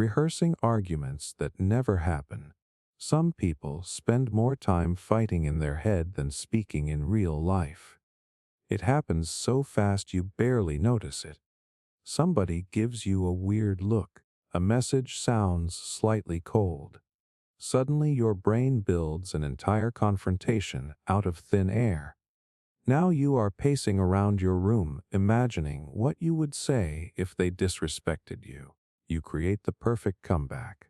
rehearsing arguments that never happen. Some people spend more time fighting in their head than speaking in real life. It happens so fast you barely notice it. Somebody gives you a weird look. A message sounds slightly cold. Suddenly your brain builds an entire confrontation out of thin air. Now you are pacing around your room, imagining what you would say if they disrespected you. You create the perfect comeback,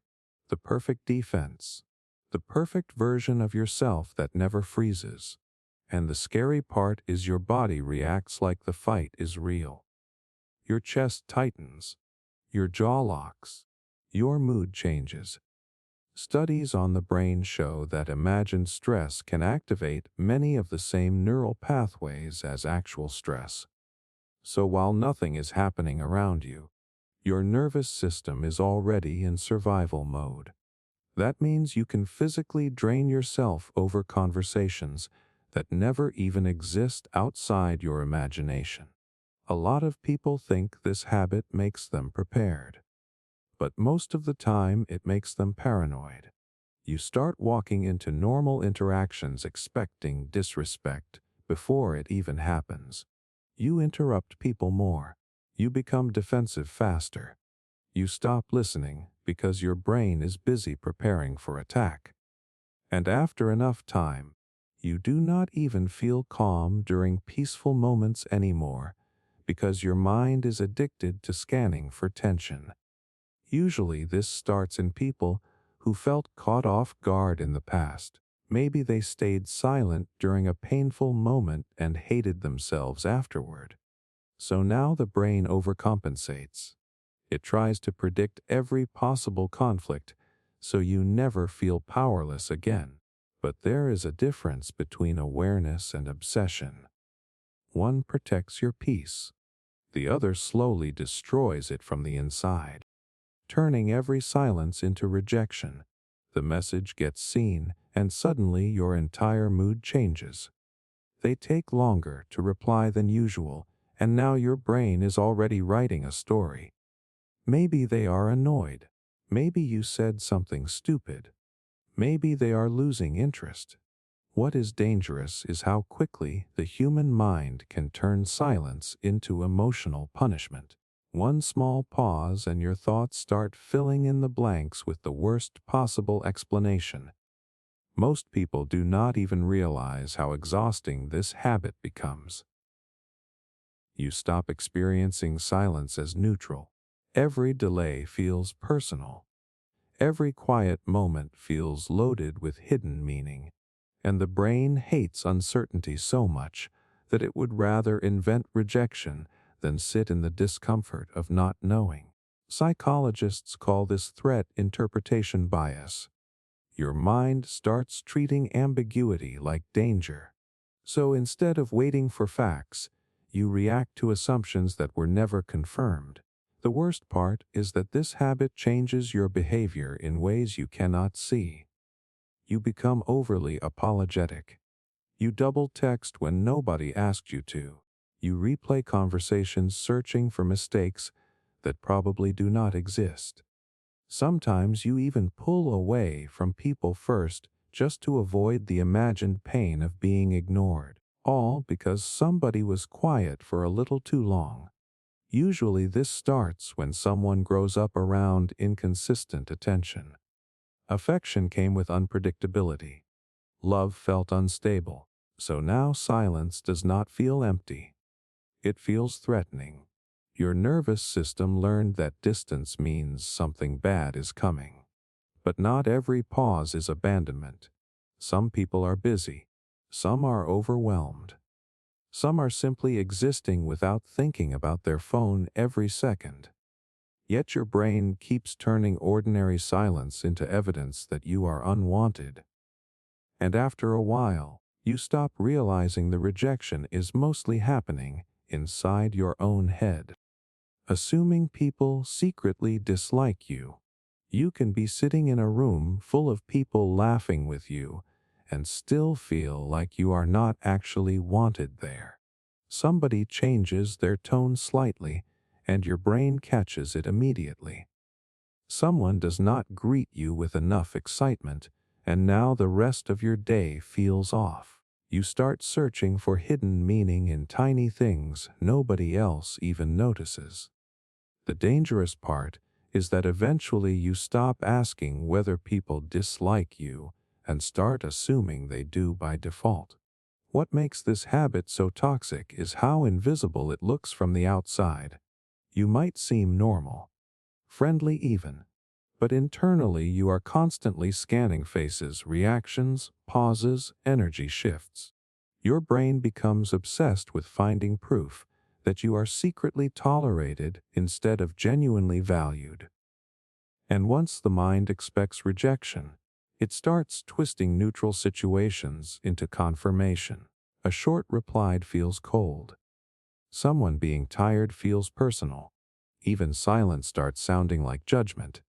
the perfect defense, the perfect version of yourself that never freezes. And the scary part is your body reacts like the fight is real. Your chest tightens, your jaw locks, your mood changes. Studies on the brain show that imagined stress can activate many of the same neural pathways as actual stress. So while nothing is happening around you, your nervous system is already in survival mode. That means you can physically drain yourself over conversations that never even exist outside your imagination. A lot of people think this habit makes them prepared. But most of the time it makes them paranoid. You start walking into normal interactions expecting disrespect before it even happens. You interrupt people more. You become defensive faster. You stop listening because your brain is busy preparing for attack. And after enough time, you do not even feel calm during peaceful moments anymore because your mind is addicted to scanning for tension. Usually this starts in people who felt caught off guard in the past. Maybe they stayed silent during a painful moment and hated themselves afterward. So now the brain overcompensates. It tries to predict every possible conflict so you never feel powerless again. But there is a difference between awareness and obsession. One protects your peace. The other slowly destroys it from the inside, turning every silence into rejection. The message gets seen, and suddenly your entire mood changes. They take longer to reply than usual, and now your brain is already writing a story. Maybe they are annoyed. Maybe you said something stupid. Maybe they are losing interest. What is dangerous is how quickly the human mind can turn silence into emotional punishment. One small pause and your thoughts start filling in the blanks with the worst possible explanation. Most people do not even realize how exhausting this habit becomes. You stop experiencing silence as neutral. Every delay feels personal. Every quiet moment feels loaded with hidden meaning. And the brain hates uncertainty so much that it would rather invent rejection than sit in the discomfort of not knowing. Psychologists call this threat interpretation bias. Your mind starts treating ambiguity like danger. So instead of waiting for facts, you react to assumptions that were never confirmed. The worst part is that this habit changes your behavior in ways you cannot see. You become overly apologetic. You double text when nobody asked you to. You replay conversations searching for mistakes that probably do not exist. Sometimes you even pull away from people first just to avoid the imagined pain of being ignored, all because somebody was quiet for a little too long. Usually this starts when someone grows up around inconsistent attention. Affection came with unpredictability. Love felt unstable, so now silence does not feel empty. It feels threatening. Your nervous system learned that distance means something bad is coming. But not every pause is abandonment. Some people are busy. Some are overwhelmed. Some are simply existing without thinking about their phone every second. Yet your brain keeps turning ordinary silence into evidence that you are unwanted. And after a while, you stop realizing the rejection is mostly happening inside your own head. Assuming people secretly dislike you. You can be sitting in a room full of people laughing with you and still feel like you are not actually wanted there. Somebody changes their tone slightly, and your brain catches it immediately. Someone does not greet you with enough excitement, and now the rest of your day feels off. You start searching for hidden meaning in tiny things nobody else even notices. The dangerous part is that eventually you stop asking whether people dislike you and start assuming they do by default. What makes this habit so toxic is how invisible it looks from the outside. You might seem normal, friendly even, but internally you are constantly scanning faces, reactions, pauses, energy shifts. Your brain becomes obsessed with finding proof that you are secretly tolerated instead of genuinely valued. And once the mind expects rejection, it starts twisting neutral situations into confirmation. A short reply feels cold. Someone being tired feels personal. Even silence starts sounding like judgment.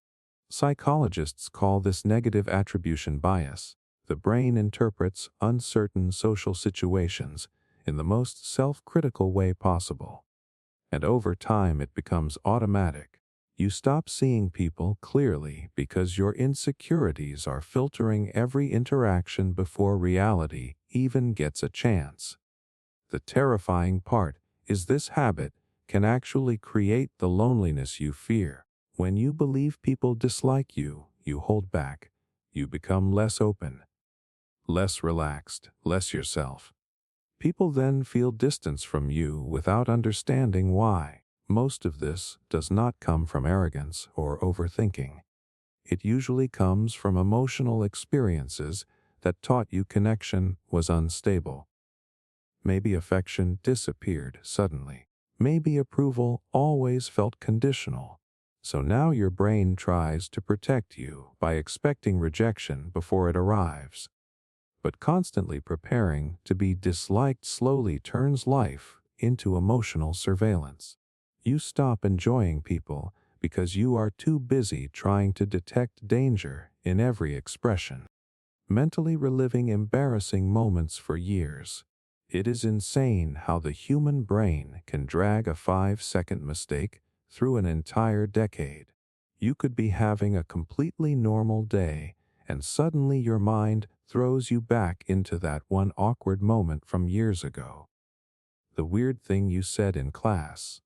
Psychologists call this negative attribution bias. The brain interprets uncertain social situations in the most self-critical way possible. And over time it becomes automatic. You stop seeing people clearly because your insecurities are filtering every interaction before reality even gets a chance. The terrifying part is this habit can actually create the loneliness you fear. When you believe people dislike you, you hold back. You become less open, less relaxed, less yourself. People then feel distance from you without understanding why. Most of this does not come from arrogance or overthinking. It usually comes from emotional experiences that taught you connection was unstable. Maybe affection disappeared suddenly. Maybe approval always felt conditional. So now your brain tries to protect you by expecting rejection before it arrives. But constantly preparing to be disliked slowly turns life into emotional surveillance. You stop enjoying people because you are too busy trying to detect danger in every expression, mentally reliving embarrassing moments for years. It is insane how the human brain can drag a 5-second mistake through an entire decade. You could be having a completely normal day, and suddenly your mind throws you back into that one awkward moment from years ago. The weird thing you said in class.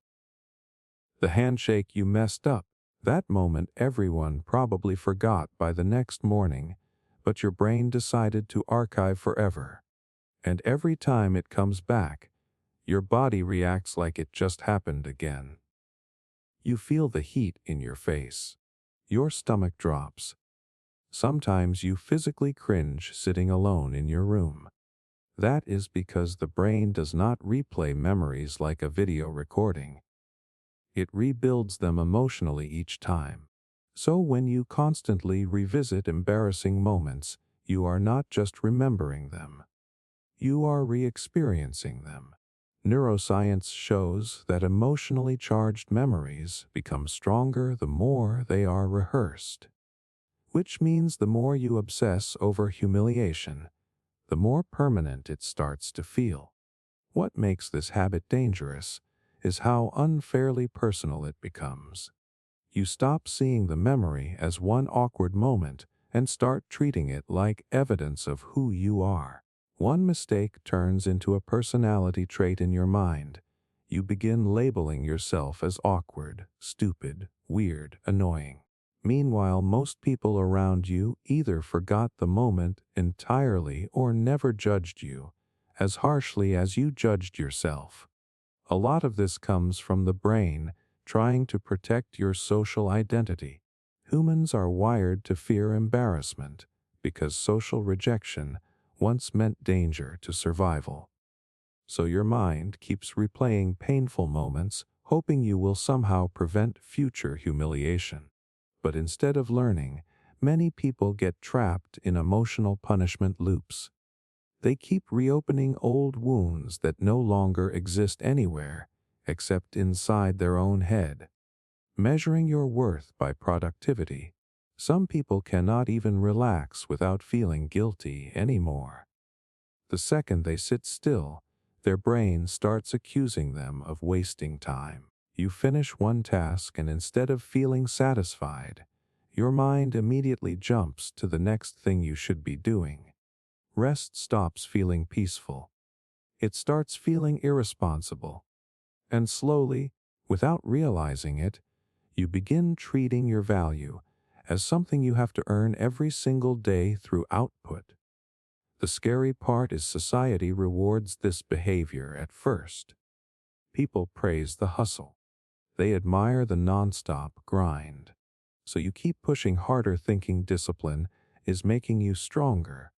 The handshake you messed up. That moment everyone probably forgot by the next morning, but your brain decided to archive forever. And every time it comes back, your body reacts like it just happened again. You feel the heat in your face. Your stomach drops. Sometimes you physically cringe sitting alone in your room. That is because the brain does not replay memories like a video recording. It rebuilds them emotionally each time. So when you constantly revisit embarrassing moments, you are not just remembering them. You are re-experiencing them. Neuroscience shows that emotionally charged memories become stronger the more they are rehearsed. Which means the more you obsess over humiliation, the more permanent it starts to feel. What makes this habit dangerous is how unfairly personal it becomes. You stop seeing the memory as one awkward moment and start treating it like evidence of who you are. One mistake turns into a personality trait in your mind. You begin labeling yourself as awkward, stupid, weird, annoying. Meanwhile, most people around you either forgot the moment entirely or never judged you as harshly as you judged yourself. A lot of this comes from the brain trying to protect your social identity. Humans are wired to fear embarrassment because social rejection once meant danger to survival. So your mind keeps replaying painful moments, hoping you will somehow prevent future humiliation. But instead of learning, many people get trapped in emotional punishment loops. They keep reopening old wounds that no longer exist anywhere except inside their own head. Measuring your worth by productivity. Some people cannot even relax without feeling guilty anymore. The second they sit still, their brain starts accusing them of wasting time. You finish one task and instead of feeling satisfied, your mind immediately jumps to the next thing you should be doing. Rest stops feeling peaceful. It starts feeling irresponsible. And slowly, without realizing it, you begin treating your value as something you have to earn every single day through output. The scary part is society rewards this behavior at first. People praise the hustle. They admire the nonstop grind. So you keep pushing harder, thinking discipline is making you stronger.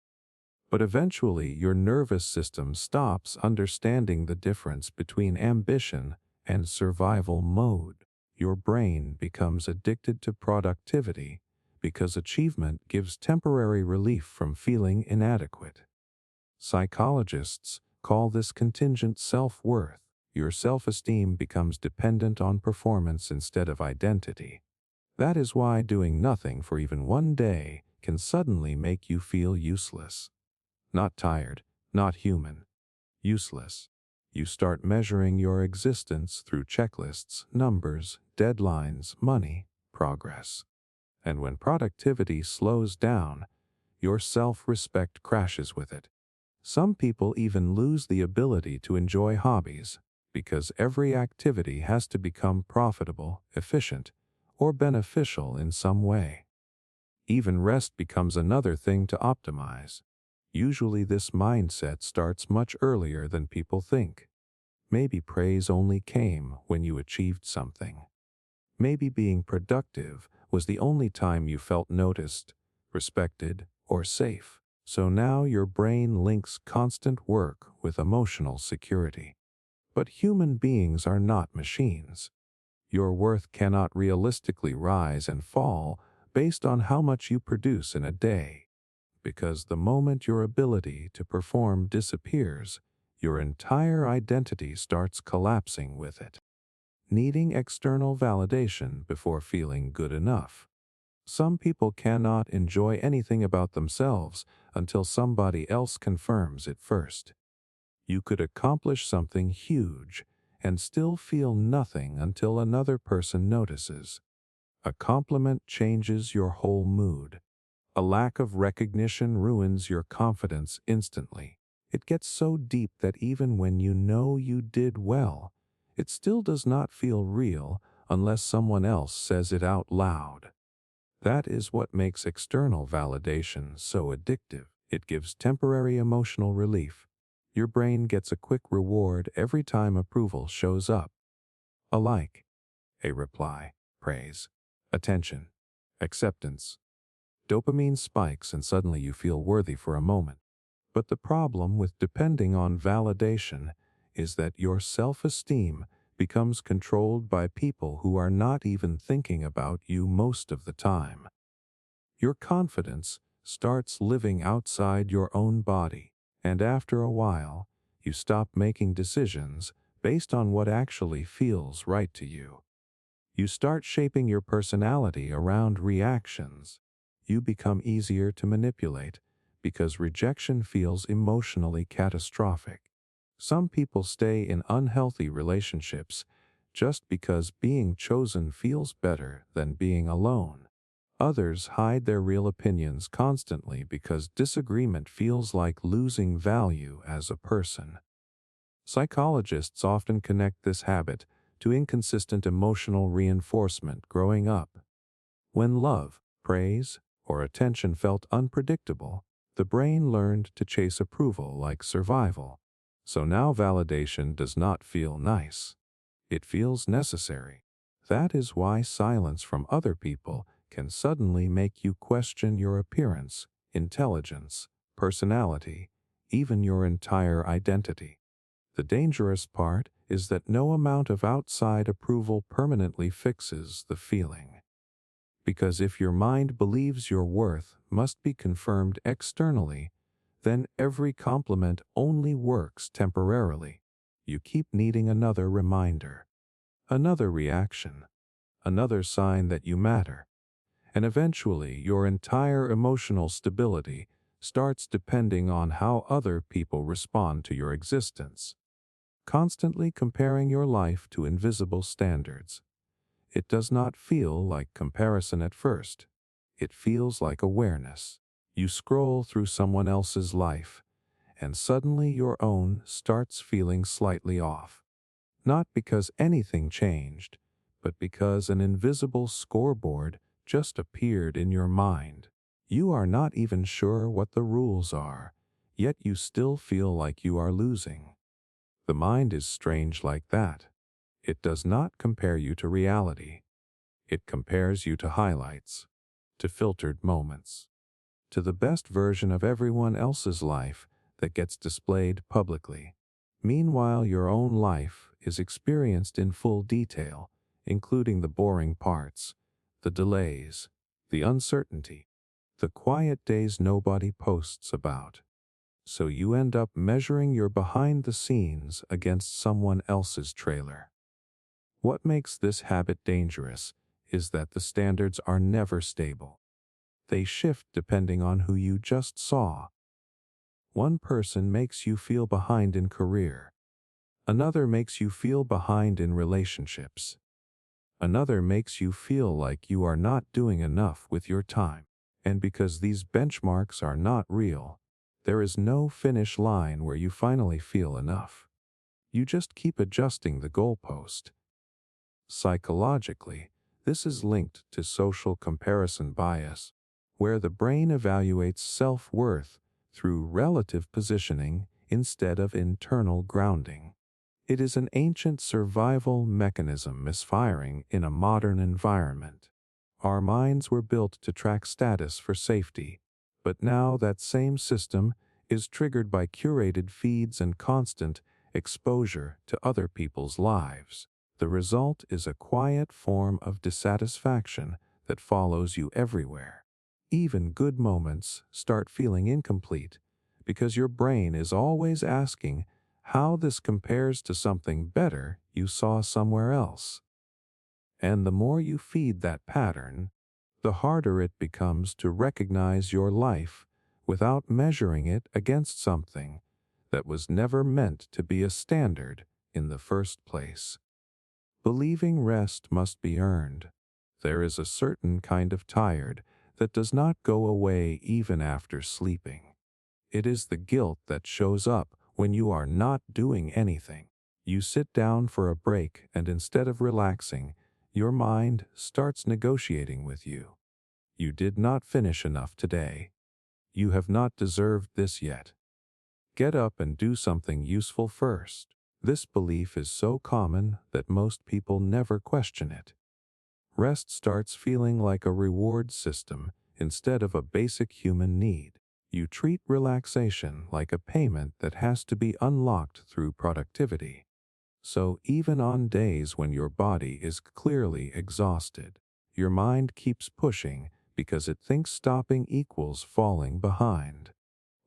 But eventually your nervous system stops understanding the difference between ambition and survival mode. Your brain becomes addicted to productivity because achievement gives temporary relief from feeling inadequate. Psychologists call this contingent self-worth. Your self-esteem becomes dependent on performance instead of identity. That is why doing nothing for even one day can suddenly make you feel useless. Not tired, not human, useless. You start measuring your existence through checklists, numbers, deadlines, money, progress. And when productivity slows down, your self-respect crashes with it. Some people even lose the ability to enjoy hobbies because every activity has to become profitable, efficient, or beneficial in some way. Even rest becomes another thing to optimize. Usually this mindset starts much earlier than people think. Maybe praise only came when you achieved something. Maybe being productive was the only time you felt noticed, respected, or safe. So now your brain links constant work with emotional security. But human beings are not machines. Your worth cannot realistically rise and fall based on how much you produce in a day. Because the moment your ability to perform disappears, your entire identity starts collapsing with it. Needing external validation before feeling good enough. Some people cannot enjoy anything about themselves until somebody else confirms it first. You could accomplish something huge and still feel nothing until another person notices. A compliment changes your whole mood. A lack of recognition ruins your confidence instantly. It gets so deep that even when you know you did well, it still does not feel real unless someone else says it out loud. That is what makes external validation so addictive. It gives temporary emotional relief. Your brain gets a quick reward every time approval shows up. A like, a reply, praise, attention, acceptance. Dopamine spikes and suddenly you feel worthy for a moment. But the problem with depending on validation is that your self-esteem becomes controlled by people who are not even thinking about you most of the time. Your confidence starts living outside your own body, and after a while, you stop making decisions based on what actually feels right to you. You start shaping your personality around reactions. You become easier to manipulate because rejection feels emotionally catastrophic. Some people stay in unhealthy relationships just because being chosen feels better than being alone. Others hide their real opinions constantly because disagreement feels like losing value as a person. Psychologists often connect this habit to inconsistent emotional reinforcement growing up. When love, praise, or attention felt unpredictable, the brain learned to chase approval like survival. So now validation does not feel nice. It feels necessary. That is why silence from other people can suddenly make you question your appearance, intelligence, personality, even your entire identity. The dangerous part is that no amount of outside approval permanently fixes the feeling. Because if your mind believes your worth must be confirmed externally, then every compliment only works temporarily. You keep needing another reminder, another reaction, another sign that you matter. And eventually your entire emotional stability starts depending on how other people respond to your existence. Constantly comparing your life to invisible standards. It does not feel like comparison at first. It feels like awareness. You scroll through someone else's life, and suddenly your own starts feeling slightly off. Not because anything changed, but because an invisible scoreboard just appeared in your mind. You are not even sure what the rules are, yet you still feel like you are losing. The mind is strange like that. It does not compare you to reality. It compares you to highlights, to filtered moments, to the best version of everyone else's life that gets displayed publicly. Meanwhile, your own life is experienced in full detail, including the boring parts, the delays, the uncertainty, the quiet days nobody posts about. So you end up measuring your behind the scenes against someone else's trailer. What makes this habit dangerous is that the standards are never stable. They shift depending on who you just saw. One person makes you feel behind in career. Another makes you feel behind in relationships. Another makes you feel like you are not doing enough with your time. And because these benchmarks are not real, there is no finish line where you finally feel enough. You just keep adjusting the goalpost. Psychologically, this is linked to social comparison bias, where the brain evaluates self-worth through relative positioning instead of internal grounding. It is an ancient survival mechanism misfiring in a modern environment. Our minds were built to track status for safety, but now that same system is triggered by curated feeds and constant exposure to other people's lives. The result is a quiet form of dissatisfaction that follows you everywhere. Even good moments start feeling incomplete because your brain is always asking how this compares to something better you saw somewhere else. And the more you feed that pattern, the harder it becomes to recognize your life without measuring it against something that was never meant to be a standard in the first place. Believing rest must be earned. There is a certain kind of tired that does not go away even after sleeping. It is the guilt that shows up when you are not doing anything. You sit down for a break, and instead of relaxing, your mind starts negotiating with you. You did not finish enough today. You have not deserved this yet. Get up and do something useful first. This belief is so common that most people never question it. Rest starts feeling like a reward system instead of a basic human need. You treat relaxation like a payment that has to be unlocked through productivity. So even on days when your body is clearly exhausted, your mind keeps pushing because it thinks stopping equals falling behind.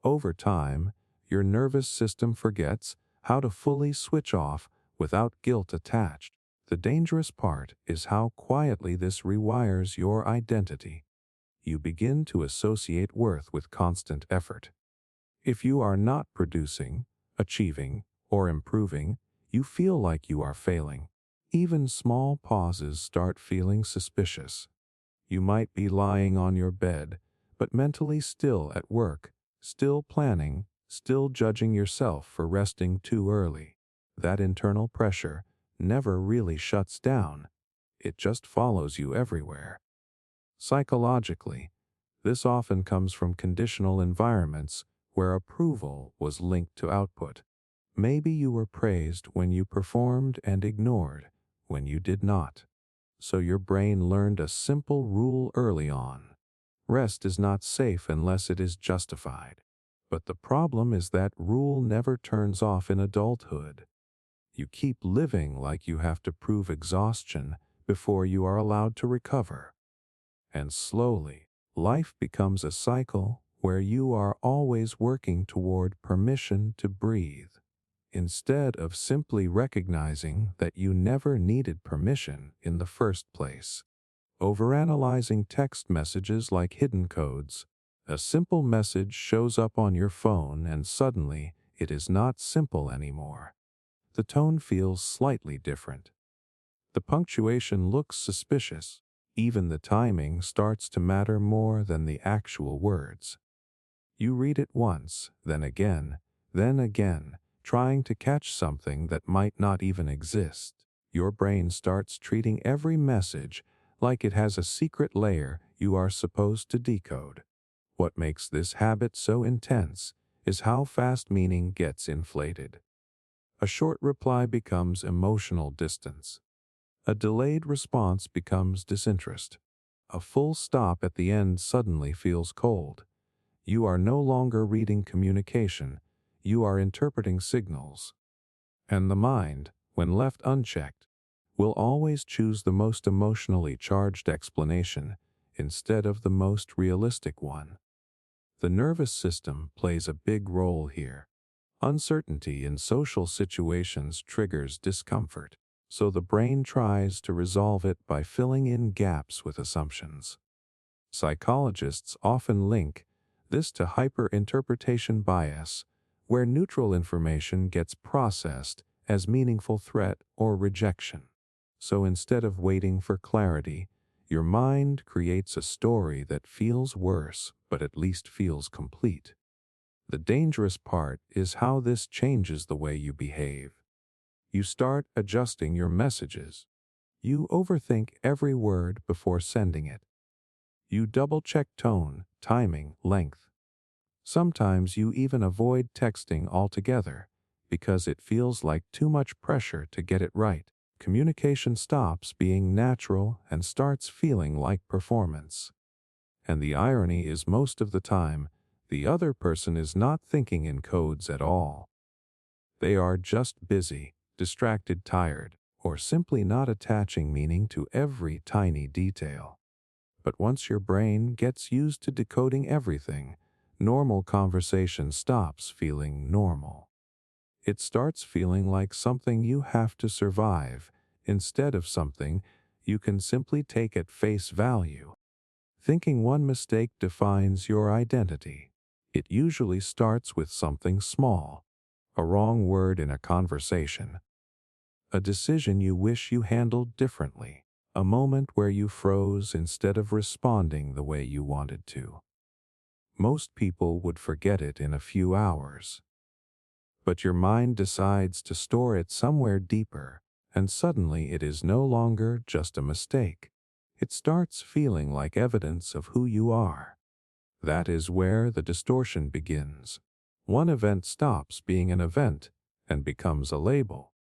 Over time, your nervous system forgets how to fully switch off without guilt attached. The dangerous part is how quietly this rewires your identity. You begin to associate worth with constant effort. If you are not producing, achieving, or improving, you feel like you are failing. Even small pauses start feeling suspicious. You might be lying on your bed, but mentally still at work, still planning, still judging yourself for resting too early. That internal pressure never really shuts down. It just follows you everywhere. Psychologically, this often comes from conditional environments where approval was linked to output. Maybe you were praised when you performed and ignored when you did not. So your brain learned a simple rule early on. Rest is not safe unless it is justified. But the problem is that rule never turns off in adulthood. You keep living like you have to prove exhaustion before you are allowed to recover. And slowly, life becomes a cycle where you are always working toward permission to breathe, instead of simply recognizing that you never needed permission in the first place. Overanalyzing text messages like hidden codes. A simple message shows up on your phone and suddenly it is not simple anymore. The tone feels slightly different. The punctuation looks suspicious. Even the timing starts to matter more than the actual words. You read it once, then again, trying to catch something that might not even exist. Your brain starts treating every message like it has a secret layer you are supposed to decode. What makes this habit so intense is how fast meaning gets inflated. A short reply becomes emotional distance. A delayed response becomes disinterest. A full stop at the end suddenly feels cold. You are no longer reading communication, you are interpreting signals. And the mind, when left unchecked, will always choose the most emotionally charged explanation instead of the most realistic one. The nervous system plays a big role here. Uncertainty in social situations triggers discomfort, so the brain tries to resolve it by filling in gaps with assumptions. Psychologists often link this to hyperinterpretation bias, where neutral information gets processed as meaningful threat or rejection. So instead of waiting for clarity, your mind creates a story that feels worse but at least feels complete. The dangerous part is how this changes the way you behave. You start adjusting your messages. You overthink every word before sending it. You double-check tone, timing, length. Sometimes you even avoid texting altogether because it feels like too much pressure to get it right. Communication stops being natural and starts feeling like performance. And the irony is most of the time, the other person is not thinking in codes at all. They are just busy, distracted, tired, or simply not attaching meaning to every tiny detail. But once your brain gets used to decoding everything, normal conversation stops feeling normal. It starts feeling like something you have to survive instead of something you can simply take at face value. Thinking one mistake defines your identity. It usually starts with something small, a wrong word in a conversation, a decision you wish you handled differently, a moment where you froze instead of responding the way you wanted to. Most people would forget it in a few hours. But your mind decides to store it somewhere deeper, and suddenly it is no longer just a mistake. It starts feeling like evidence of who you are. That is where the distortion begins. One event stops being an event and becomes a label.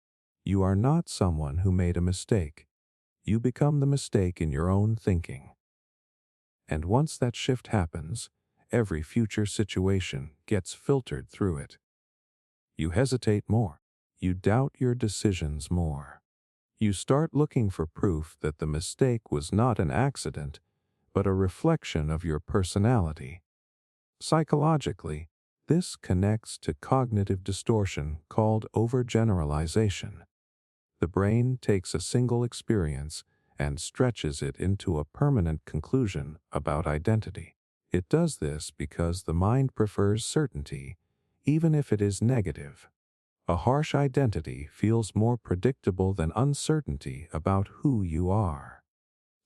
You are not someone who made a mistake. You become the mistake in your own thinking. And once that shift happens, every future situation gets filtered through it. You hesitate more. You doubt your decisions more. You start looking for proof that the mistake was not an accident, but a reflection of your personality. Psychologically, this connects to cognitive distortion called overgeneralization. The brain takes a single experience and stretches it into a permanent conclusion about identity. It does this because the mind prefers certainty, even if it is negative. A harsh identity feels more predictable than uncertainty about who you are.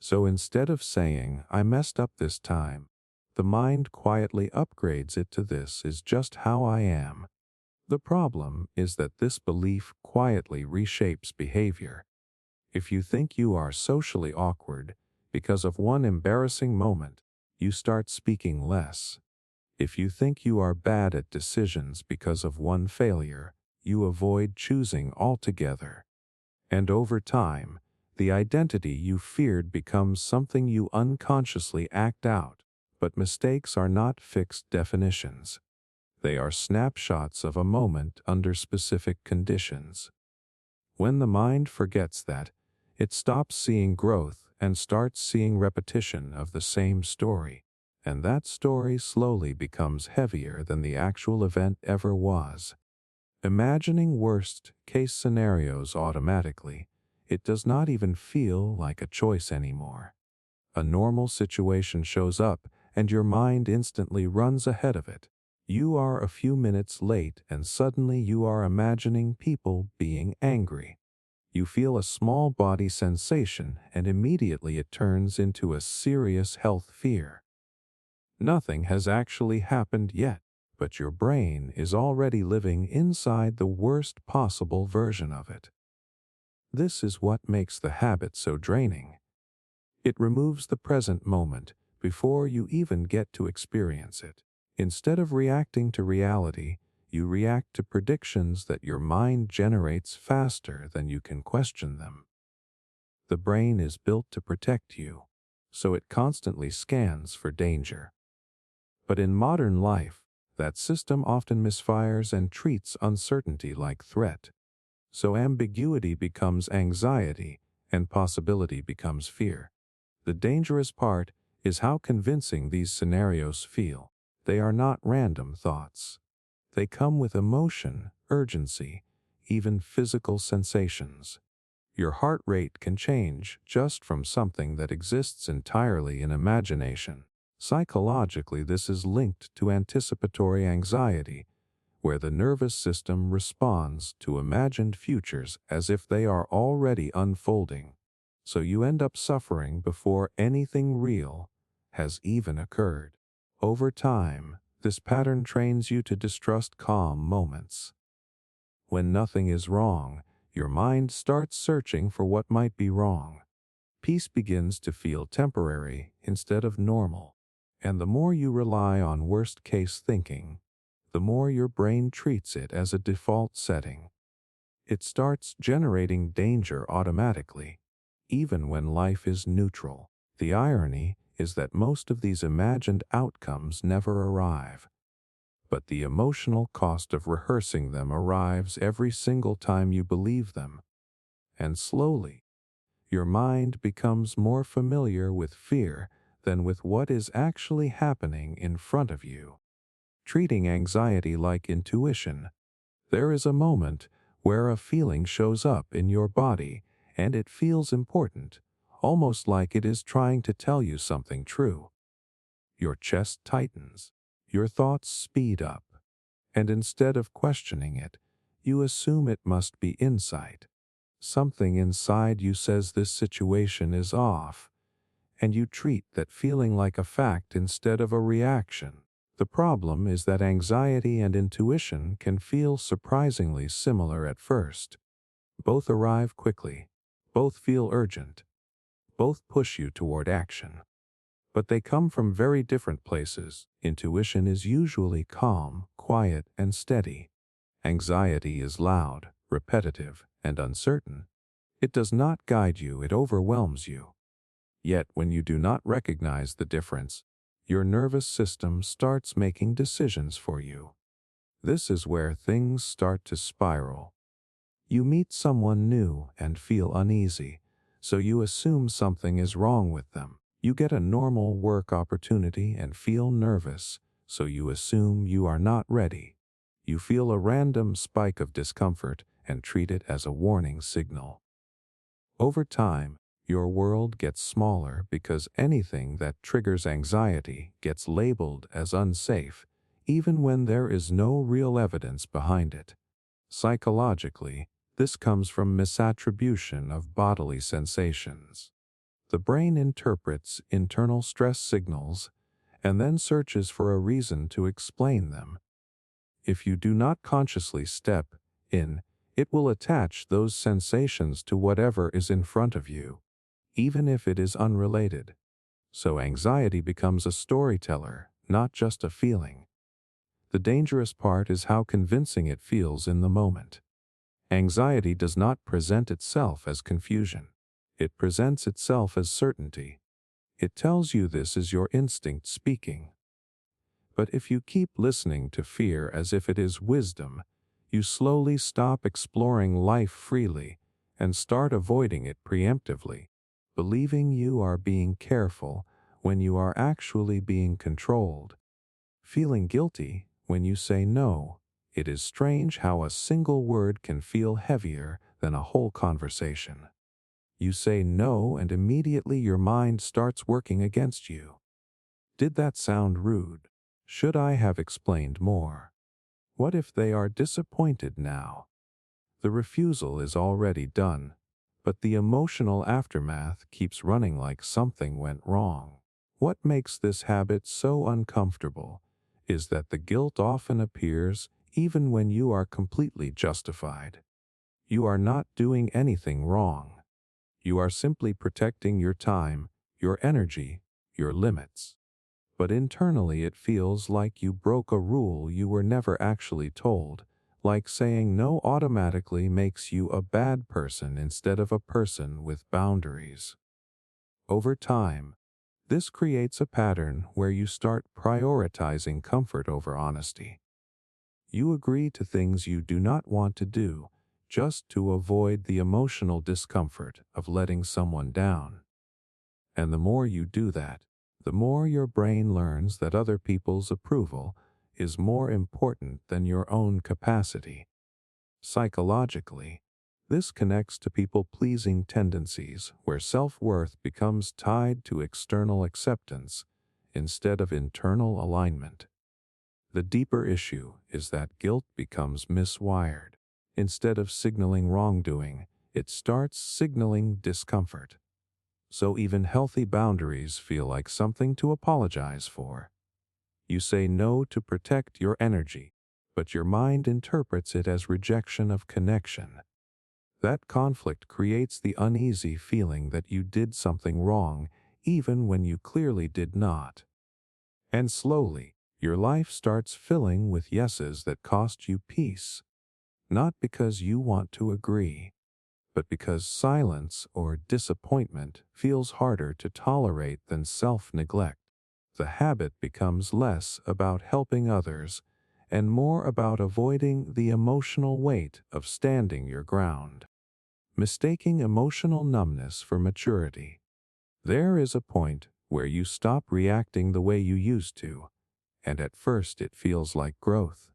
So instead of saying, "I messed up this time," the mind quietly upgrades it to "This is just how I am." The problem is that this belief quietly reshapes behavior. If you think you are socially awkward because of one embarrassing moment, you start speaking less. If you think you are bad at decisions because of one failure, you avoid choosing altogether. And over time, the identity you feared becomes something you unconsciously act out. But mistakes are not fixed definitions. They are snapshots of a moment under specific conditions. When the mind forgets that, it stops seeing growth and starts seeing repetition of the same story. And that story slowly becomes heavier than the actual event ever was. Imagining worst-case scenarios automatically, it does not even feel like a choice anymore. A normal situation shows up, and your mind instantly runs ahead of it. You are a few minutes late, and suddenly you are imagining people being angry. You feel a small body sensation and immediately it turns into a serious health fear. Nothing has actually happened yet, but your brain is already living inside the worst possible version of it. This is what makes the habit so draining. It removes the present moment before you even get to experience it. Instead of reacting to reality, you react to predictions that your mind generates faster than you can question them. The brain is built to protect you, so it constantly scans for danger. But in modern life, that system often misfires and treats uncertainty like threat. So ambiguity becomes anxiety and possibility becomes fear. The dangerous part is how convincing these scenarios feel. They are not random thoughts. They come with emotion, urgency, even physical sensations. Your heart rate can change just from something that exists entirely in imagination. Psychologically, this is linked to anticipatory anxiety, where the nervous system responds to imagined futures as if they are already unfolding. So you end up suffering before anything real has even occurred. Over time, this pattern trains you to distrust calm moments. When nothing is wrong, your mind starts searching for what might be wrong. Peace begins to feel temporary instead of normal. And the more you rely on worst-case thinking, the more your brain treats it as a default setting. It starts generating danger automatically, even when life is neutral. The irony is that most of these imagined outcomes never arrive. But the emotional cost of rehearsing them arrives every single time you believe them. And slowly, your mind becomes more familiar with fear than with what is actually happening in front of you. Treating anxiety like intuition, there is a moment where a feeling shows up in your body and it feels important, almost like it is trying to tell you something true. Your chest tightens, your thoughts speed up, and instead of questioning it, you assume it must be insight. Something inside you says this situation is off, and you treat that feeling like a fact instead of a reaction. The problem is that anxiety and intuition can feel surprisingly similar at first. Both arrive quickly, both feel urgent, both push you toward action. But they come from very different places. Intuition is usually calm, quiet, and steady. Anxiety is loud, repetitive, and uncertain. It does not guide you, it overwhelms you. Yet when you do not recognize the difference, your nervous system starts making decisions for you. This is where things start to spiral. You meet someone new and feel uneasy, so you assume something is wrong with them. You get a normal work opportunity and feel nervous, so you assume you are not ready. You feel a random spike of discomfort and treat it as a warning signal. Over time, your world gets smaller because anything that triggers anxiety gets labeled as unsafe, even when there is no real evidence behind it. Psychologically, this comes from misattribution of bodily sensations. The brain interprets internal stress signals and then searches for a reason to explain them. If you do not consciously step in, it will attach those sensations to whatever is in front of you, even if it is unrelated. So anxiety becomes a storyteller, not just a feeling. The dangerous part is how convincing it feels in the moment. Anxiety does not present itself as confusion. It presents itself as certainty. It tells you this is your instinct speaking. But if you keep listening to fear as if it is wisdom, you slowly stop exploring life freely and start avoiding it preemptively, believing you are being careful when you are actually being controlled. Feeling guilty when you say no. It is strange how a single word can feel heavier than a whole conversation. You say no and immediately your mind starts working against you. Did that sound rude? Should I have explained more? What if they are disappointed now? The refusal is already done. but the emotional aftermath keeps running like something went wrong. What makes this habit so uncomfortable is that the guilt often appears even when you are completely justified. You are not doing anything wrong. You are simply protecting your time, your energy, your limits. But internally it feels like you broke a rule you were never actually told, like saying no automatically makes you a bad person instead of a person with boundaries. Over time, this creates a pattern where you start prioritizing comfort over honesty. You agree to things you do not want to do just to avoid the emotional discomfort of letting someone down. And the more you do that, the more your brain learns that other people's approval is more important than your own capacity. Psychologically, this connects to people-pleasing tendencies where self-worth becomes tied to external acceptance instead of internal alignment. The deeper issue is that guilt becomes miswired. Instead of signaling wrongdoing, it starts signaling discomfort. So even healthy boundaries feel like something to apologize for. You say no to protect your energy, but your mind interprets it as rejection of connection. That conflict creates the uneasy feeling that you did something wrong, even when you clearly did not. And slowly, your life starts filling with yeses that cost you peace, not because you want to agree, but because silence or disappointment feels harder to tolerate than self-neglect. The habit becomes less about helping others and more about avoiding the emotional weight of standing your ground. Mistaking emotional numbness for maturity. There is a point where you stop reacting the way you used to, and at first it feels like growth.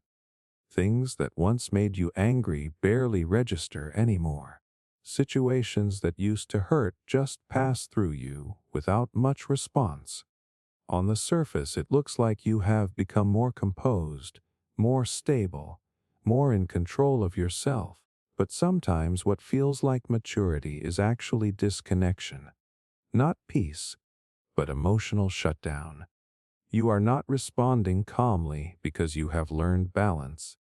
Things that once made you angry barely register anymore. Situations that used to hurt just pass through you without much response. On the surface, it looks like you have become more composed, more stable, more in control of yourself. But sometimes what feels like maturity is actually disconnection. Not peace, but emotional shutdown. You are not responding calmly because you have learned balance,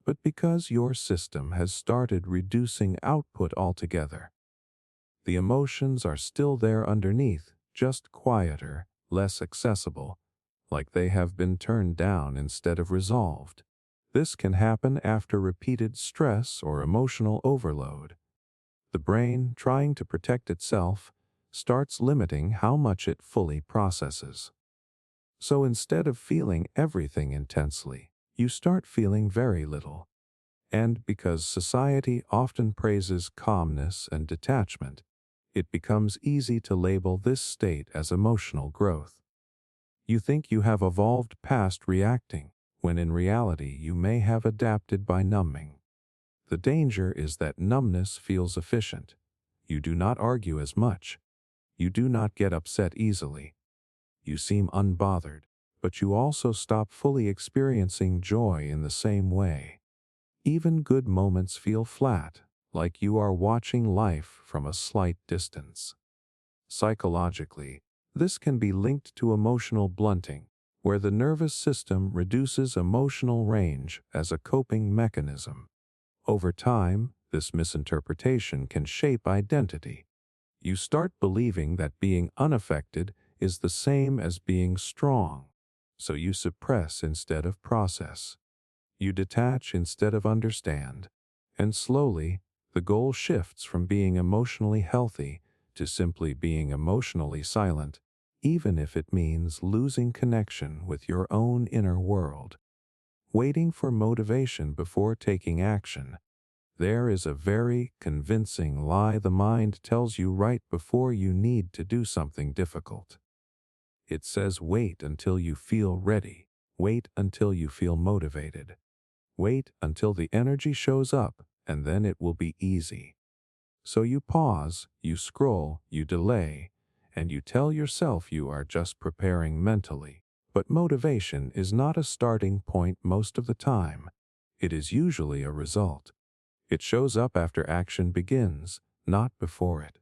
but because your system has started reducing output altogether. The emotions are still there underneath, just quieter, less accessible, like they have been turned down instead of resolved. This can happen after repeated stress or emotional overload. The brain, trying to protect itself, starts limiting how much it fully processes. So instead of feeling everything intensely, you start feeling very little. And because society often praises calmness and detachment, it becomes easy to label this state as emotional growth. You think you have evolved past reacting, when in reality you may have adapted by numbing. The danger is that numbness feels efficient. You do not argue as much. You do not get upset easily. You seem unbothered, but you also stop fully experiencing joy in the same way. Even good moments feel flat, like you are watching life from a slight distance. Psychologically, this can be linked to emotional blunting, where the nervous system reduces emotional range as a coping mechanism. Over time, this misinterpretation can shape identity. You start believing that being unaffected is the same as being strong, so you suppress instead of process. You detach instead of understand, and slowly, the goal shifts from being emotionally healthy to simply being emotionally silent, even if it means losing connection with your own inner world. Waiting for motivation before taking action. There is a very convincing lie the mind tells you right before you need to do something difficult. It says wait until you feel ready, wait until you feel motivated. Wait until the energy shows up, and then it will be easy. So you pause, you scroll, you delay, and you tell yourself you are just preparing mentally. But motivation is not a starting point most of the time. It is usually a result. It shows up after action begins, not before it.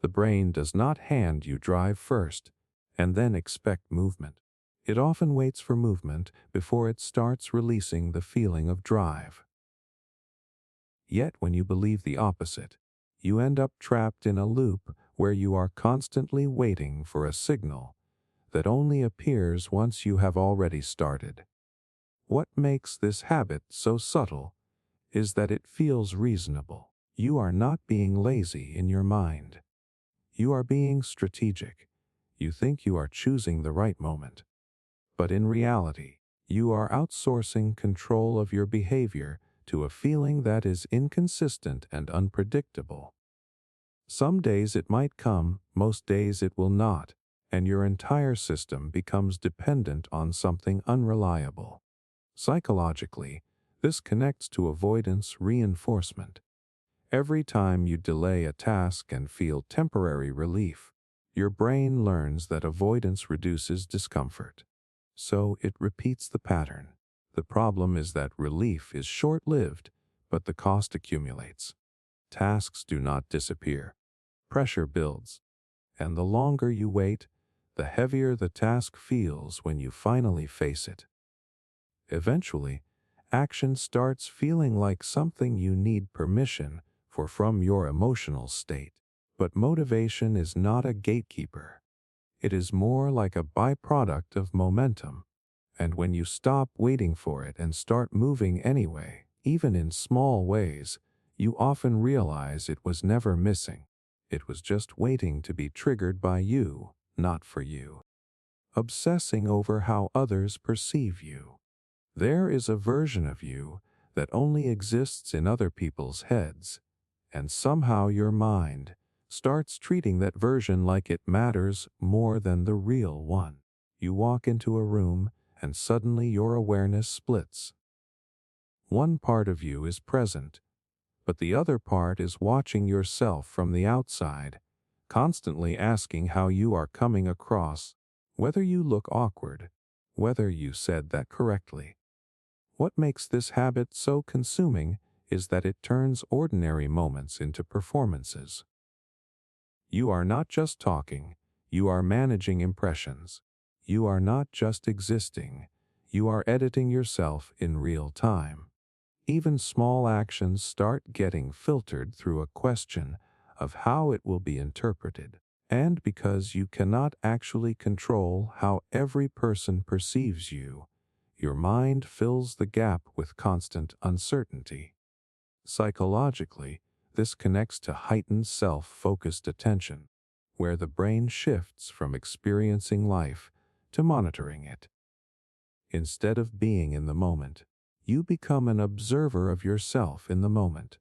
The brain does not hand you drive first and then expect movement. It often waits for movement before it starts releasing the feeling of drive. Yet when you believe the opposite, you end up trapped in a loop where you are constantly waiting for a signal that only appears once you have already started. What makes this habit so subtle is that it feels reasonable. You are not being lazy in your mind. You are being strategic. You think you are choosing the right moment. But in reality, you are outsourcing control of your behavior to a feeling that is inconsistent and unpredictable. Some days it might come, most days it will not, and your entire system becomes dependent on something unreliable. Psychologically, this connects to avoidance reinforcement. Every time you delay a task and feel temporary relief, your brain learns that avoidance reduces discomfort. So it repeats the pattern. The problem is that relief is short-lived, but the cost accumulates. Tasks do not disappear. Pressure builds. And the longer you wait, the heavier the task feels when you finally face it. Eventually, action starts feeling like something you need permission for from your emotional state. But motivation is not a gatekeeper. It is more like a byproduct of momentum. And when you stop waiting for it and start moving anyway, even in small ways, you often realize it was never missing. It was just waiting to be triggered by you, not for you. Obsessing over how others perceive you. There is a version of you that only exists in other people's heads, and somehow your mind starts treating that version like it matters more than the real one. You walk into a room, and suddenly your awareness splits. One part of you is present, but the other part is watching yourself from the outside, constantly asking how you are coming across, whether you look awkward, whether you said that correctly. What makes this habit so consuming is that it turns ordinary moments into performances. You are not just talking, you are managing impressions. You are not just existing, you are editing yourself in real time. Even small actions start getting filtered through a question of how it will be interpreted. And because you cannot actually control how every person perceives you, your mind fills the gap with constant uncertainty. Psychologically, this connects to heightened self-focused attention, where the brain shifts from experiencing life to monitoring it. Instead of being in the moment, you become an observer of yourself in the moment.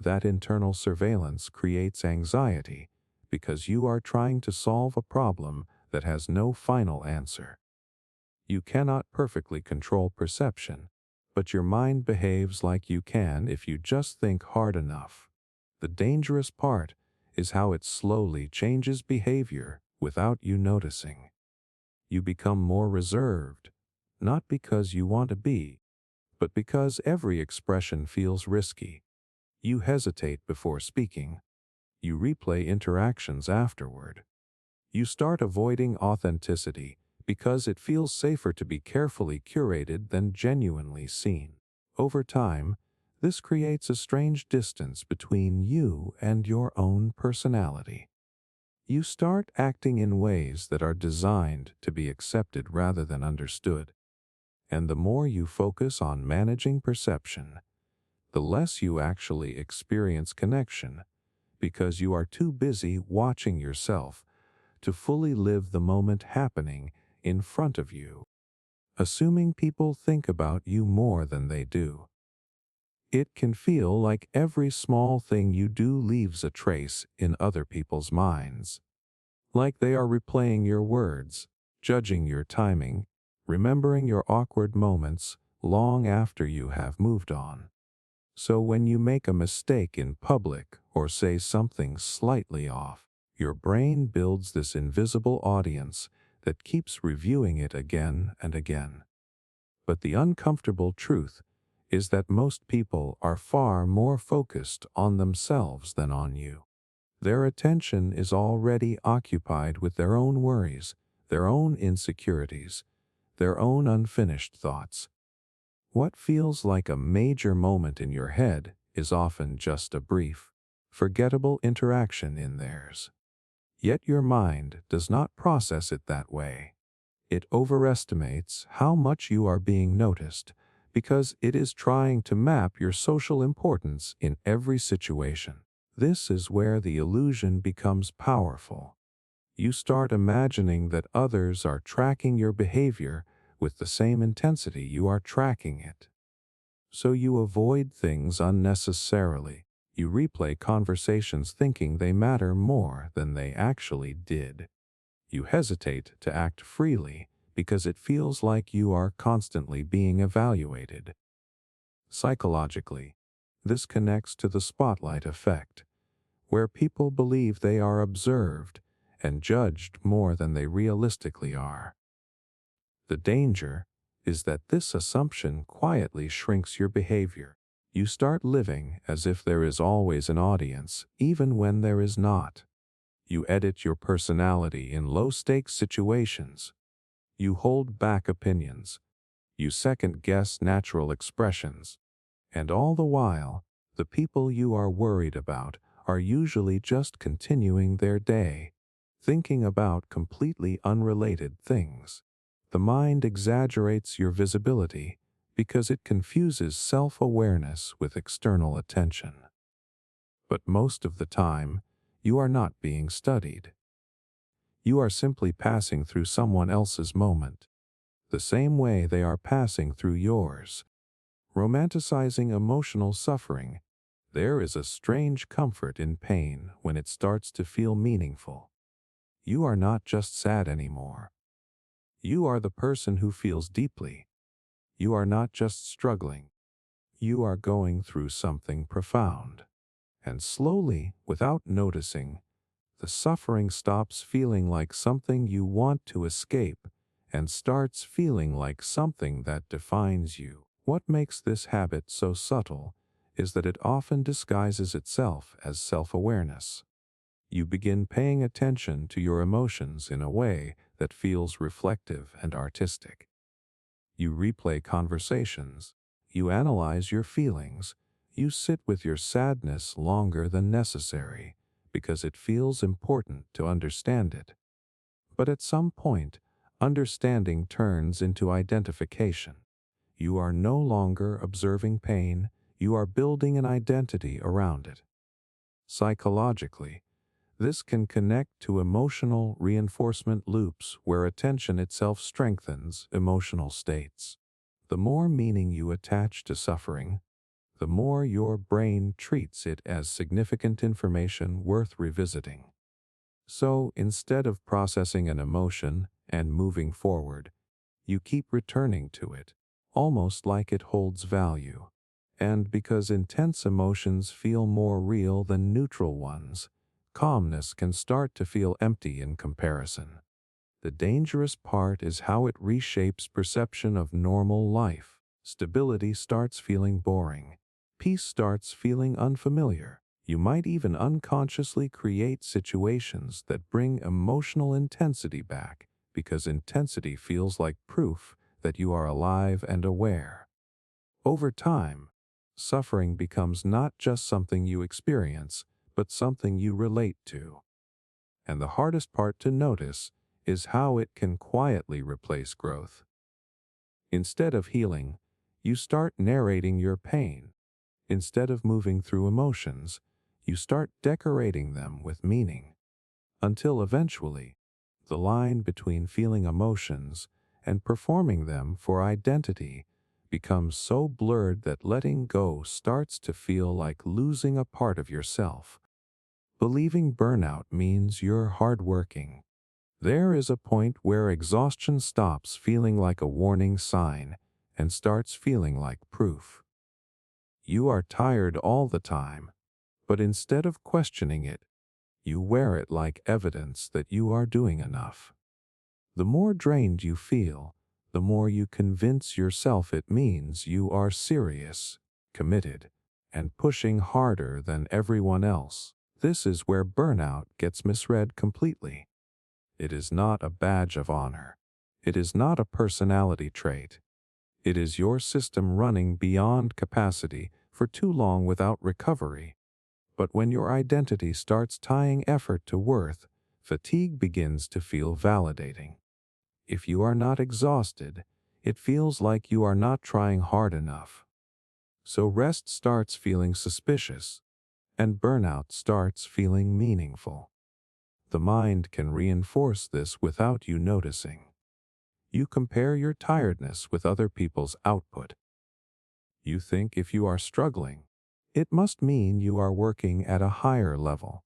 That internal surveillance creates anxiety because you are trying to solve a problem that has no final answer. You cannot perfectly control perception, but your mind behaves like you can if you just think hard enough. The dangerous part is how it slowly changes behavior without you noticing. You become more reserved, not because you want to be, but because every expression feels risky. You hesitate before speaking. You replay interactions afterward. You start avoiding authenticity because it feels safer to be carefully curated than genuinely seen. Over time, this creates a strange distance between you and your own personality. You start acting in ways that are designed to be accepted rather than understood. And the more you focus on managing perception, the less you actually experience connection because you are too busy watching yourself to fully live the moment happening in front of you, assuming people think about you more than they do. It can feel like every small thing you do leaves a trace in other people's minds, like they are replaying your words, judging your timing, remembering your awkward moments long after you have moved on. So when you make a mistake in public or say something slightly off, your brain builds this invisible audience that keeps reviewing it again and again. But the uncomfortable truth is that most people are far more focused on themselves than on you. Their attention is already occupied with their own worries, their own insecurities, their own unfinished thoughts. What feels like a major moment in your head is often just a brief, forgettable interaction in theirs. Yet your mind does not process it that way. It overestimates how much you are being noticed because it is trying to map your social importance in every situation. This is where the illusion becomes powerful. You start imagining that others are tracking your behavior with the same intensity you are tracking it. So you avoid things unnecessarily. You replay conversations thinking they matter more than they actually did. You hesitate to act freely because it feels like you are constantly being evaluated. Psychologically, this connects to the spotlight effect, where people believe they are observed and judged more than they realistically are. The danger is that this assumption quietly shrinks your behavior. You start living as if there is always an audience, even when there is not. You edit your personality in low-stakes situations. You hold back opinions. You second-guess natural expressions. And all the while, the people you are worried about are usually just continuing their day, thinking about completely unrelated things. The mind exaggerates your visibility because it confuses self-awareness with external attention. But most of the time, you are not being studied. You are simply passing through someone else's moment, the same way they are passing through yours. Romanticizing emotional suffering, there is a strange comfort in pain when it starts to feel meaningful. You are not just sad anymore. You are the person who feels deeply. You are not just struggling. You are going through something profound. And slowly, without noticing, the suffering stops feeling like something you want to escape and starts feeling like something that defines you. What makes this habit so subtle is that it often disguises itself as self-awareness. You begin paying attention to your emotions in a way that feels reflective and artistic. You replay conversations. You analyze your feelings. You sit with your sadness longer than necessary because it feels important to understand it. But at some point, understanding turns into identification. You are no longer observing pain. You are building an identity around it. Psychologically, this can connect to emotional reinforcement loops where attention itself strengthens emotional states. The more meaning you attach to suffering, the more your brain treats it as significant information worth revisiting. So instead of processing an emotion and moving forward, you keep returning to it, almost like it holds value. And because intense emotions feel more real than neutral ones, calmness can start to feel empty in comparison. The dangerous part is how it reshapes perception of normal life. Stability starts feeling boring. Peace starts feeling unfamiliar. You might even unconsciously create situations that bring emotional intensity back because intensity feels like proof that you are alive and aware. Over time, suffering becomes not just something you experience, but something you relate to. And the hardest part to notice is how it can quietly replace growth. Instead of healing, you start narrating your pain. Instead of moving through emotions, you start decorating them with meaning. Until eventually, the line between feeling emotions and performing them for identity becomes so blurred that letting go starts to feel like losing a part of yourself. Believing burnout means you're hardworking. There is a point where exhaustion stops feeling like a warning sign and starts feeling like proof. You are tired all the time, but instead of questioning it, you wear it like evidence that you are doing enough. The more drained you feel, the more you convince yourself it means you are serious, committed, and pushing harder than everyone else. This is where burnout gets misread completely. It is not a badge of honor. It is not a personality trait. It is your system running beyond capacity for too long without recovery. But when your identity starts tying effort to worth, fatigue begins to feel validating. If you are not exhausted, it feels like you are not trying hard enough. So rest starts feeling suspicious, and burnout starts feeling meaningful. The mind can reinforce this without you noticing. You compare your tiredness with other people's output. You think if you are struggling, it must mean you are working at a higher level.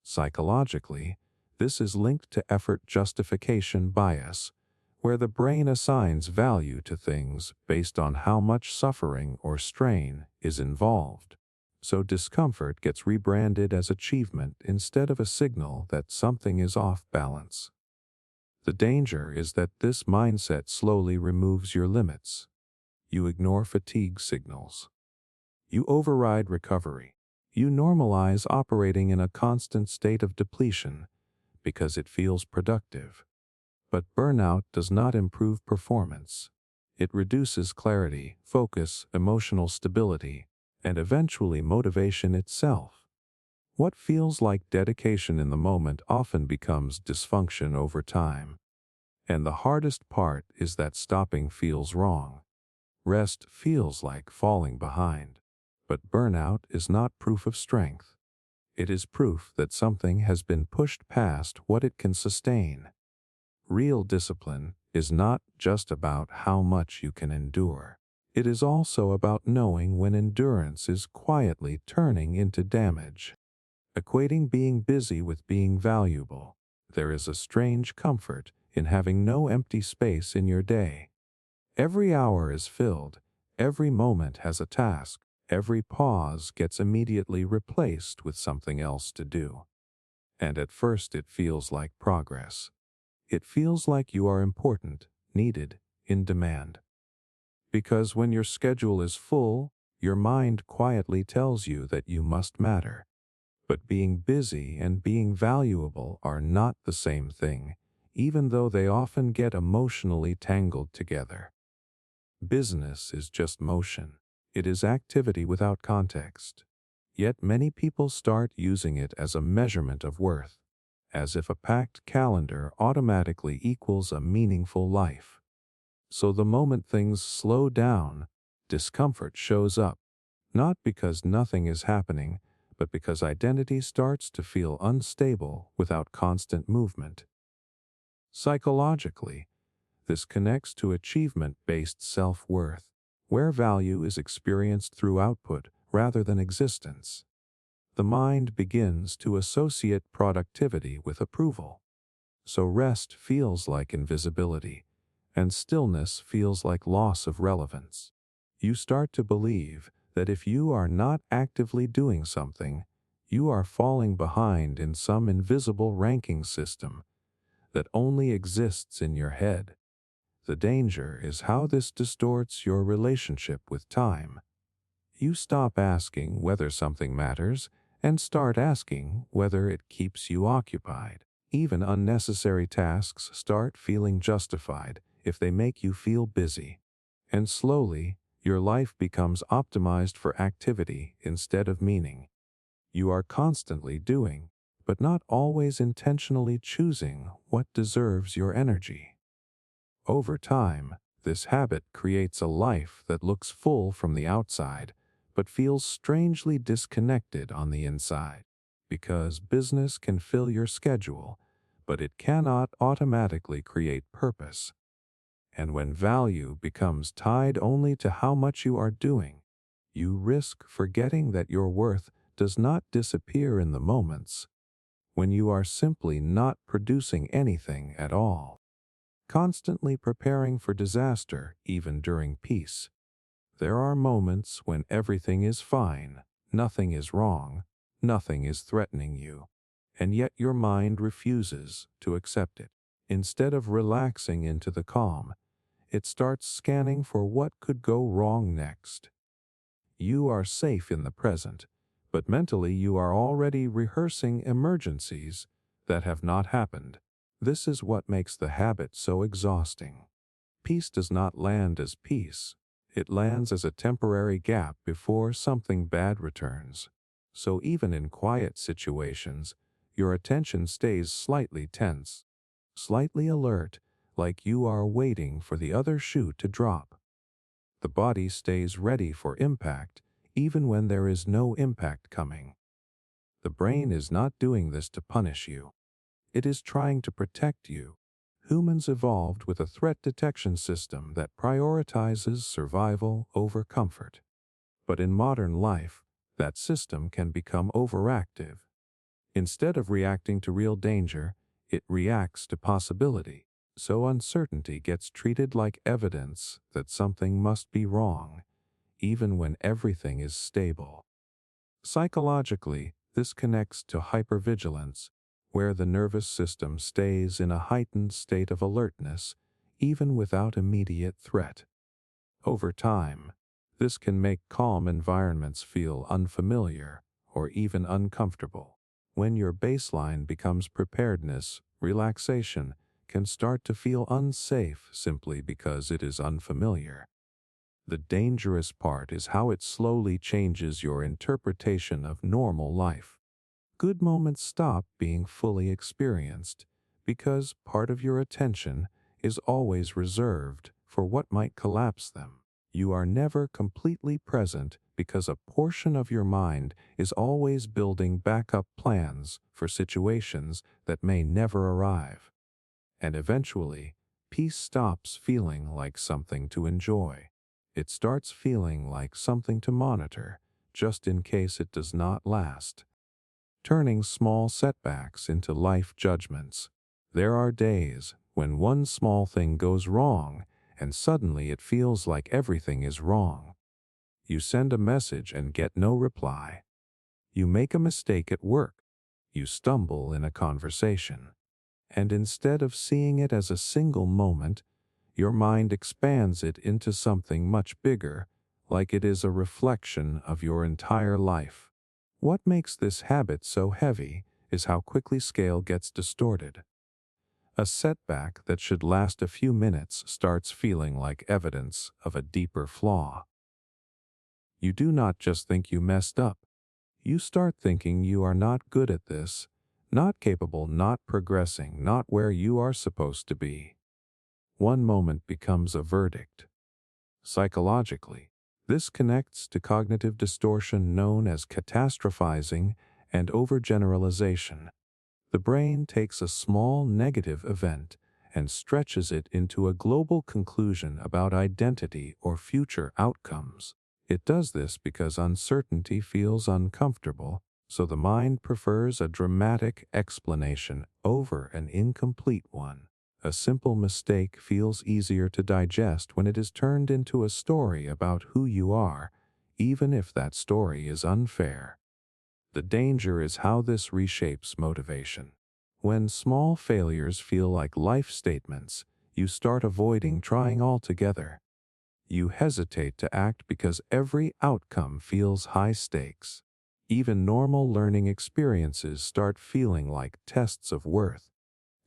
Psychologically, this is linked to effort justification bias, where the brain assigns value to things based on how much suffering or strain is involved. So discomfort gets rebranded as achievement instead of a signal that something is off balance. The danger is that this mindset slowly removes your limits. You ignore fatigue signals. You override recovery. You normalize operating in a constant state of depletion because it feels productive. But burnout does not improve performance. It reduces clarity, focus, emotional stability, and eventually motivation itself. What feels like dedication in the moment often becomes dysfunction over time. And the hardest part is that stopping feels wrong. Rest feels like falling behind. But burnout is not proof of strength. It is proof that something has been pushed past what it can sustain. Real discipline is not just about how much you can endure. It is also about knowing when endurance is quietly turning into damage. Equating being busy with being valuable, there is a strange comfort in having no empty space in your day. Every hour is filled, every moment has a task, every pause gets immediately replaced with something else to do. And at first it feels like progress. It feels like you are important, needed, in demand. Because when your schedule is full, your mind quietly tells you that you must matter. But being busy and being valuable are not the same thing, even though they often get emotionally tangled together. Business is just motion. It is activity without context. Yet many people start using it as a measurement of worth, as if a packed calendar automatically equals a meaningful life. So the moment things slow down, discomfort shows up, not because nothing is happening, but because identity starts to feel unstable without constant movement. Psychologically, this connects to achievement-based self-worth, where value is experienced through output rather than existence. The mind begins to associate productivity with approval. So rest feels like invisibility, and stillness feels like loss of relevance. You start to believe that if you are not actively doing something, you are falling behind in some invisible ranking system that only exists in your head. The danger is how this distorts your relationship with time. You stop asking whether something matters and start asking whether it keeps you occupied. Even unnecessary tasks start feeling justified if they make you feel busy. And slowly, your life becomes optimized for activity instead of meaning. You are constantly doing, but not always intentionally choosing what deserves your energy. Over time, this habit creates a life that looks full from the outside, but feels strangely disconnected on the inside. Because business can fill your schedule, but it cannot automatically create purpose. And when value becomes tied only to how much you are doing, you risk forgetting that your worth does not disappear in the moments when you are simply not producing anything at all. Constantly preparing for disaster even during peace. There are moments when everything is fine, nothing is wrong, nothing is threatening you, and yet your mind refuses to accept it. Instead of relaxing into the calm, it starts scanning for what could go wrong next. You are safe in the present, but mentally you are already rehearsing emergencies that have not happened. This is what makes the habit so exhausting. Peace does not land as peace. It lands as a temporary gap before something bad returns. So even in quiet situations, your attention stays slightly tense, slightly alert, like you are waiting for the other shoe to drop. The body stays ready for impact, even when there is no impact coming. The brain is not doing this to punish you. It is trying to protect you. Humans evolved with a threat detection system that prioritizes survival over comfort. But in modern life, that system can become overactive. Instead of reacting to real danger, it reacts to possibility. So uncertainty gets treated like evidence that something must be wrong, even when everything is stable. Psychologically, this connects to hypervigilance, where the nervous system stays in a heightened state of alertness, even without immediate threat. Over time, this can make calm environments feel unfamiliar or even uncomfortable. When your baseline becomes preparedness, relaxation can start to feel unsafe simply because it is unfamiliar. The dangerous part is how it slowly changes your interpretation of normal life. Good moments stop being fully experienced because part of your attention is always reserved for what might collapse them. You are never completely present because a portion of your mind is always building backup plans for situations that may never arrive. And eventually, peace stops feeling like something to enjoy. It starts feeling like something to monitor, just in case it does not last. Turning small setbacks into life judgments. There are days when one small thing goes wrong, and suddenly it feels like everything is wrong. You send a message and get no reply. You make a mistake at work. You stumble in a conversation. And instead of seeing it as a single moment, your mind expands it into something much bigger, like it is a reflection of your entire life. What makes this habit so heavy is how quickly scale gets distorted. A setback that should last a few minutes starts feeling like evidence of a deeper flaw. You do not just think you messed up. You start thinking you are not good at this, not capable, not progressing, not where you are supposed to be. One moment becomes a verdict. Psychologically, this connects to cognitive distortion known as catastrophizing and overgeneralization. The brain takes a small negative event and stretches it into a global conclusion about identity or future outcomes. It does this because uncertainty feels uncomfortable, so the mind prefers a dramatic explanation over an incomplete one. A simple mistake feels easier to digest when it is turned into a story about who you are, even if that story is unfair. The danger is how this reshapes motivation. When small failures feel like life statements, you start avoiding trying altogether. You hesitate to act because every outcome feels high stakes. Even normal learning experiences start feeling like tests of worth.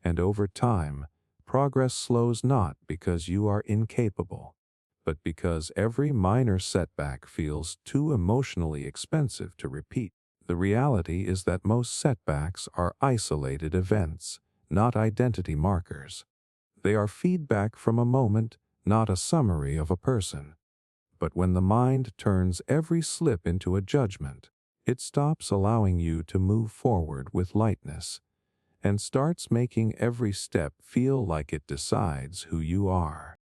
And over time, progress slows not because you are incapable, but because every minor setback feels too emotionally expensive to repeat. The reality is that most setbacks are isolated events, not identity markers. They are feedback from a moment, not a summary of a person. But when the mind turns every slip into a judgment, it stops allowing you to move forward with lightness and starts making every step feel like it decides who you are.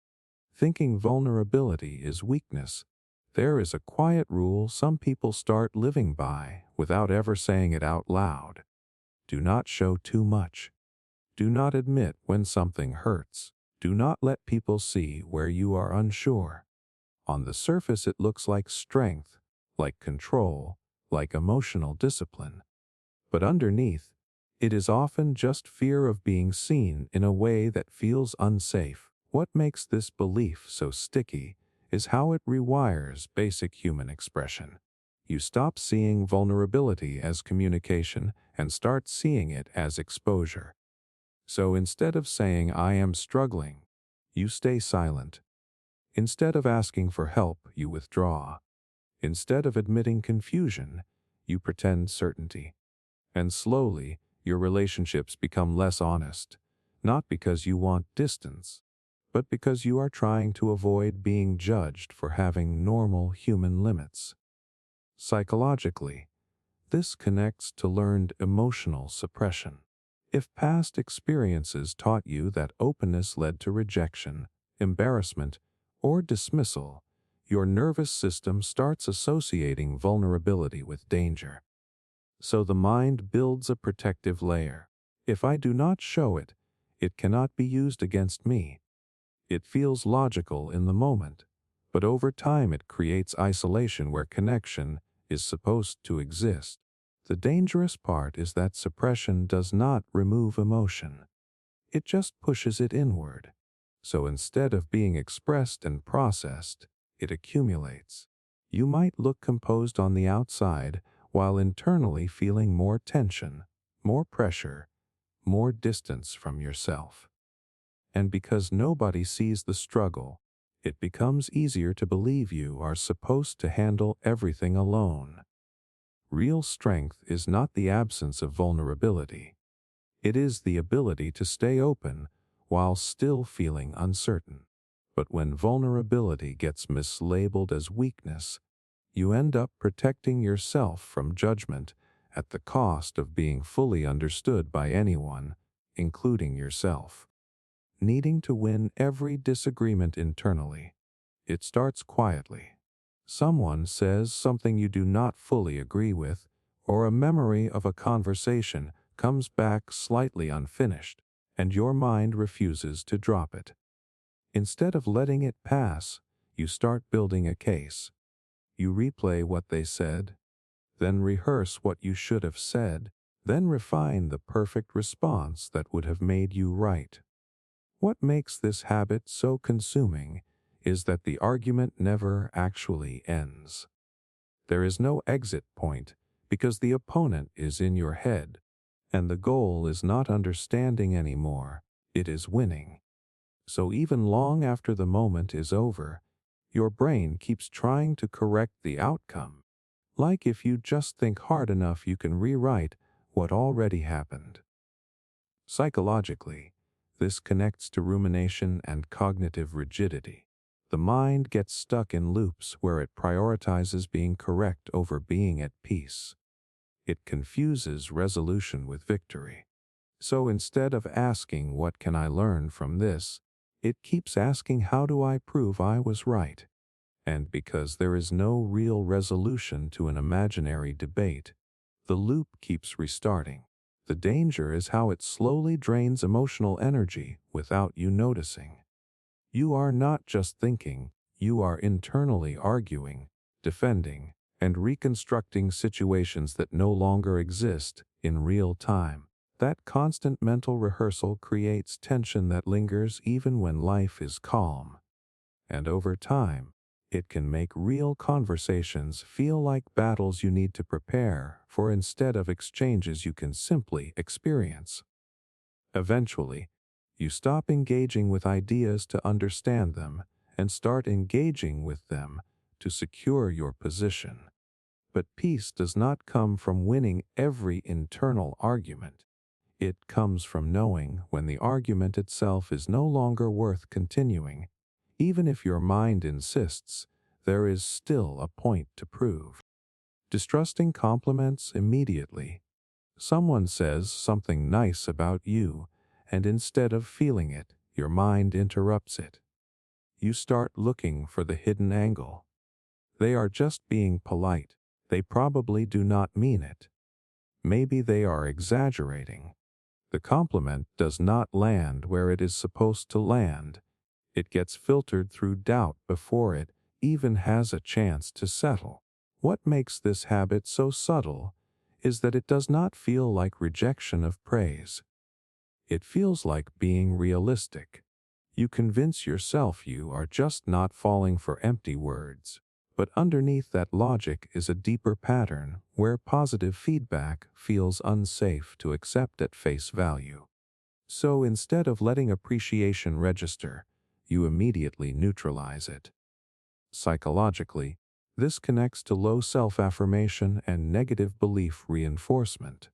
Thinking vulnerability is weakness. There is a quiet rule some people start living by without ever saying it out loud. Do not show too much. Do not admit when something hurts. Do not let people see where you are unsure. On the surface it looks like strength, like control, like emotional discipline. But underneath, it is often just fear of being seen in a way that feels unsafe. What makes this belief so sticky is how it rewires basic human expression. You stop seeing vulnerability as communication and start seeing it as exposure. So instead of saying, "I am struggling," you stay silent. Instead of asking for help, you withdraw. Instead of admitting confusion, you pretend certainty. And slowly, your relationships become less honest, not because you want distance, but because you are trying to avoid being judged for having normal human limits. Psychologically, this connects to learned emotional suppression. If past experiences taught you that openness led to rejection, embarrassment, or dismissal, your nervous system starts associating vulnerability with danger. So the mind builds a protective layer. If I do not show it, it cannot be used against me. It feels logical in the moment, but over time it creates isolation where connection is supposed to exist. The dangerous part is that suppression does not remove emotion. It just pushes it inward. So instead of being expressed and processed, it accumulates. You might look composed on the outside while internally feeling more tension, more pressure, more distance from yourself. And because nobody sees the struggle, it becomes easier to believe you are supposed to handle everything alone. Real strength is not the absence of vulnerability. It is the ability to stay open while still feeling uncertain. But when vulnerability gets mislabeled as weakness, you end up protecting yourself from judgment at the cost of being fully understood by anyone, including yourself. Needing to win every disagreement internally. It starts quietly. Someone says something you do not fully agree with, or a memory of a conversation comes back slightly unfinished, and your mind refuses to drop it. Instead of letting it pass, you start building a case. You replay what they said, then rehearse what you should have said, then refine the perfect response that would have made you right. What makes this habit so consuming is that the argument never actually ends. There is no exit point because the opponent is in your head, and the goal is not understanding anymore, it is winning. So even long after the moment is over, your brain keeps trying to correct the outcome. Like if you just think hard enough, you can rewrite what already happened. Psychologically, this connects to rumination and cognitive rigidity. The mind gets stuck in loops where it prioritizes being correct over being at peace. It confuses resolution with victory. So instead of asking, "What can I learn from this?" it keeps asking, "How do I prove I was right?" And because there is no real resolution to an imaginary debate, the loop keeps restarting. The danger is how it slowly drains emotional energy without you noticing. You are not just thinking, you are internally arguing, defending, and reconstructing situations that no longer exist in real time. That constant mental rehearsal creates tension that lingers even when life is calm. And over time, it can make real conversations feel like battles you need to prepare for instead of exchanges you can simply experience. Eventually, you stop engaging with ideas to understand them and start engaging with them to secure your position. But peace does not come from winning every internal argument. It comes from knowing when the argument itself is no longer worth continuing. Even if your mind insists, there is still a point to prove. Distrusting compliments immediately. Someone says something nice about you, and instead of feeling it, your mind interrupts it. You start looking for the hidden angle. They are just being polite. They probably do not mean it. Maybe they are exaggerating. The compliment does not land where it is supposed to land. It gets filtered through doubt before it even has a chance to settle. What makes this habit so subtle is that it does not feel like rejection of praise. It feels like being realistic. You convince yourself you are just not falling for empty words. But underneath that logic is a deeper pattern where positive feedback feels unsafe to accept at face value. So instead of letting appreciation register, you immediately neutralize it. Psychologically, this connects to low self-affirmation and negative belief reinforcement.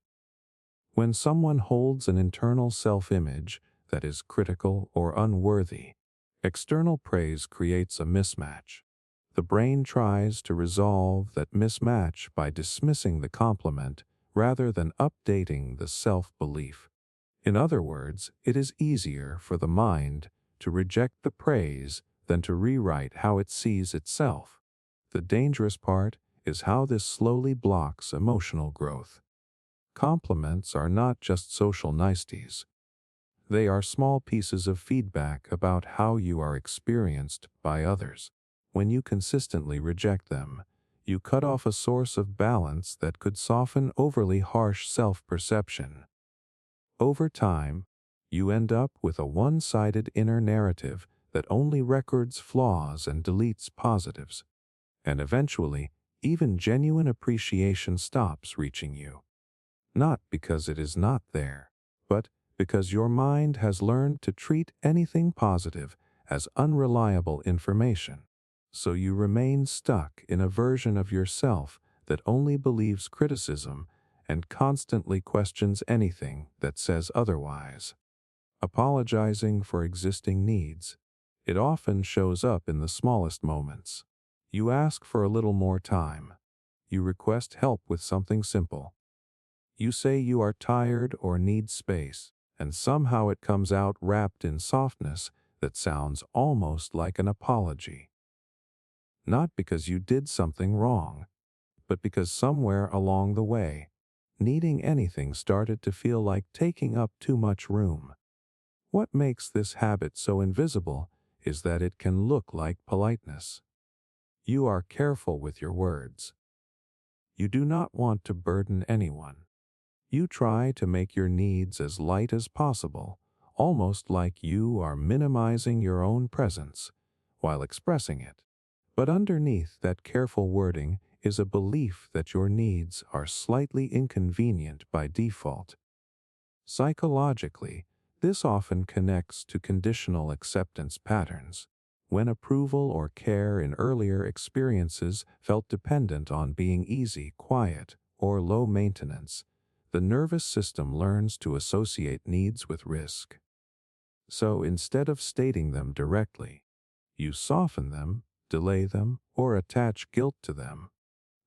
When someone holds an internal self-image that is critical or unworthy, external praise creates a mismatch. The brain tries to resolve that mismatch by dismissing the compliment rather than updating the self-belief. In other words, it is easier for the mind to reject the praise than to rewrite how it sees itself. The dangerous part is how this slowly blocks emotional growth. Compliments are not just social niceties. They are small pieces of feedback about how you are experienced by others. When you consistently reject them, you cut off a source of balance that could soften overly harsh self-perception. Over time, you end up with a one-sided inner narrative that only records flaws and deletes positives. And eventually, even genuine appreciation stops reaching you. Not because it is not there, but because your mind has learned to treat anything positive as unreliable information. So you remain stuck in a version of yourself that only believes criticism and constantly questions anything that says otherwise. Apologizing for existing needs. It often shows up in the smallest moments. You ask for a little more time. You request help with something simple. You say you are tired or need space, and somehow it comes out wrapped in softness that sounds almost like an apology. Not because you did something wrong, but because somewhere along the way, needing anything started to feel like taking up too much room. What makes this habit so invisible is that it can look like politeness. You are careful with your words. You do not want to burden anyone. You try to make your needs as light as possible, almost like you are minimizing your own presence while expressing it. But underneath that careful wording is a belief that your needs are slightly inconvenient by default. Psychologically, this often connects to conditional acceptance patterns. When approval or care in earlier experiences felt dependent on being easy, quiet, or low maintenance, the nervous system learns to associate needs with risk. So instead of stating them directly, you soften them, delay them, or attach guilt to them.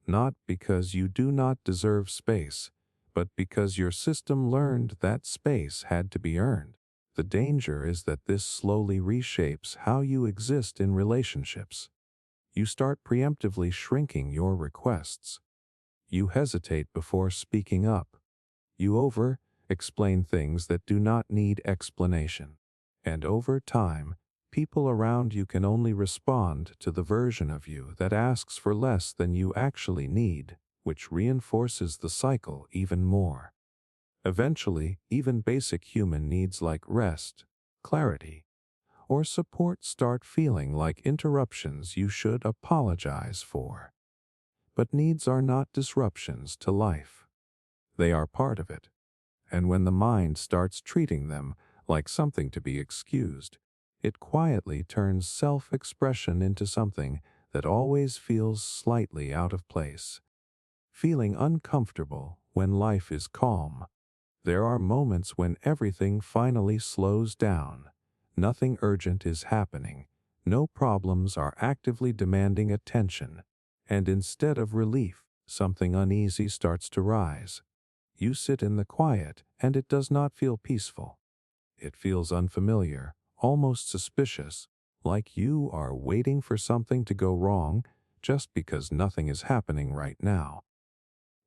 Not because you do not deserve space, but because your system learned that space had to be earned. The danger is that this slowly reshapes how you exist in relationships. You start preemptively shrinking your requests. You hesitate before speaking up. You over-explain things that do not need explanation. And over time, people around you can only respond to the version of you that asks for less than you actually need, which reinforces the cycle even more. Eventually, even basic human needs like rest, clarity, or support start feeling like interruptions you should apologize for. But needs are not disruptions to life. They are part of it. And when the mind starts treating them like something to be excused, it quietly turns self-expression into something that always feels slightly out of place. Feeling uncomfortable when life is calm. There are moments when everything finally slows down. Nothing urgent is happening. No problems are actively demanding attention. And instead of relief, something uneasy starts to rise. You sit in the quiet, and it does not feel peaceful. It feels unfamiliar, almost suspicious, like you are waiting for something to go wrong just because nothing is happening right now.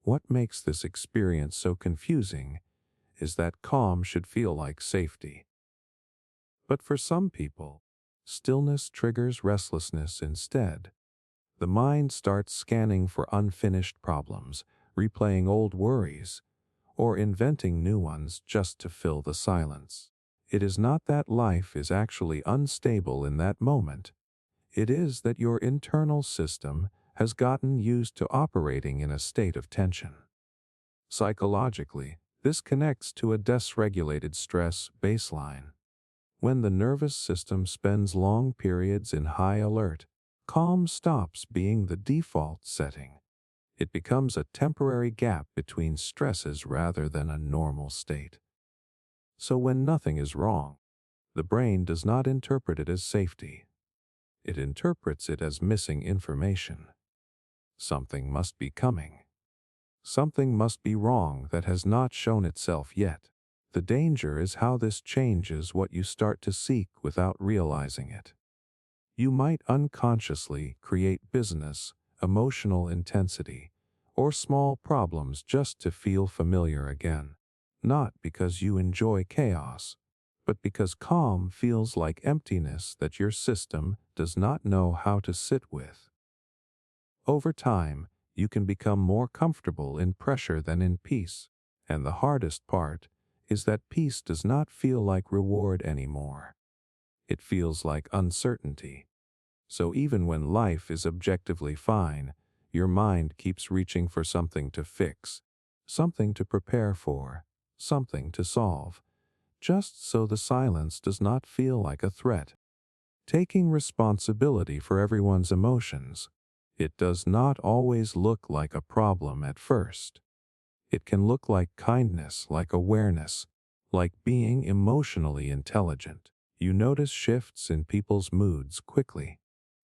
What makes this experience so confusing is that calm should feel like safety. But for some people, stillness triggers restlessness instead. The mind starts scanning for unfinished problems, replaying old worries, or inventing new ones just to fill the silence. It is not that life is actually unstable in that moment. It is that your internal system has gotten used to operating in a state of tension. Psychologically, this connects to a dysregulated stress baseline. When the nervous system spends long periods in high alert, calm stops being the default setting. It becomes a temporary gap between stresses rather than a normal state. So when nothing is wrong, the brain does not interpret it as safety. It interprets it as missing information. Something must be coming. Something must be wrong that has not shown itself yet. The danger is how this changes what you start to seek without realizing it. You might unconsciously create business, emotional intensity, or small problems just to feel familiar again. Not because you enjoy chaos, but because calm feels like emptiness that your system does not know how to sit with. Over time, you can become more comfortable in pressure than in peace, and the hardest part is that peace does not feel like reward anymore. It feels like uncertainty. So even when life is objectively fine, your mind keeps reaching for something to fix, something to prepare for, something to solve, just so the silence does not feel like a threat. Taking responsibility for everyone's emotions, it does not always look like a problem at first. It can look like kindness, like awareness, like being emotionally intelligent. You notice shifts in people's moods quickly.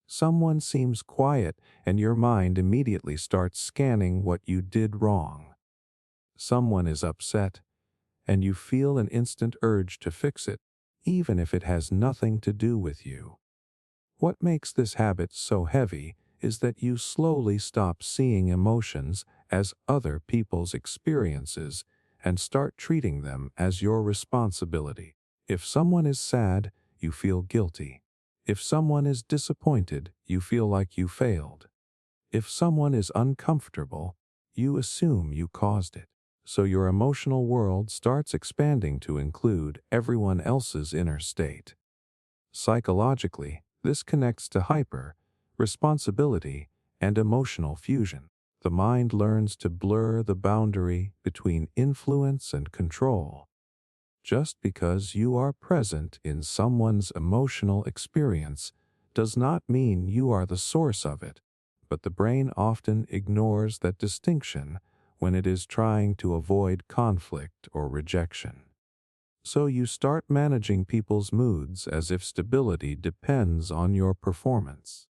Someone seems quiet and your mind immediately starts scanning what you did wrong. Someone is upset and you feel an instant urge to fix it, even if it has nothing to do with you. What makes this habit so heavy is that you slowly stop seeing emotions as other people's experiences and start treating them as your responsibility. If someone is sad, you feel guilty. If someone is disappointed, you feel like you failed. If someone is uncomfortable, you assume you caused it. So your emotional world starts expanding to include everyone else's inner state. Psychologically, this connects to responsibility, and emotional fusion. The mind learns to blur the boundary between influence and control. Just because you are present in someone's emotional experience does not mean you are the source of it, but the brain often ignores that distinction when it is trying to avoid conflict or rejection. So you start managing people's moods as if stability depends on your performance.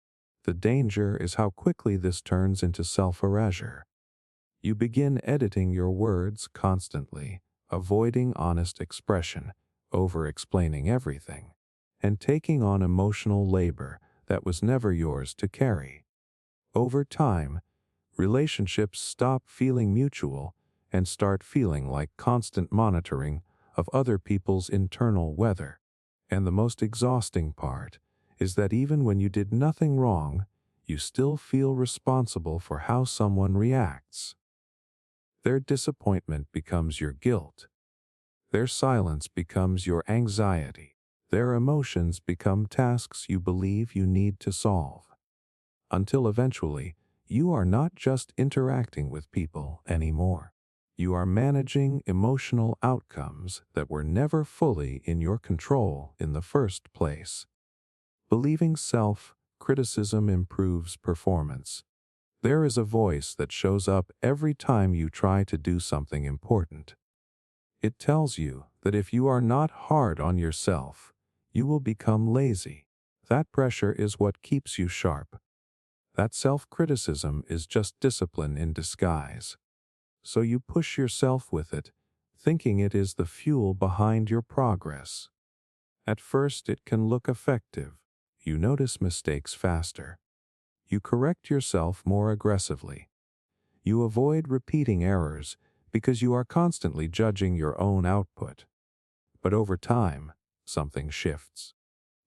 The danger is how quickly this turns into self-erasure. You begin editing your words constantly, avoiding honest expression, over-explaining everything, and taking on emotional labor that was never yours to carry. Over time, relationships stop feeling mutual and start feeling like constant monitoring of other people's internal weather. And the most exhausting part is that even when you did nothing wrong, you still feel responsible for how someone reacts. Their disappointment becomes your guilt. Their silence becomes your anxiety. Their emotions become tasks you believe you need to solve. Until eventually, you are not just interacting with people anymore. You are managing emotional outcomes that were never fully in your control in the first place. Believing self-criticism improves performance. There is a voice that shows up every time you try to do something important. It tells you that if you are not hard on yourself, you will become lazy. That pressure is what keeps you sharp. That self-criticism is just discipline in disguise. So you push yourself with it, thinking it is the fuel behind your progress. At first it can look effective. You notice mistakes faster. You correct yourself more aggressively. You avoid repeating errors because you are constantly judging your own output. But over time, something shifts.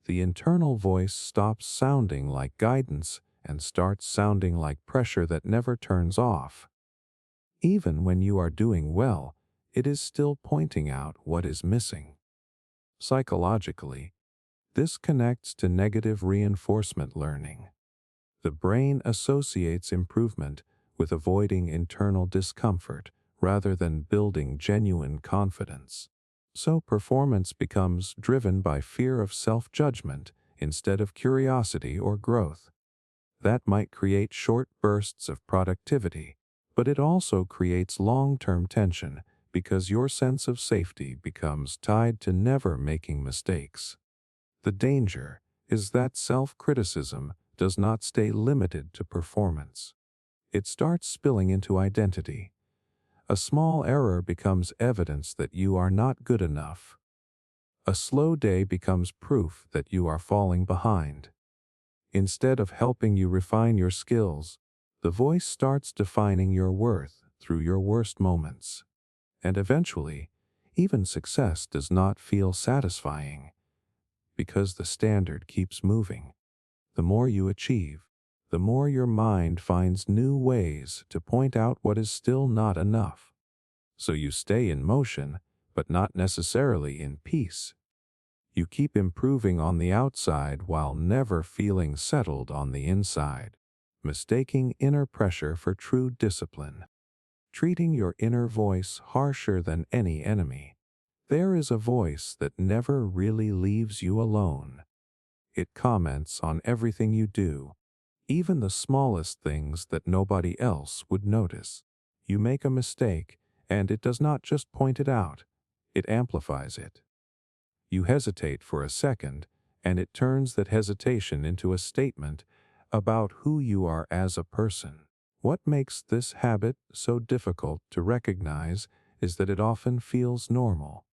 The internal voice stops sounding like guidance and starts sounding like pressure that never turns off. Even when you are doing well, it is still pointing out what is missing. Psychologically, this connects to negative reinforcement learning. The brain associates improvement with avoiding internal discomfort rather than building genuine confidence. So performance becomes driven by fear of self-judgment instead of curiosity or growth. That might create short bursts of productivity, but it also creates long-term tension because your sense of safety becomes tied to never making mistakes. The danger is that self-criticism does not stay limited to performance. It starts spilling into identity. A small error becomes evidence that you are not good enough. A slow day becomes proof that you are falling behind. Instead of helping you refine your skills, the voice starts defining your worth through your worst moments. And eventually, even success does not feel satisfying because the standard keeps moving. The more you achieve, the more your mind finds new ways to point out what is still not enough. So you stay in motion, but not necessarily in peace. You keep improving on the outside while never feeling settled on the inside, mistaking inner pressure for true discipline, treating your inner voice harsher than any enemy. There is a voice that never really leaves you alone. It comments on everything you do, even the smallest things that nobody else would notice. You make a mistake, and it does not just point it out, it amplifies it. You hesitate for a second, and it turns that hesitation into a statement about who you are as a person. What makes this habit so difficult to recognize is that it often feels normal.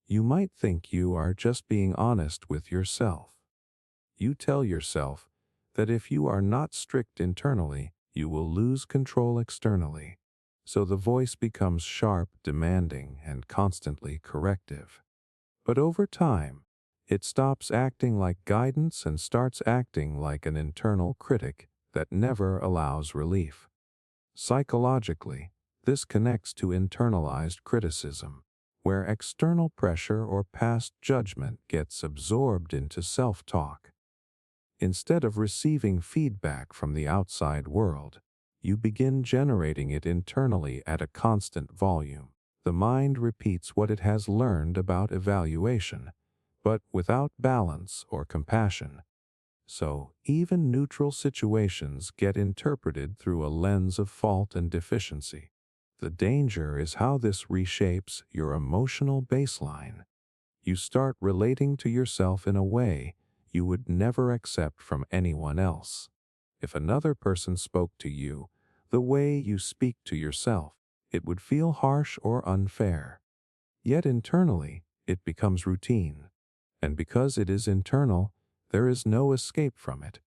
You might think you are just being honest with yourself. You tell yourself that if you are not strict internally, you will lose control externally. So the voice becomes sharp, demanding, and constantly corrective. But over time, it stops acting like guidance and starts acting like an internal critic that never allows relief. Psychologically, this connects to internalized criticism, where external pressure or past judgment gets absorbed into self-talk. Instead of receiving feedback from the outside world, you begin generating it internally at a constant volume. The mind repeats what it has learned about evaluation, but without balance or compassion. So, even neutral situations get interpreted through a lens of fault and deficiency. The danger is how this reshapes your emotional baseline. You start relating to yourself in a way you would never accept from anyone else. If another person spoke to you the way you speak to yourself, it would feel harsh or unfair. Yet internally, it becomes routine. And because it is internal, there is no escape from it.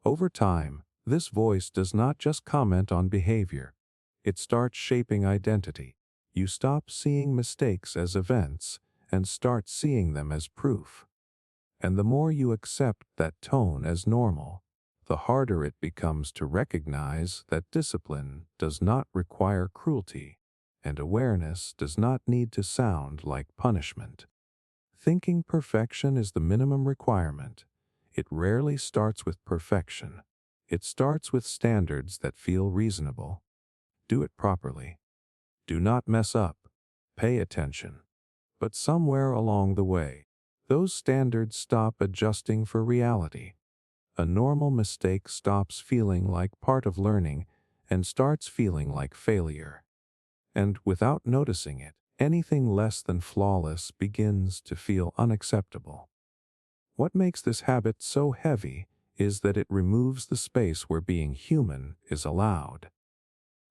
Over time, this voice does not just comment on behavior. It starts shaping identity. You stop seeing mistakes as events and start seeing them as proof. And the more you accept that tone as normal, the harder it becomes to recognize that discipline does not require cruelty, and awareness does not need to sound like punishment. Thinking perfection is the minimum requirement. It rarely starts with perfection. It starts with standards that feel reasonable. Do it properly. Do not mess up. Pay attention. But somewhere along the way, those standards stop adjusting for reality. A normal mistake stops feeling like part of learning and starts feeling like failure. And without noticing it, anything less than flawless begins to feel unacceptable. What makes this habit so heavy is that it removes the space where being human is allowed.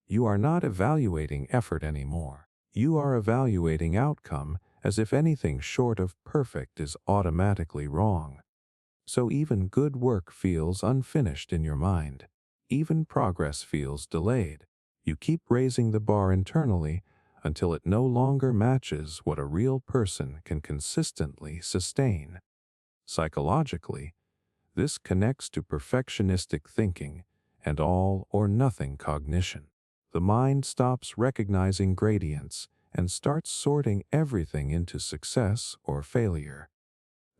You are not evaluating effort anymore. You are evaluating outcome as if anything short of perfect is automatically wrong. So even good work feels unfinished in your mind. Even progress feels delayed. You keep raising the bar internally until it no longer matches what a real person can consistently sustain. Psychologically, this connects to perfectionistic thinking and all or nothing cognition. The mind stops recognizing gradients and starts sorting everything into success or failure.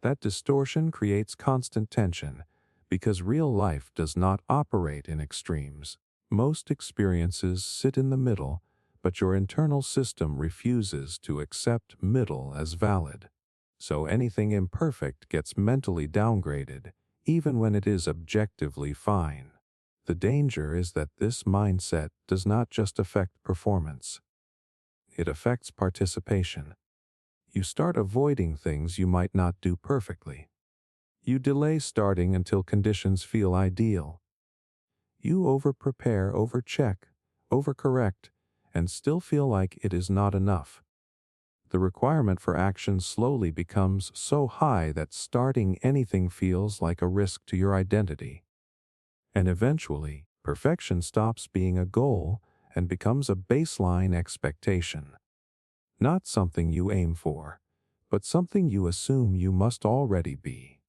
That distortion creates constant tension because real life does not operate in extremes. Most experiences sit in the middle, but your internal system refuses to accept middle as valid. So anything imperfect gets mentally downgraded, even when it is objectively fine. The danger is that this mindset does not just affect performance. It affects participation. You start avoiding things you might not do perfectly. You delay starting until conditions feel ideal. You over-prepare, over-check, over-correct, and still feel like it is not enough. The requirement for action slowly becomes so high that starting anything feels like a risk to your identity. And eventually, perfection stops being a goal and becomes a baseline expectation. Not something you aim for, but something you assume you must already be.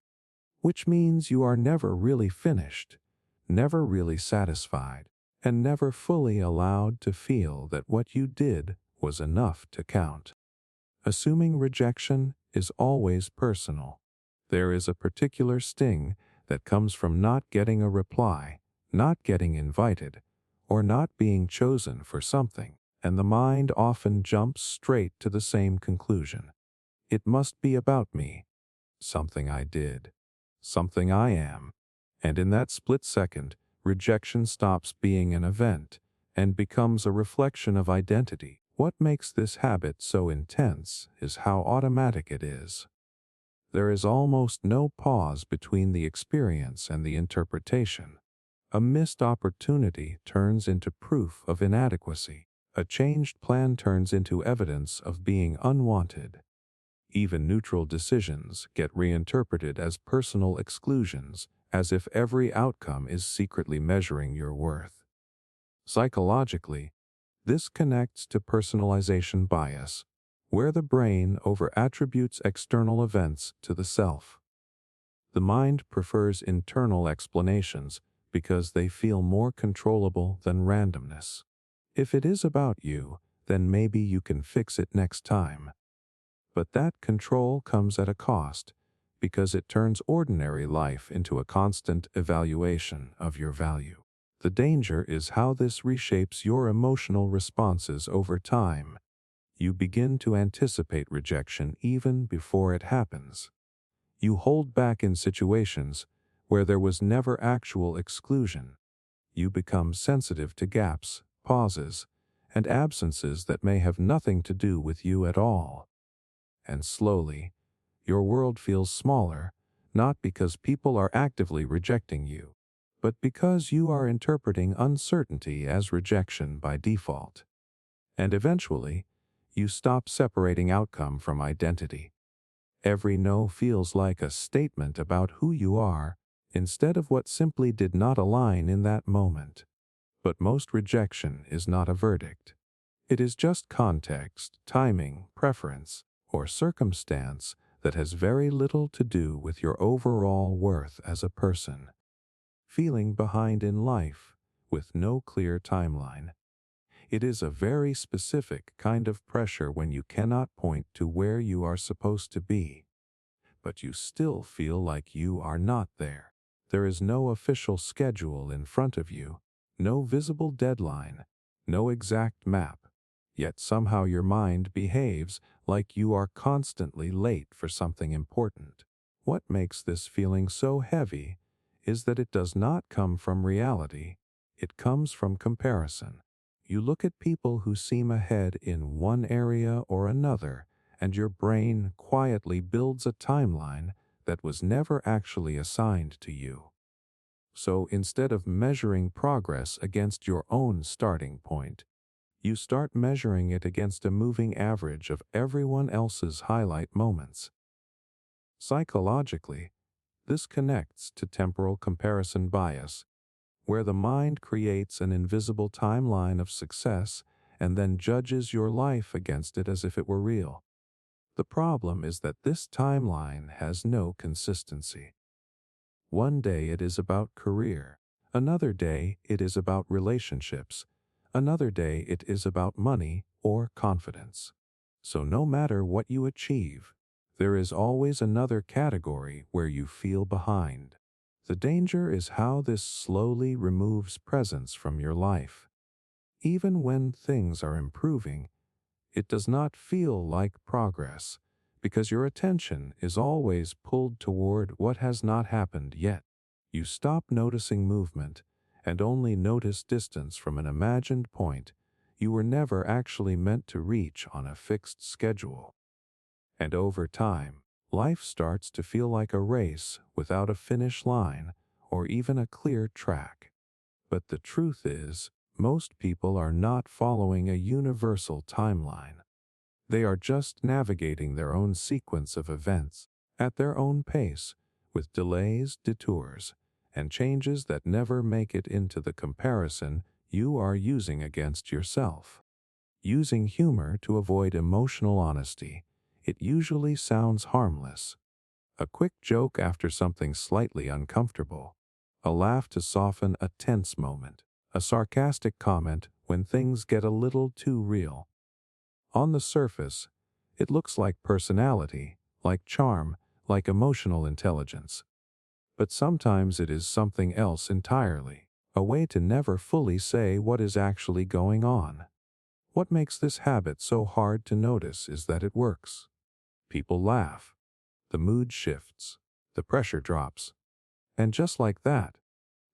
Which means you are never really finished, never really satisfied, and never fully allowed to feel that what you did was enough to count. Assuming rejection is always personal. There is a particular sting that comes from not getting a reply, not getting invited, or not being chosen for something, and the mind often jumps straight to the same conclusion. It must be about me, something I did, something I am. And in that split second, rejection stops being an event and becomes a reflection of identity. What makes this habit so intense is how automatic it is. There is almost no pause between the experience and the interpretation. A missed opportunity turns into proof of inadequacy. A changed plan turns into evidence of being unwanted. Even neutral decisions get reinterpreted as personal exclusions, as if every outcome is secretly measuring your worth. Psychologically, this connects to personalization bias, where the brain over-attributes external events to the self. The mind prefers internal explanations because they feel more controllable than randomness. If it is about you, then maybe you can fix it next time. But that control comes at a cost, because it turns ordinary life into a constant evaluation of your value. The danger is how this reshapes your emotional responses over time. You begin to anticipate rejection even before it happens. You hold back in situations where there was never actual exclusion. You become sensitive to gaps, pauses, and absences that may have nothing to do with you at all. And slowly, your world feels smaller, not because people are actively rejecting you, but because you are interpreting uncertainty as rejection by default. And eventually, you stop separating outcome from identity. Every no feels like a statement about who you are, instead of what simply did not align in that moment. But most rejection is not a verdict. It is just context, timing, preference, or circumstance that has very little to do with your overall worth as a person. Feeling behind in life, with no clear timeline. It is a very specific kind of pressure when you cannot point to where you are supposed to be, but you still feel like you are not there. There is no official schedule in front of you, no visible deadline, no exact map. Yet somehow your mind behaves like you are constantly late for something important. What makes this feeling so heavy is that it does not come from reality, it comes from comparison. You look at people who seem ahead in one area or another, and your brain quietly builds a timeline that was never actually assigned to you. So instead of measuring progress against your own starting point, you start measuring it against a moving average of everyone else's highlight moments. Psychologically, this connects to temporal comparison bias, where the mind creates an invisible timeline of success and then judges your life against it as if it were real. The problem is that this timeline has no consistency. One day it is about career, another day it is about relationships, another day it is about money or confidence. So no matter what you achieve, there is always another category where you feel behind. The danger is how this slowly removes presence from your life. Even when things are improving, it does not feel like progress because your attention is always pulled toward what has not happened yet. You stop noticing movement and only notice distance from an imagined point you were never actually meant to reach on a fixed schedule. And over time, life starts to feel like a race without a finish line or even a clear track. But the truth is, most people are not following a universal timeline. They are just navigating their own sequence of events at their own pace, with delays, detours, and changes that never make it into the comparison you are using against yourself. Using humor to avoid emotional honesty, it usually sounds harmless. A quick joke after something slightly uncomfortable, a laugh to soften a tense moment, a sarcastic comment when things get a little too real. On the surface, it looks like personality, like charm, like emotional intelligence. But sometimes it is something else entirely, a way to never fully say what is actually going on. What makes this habit so hard to notice is that it works. People laugh, the mood shifts, the pressure drops, and just like that,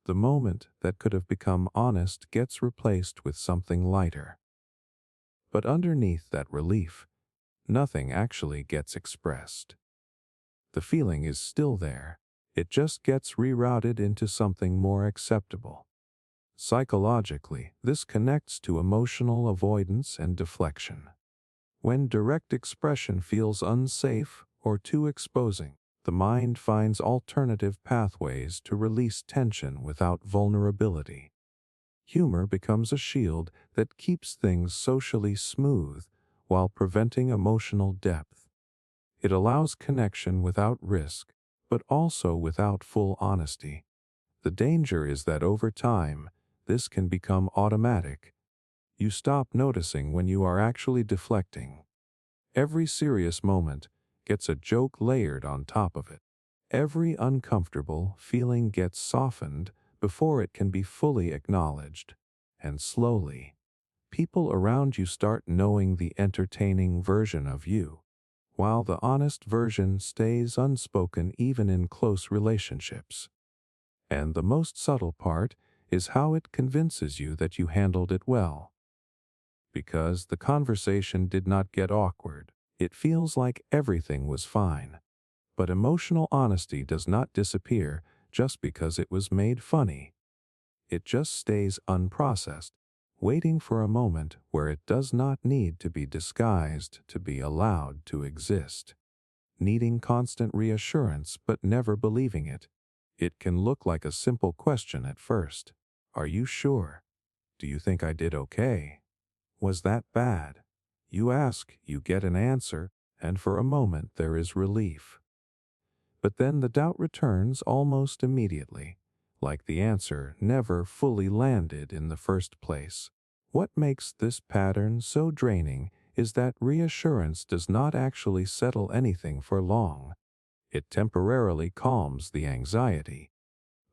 the moment that could have become honest gets replaced with something lighter. But underneath that relief, nothing actually gets expressed. The feeling is still there. It just gets rerouted into something more acceptable. Psychologically, this connects to emotional avoidance and deflection. When direct expression feels unsafe or too exposing, the mind finds alternative pathways to release tension without vulnerability. Humor becomes a shield that keeps things socially smooth while preventing emotional depth. It allows connection without risk, but also without full honesty. The danger is that over time, this can become automatic. You stop noticing when you are actually deflecting. Every serious moment gets a joke layered on top of it. Every uncomfortable feeling gets softened before it can be fully acknowledged. And slowly, people around you start knowing the entertaining version of you, while the honest version stays unspoken even in close relationships. And the most subtle part is how it convinces you that you handled it well. Because the conversation did not get awkward, it feels like everything was fine. But emotional honesty does not disappear just because it was made funny. It just stays unprocessed, waiting for a moment where it does not need to be disguised to be allowed to exist. Needing constant reassurance but never believing it. It can look like a simple question at first. Are you sure? Do you think I did okay? Was that bad? You ask, you get an answer, and for a moment there is relief. But then the doubt returns almost immediately, like the answer never fully landed in the first place. What makes this pattern so draining is that reassurance does not actually settle anything for long. It temporarily calms the anxiety,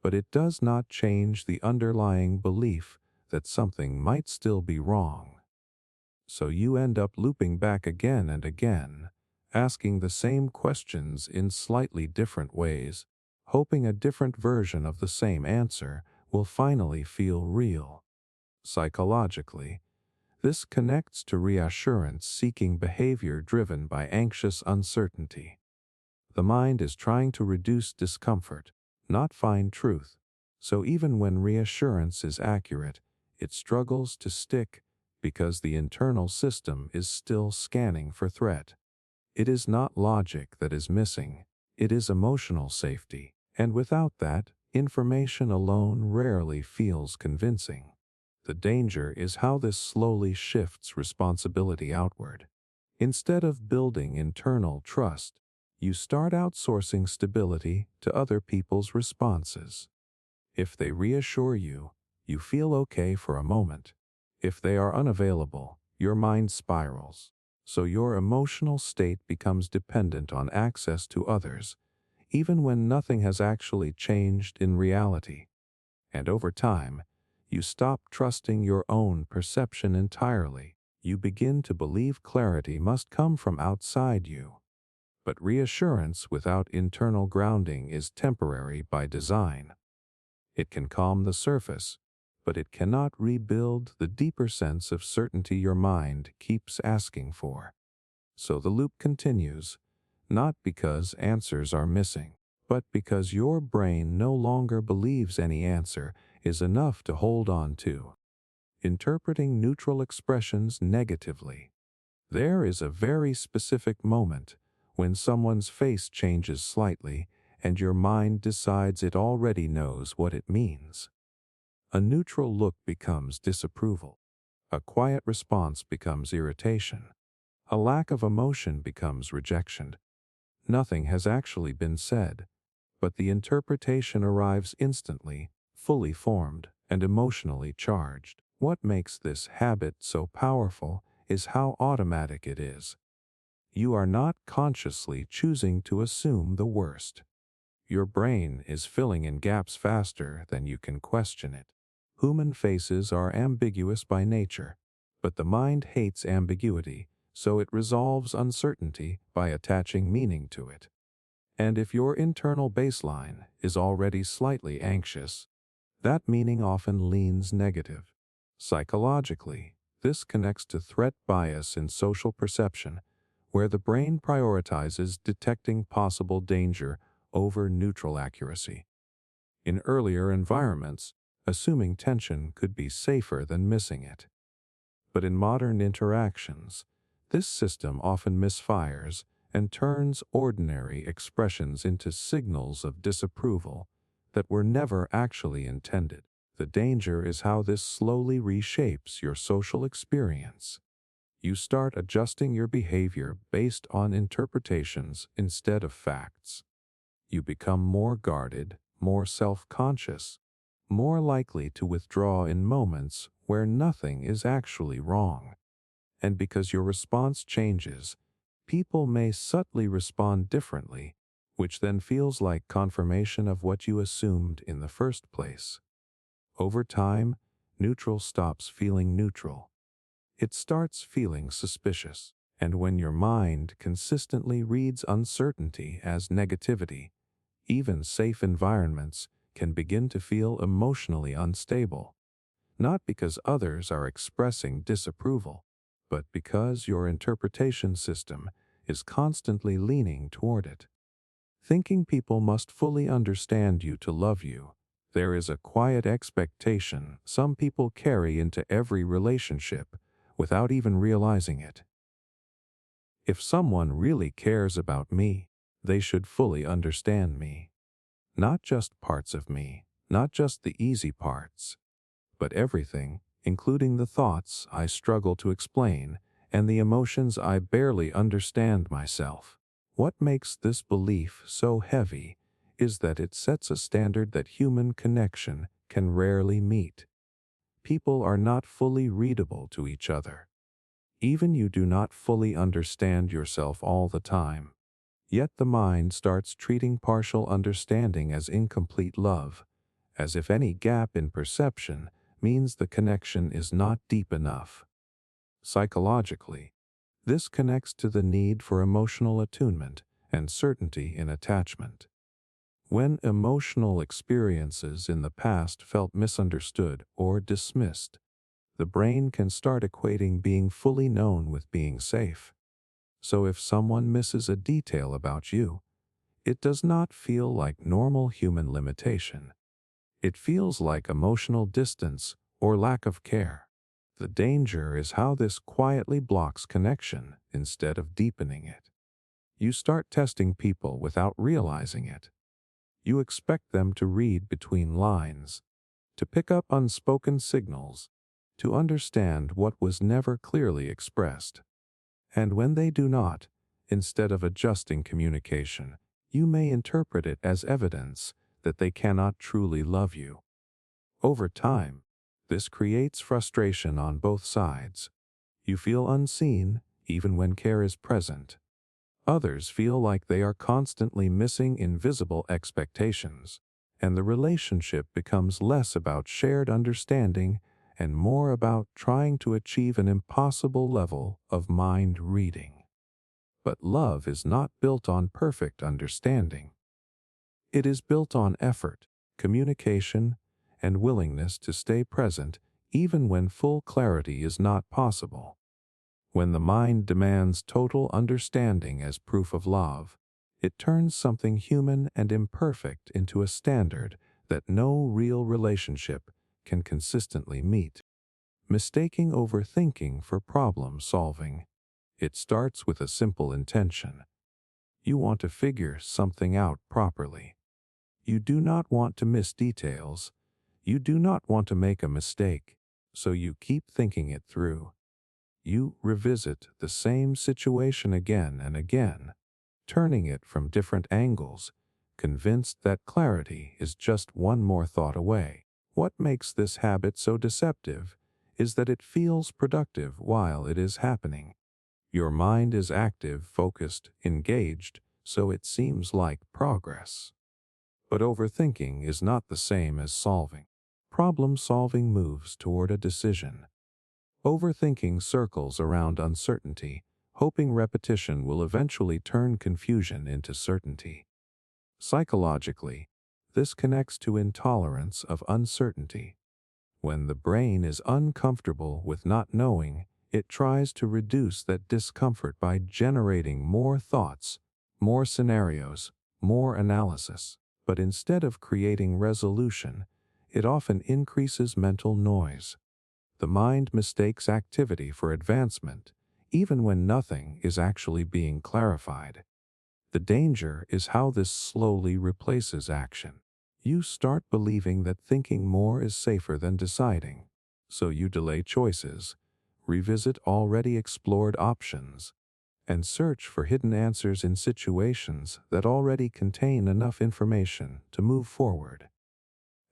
but it does not change the underlying belief that something might still be wrong. So you end up looping back again and again, asking the same questions in slightly different ways, hoping a different version of the same answer will finally feel real. Psychologically, this connects to reassurance-seeking behavior driven by anxious uncertainty. The mind is trying to reduce discomfort, not find truth. So even when reassurance is accurate, it struggles to stick because the internal system is still scanning for threat. It is not logic that is missing, it is emotional safety, and without that, information alone rarely feels convincing. The danger is how this slowly shifts responsibility outward. Instead of building internal trust, you start outsourcing stability to other people's responses. If they reassure you, you feel okay for a moment. If they are unavailable, your mind spirals. So your emotional state becomes dependent on access to others, even when nothing has actually changed in reality. And over time, you stop trusting your own perception entirely. You begin to believe clarity must come from outside you. But reassurance without internal grounding is temporary by design. It can calm the surface, but it cannot rebuild the deeper sense of certainty your mind keeps asking for. So the loop continues, not because answers are missing, but because your brain no longer believes any answer is enough to hold on to. Interpreting neutral expressions negatively. There is a very specific moment when someone's face changes slightly and your mind decides it already knows what it means. A neutral look becomes disapproval. A quiet response becomes irritation. A lack of emotion becomes rejection. Nothing has actually been said, but the interpretation arrives instantly, fully formed, and emotionally charged. What makes this habit so powerful is how automatic it is. You are not consciously choosing to assume the worst. Your brain is filling in gaps faster than you can question it. Human faces are ambiguous by nature, but the mind hates ambiguity, so it resolves uncertainty by attaching meaning to it. And if your internal baseline is already slightly anxious, that meaning often leans negative. Psychologically, this connects to threat bias in social perception, where the brain prioritizes detecting possible danger over neutral accuracy. In earlier environments, assuming tension could be safer than missing it. But in modern interactions, this system often misfires and turns ordinary expressions into signals of disapproval that were never actually intended. The danger is how this slowly reshapes your social experience. You start adjusting your behavior based on interpretations instead of facts. You become more guarded, more self-conscious, more likely to withdraw in moments where nothing is actually wrong. And because your response changes, people may subtly respond differently, which then feels like confirmation of what you assumed in the first place. Over time, neutral stops feeling neutral. It starts feeling suspicious. And when your mind consistently reads uncertainty as negativity, even safe environments can begin to feel emotionally unstable. Not because others are expressing disapproval, but because your interpretation system is constantly leaning toward it. Thinking people must fully understand you to love you, there is a quiet expectation some people carry into every relationship without even realizing it. If someone really cares about me, they should fully understand me. Not just parts of me, not just the easy parts, but everything, including the thoughts I struggle to explain and the emotions I barely understand myself. What makes this belief so heavy is that it sets a standard that human connection can rarely meet. People are not fully readable to each other. Even you do not fully understand yourself all the time. Yet the mind starts treating partial understanding as incomplete love, as if any gap in perception means the connection is not deep enough. Psychologically, this connects to the need for emotional attunement and certainty in attachment. When emotional experiences in the past felt misunderstood or dismissed, the brain can start equating being fully known with being safe. So if someone misses a detail about you, it does not feel like normal human limitation. It feels like emotional distance or lack of care. The danger is how this quietly blocks connection instead of deepening it. You start testing people without realizing it. You expect them to read between lines, to pick up unspoken signals, to understand what was never clearly expressed. And when they do not, instead of adjusting communication, you may interpret it as evidence that they cannot truly love you. Over time, this creates frustration on both sides. You feel unseen, even when care is present. Others feel like they are constantly missing invisible expectations, and the relationship becomes less about shared understanding and more about trying to achieve an impossible level of mind reading. But love is not built on perfect understanding. It is built on effort, communication, and willingness to stay present even when full clarity is not possible. When the mind demands total understanding as proof of love, it turns something human and imperfect into a standard that no real relationship can consistently meet. Mistaking overthinking for problem solving. It starts with a simple intention. You want to figure something out properly. You do not want to miss details. You do not want to make a mistake, so you keep thinking it through. You revisit the same situation again and again, turning it from different angles, convinced that clarity is just one more thought away. What makes this habit so deceptive is that it feels productive while it is happening. Your mind is active, focused, engaged, so it seems like progress. But overthinking is not the same as solving. Problem solving moves toward a decision. Overthinking circles around uncertainty, hoping repetition will eventually turn confusion into certainty. Psychologically, this connects to intolerance of uncertainty. When the brain is uncomfortable with not knowing, it tries to reduce that discomfort by generating more thoughts, more scenarios, more analysis. But instead of creating resolution, it often increases mental noise. The mind mistakes activity for advancement, even when nothing is actually being clarified. The danger is how this slowly replaces action. You start believing that thinking more is safer than deciding, so you delay choices, revisit already explored options, and search for hidden answers in situations that already contain enough information to move forward.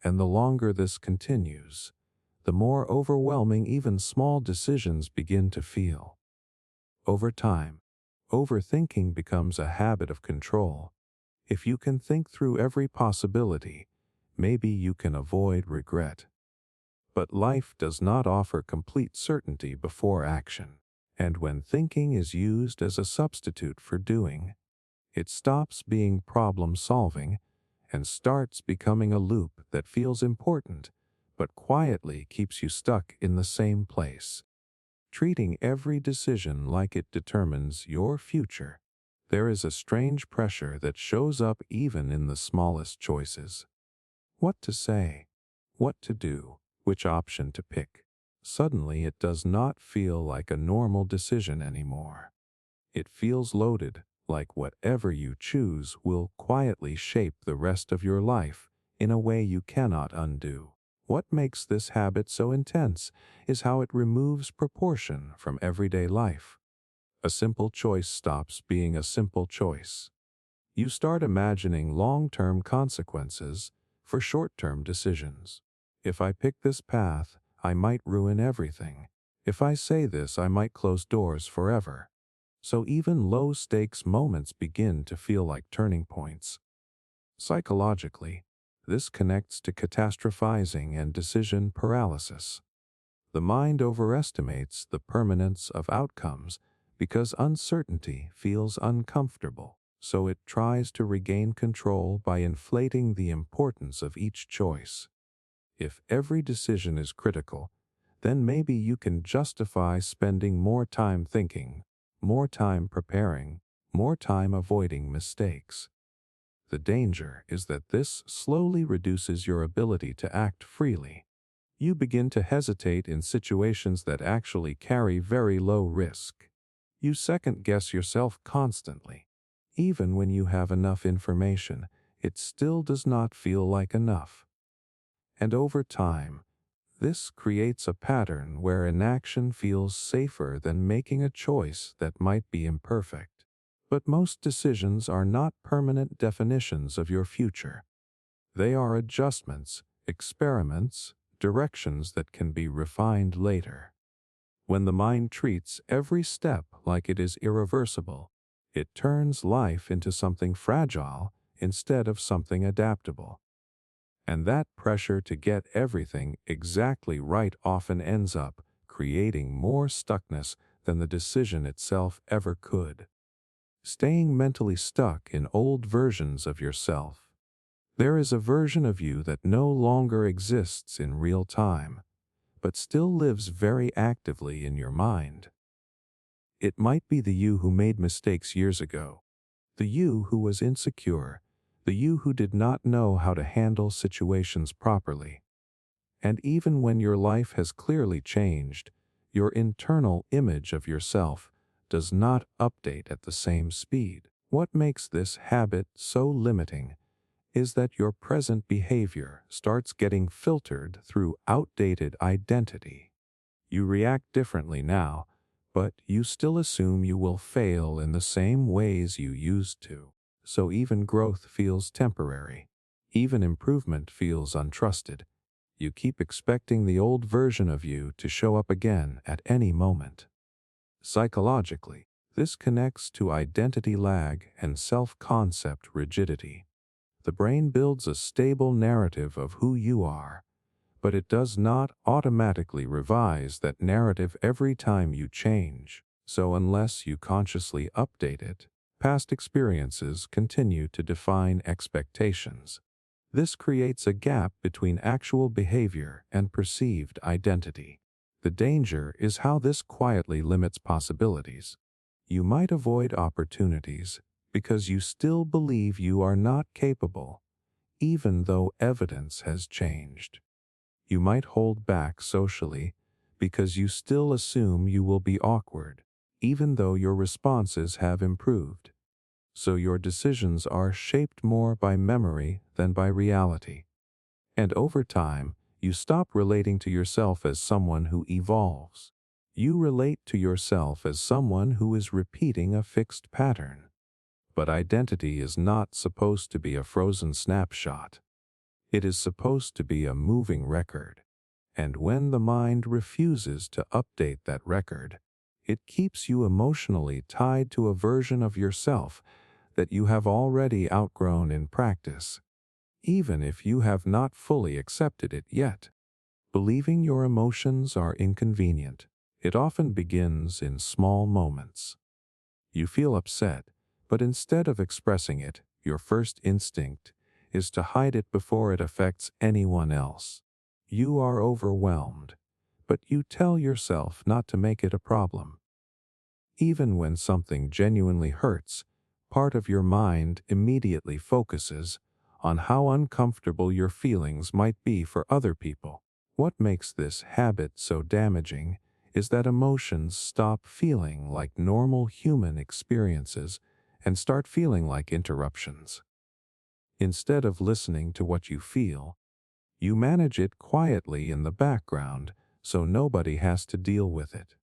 And the longer this continues, the more overwhelming even small decisions begin to feel. Over time, overthinking becomes a habit of control. If you can think through every possibility, maybe you can avoid regret. But life does not offer complete certainty before action. And when thinking is used as a substitute for doing, it stops being problem-solving and starts becoming a loop that feels important, but quietly keeps you stuck in the same place. Treating every decision like it determines your future, there is a strange pressure that shows up even in the smallest choices. What to say, what to do, which option to pick. Suddenly it does not feel like a normal decision anymore. It feels loaded, like whatever you choose will quietly shape the rest of your life in a way you cannot undo. What makes this habit so intense is how it removes proportion from everyday life. A simple choice stops being a simple choice. You start imagining long-term consequences for short-term decisions. If I pick this path, I might ruin everything. If I say this, I might close doors forever. So even low-stakes moments begin to feel like turning points. Psychologically, this connects to catastrophizing and decision paralysis. The mind overestimates the permanence of outcomes because uncertainty feels uncomfortable, so it tries to regain control by inflating the importance of each choice. If every decision is critical, then maybe you can justify spending more time thinking, more time preparing, more time avoiding mistakes. The danger is that this slowly reduces your ability to act freely. You begin to hesitate in situations that actually carry very low risk. You second-guess yourself constantly. Even when you have enough information, it still does not feel like enough. And over time, this creates a pattern where inaction feels safer than making a choice that might be imperfect. But most decisions are not permanent definitions of your future. They are adjustments, experiments, directions that can be refined later. When the mind treats every step like it is irreversible, it turns life into something fragile instead of something adaptable. And that pressure to get everything exactly right often ends up creating more stuckness than the decision itself ever could. Staying mentally stuck in old versions of yourself. There is a version of you that no longer exists in real time, but still lives very actively in your mind. It might be the you who made mistakes years ago, the you who was insecure, the you who did not know how to handle situations properly. And even when your life has clearly changed, your internal image of yourself does not update at the same speed. What makes this habit so limiting is that your present behavior starts getting filtered through outdated identity. You react differently now, but you still assume you will fail in the same ways you used to. So even growth feels temporary. Even improvement feels untrusted. You keep expecting the old version of you to show up again at any moment. Psychologically, this connects to identity lag and self-concept rigidity. The brain builds a stable narrative of who you are, but it does not automatically revise that narrative every time you change. So unless you consciously update it, past experiences continue to define expectations. This creates a gap between actual behavior and perceived identity. The danger is how this quietly limits possibilities. You might avoid opportunities because you still believe you are not capable, even though evidence has changed. You might hold back socially because you still assume you will be awkward, even though your responses have improved. So your decisions are shaped more by memory than by reality. And over time, you stop relating to yourself as someone who evolves. You relate to yourself as someone who is repeating a fixed pattern. But identity is not supposed to be a frozen snapshot. It is supposed to be a moving record. And when the mind refuses to update that record, it keeps you emotionally tied to a version of yourself that you have already outgrown in practice, even if you have not fully accepted it yet. Believing your emotions are inconvenient. It often begins in small moments. You feel upset, but instead of expressing it, your first instinct is to hide it before it affects anyone else. You are overwhelmed, but you tell yourself not to make it a problem. Even when something genuinely hurts, part of your mind immediately focuses on how uncomfortable your feelings might be for other people. What makes this habit so damaging is that emotions stop feeling like normal human experiences and start feeling like interruptions. Instead of listening to what you feel, you manage it quietly in the background so nobody has to deal with it.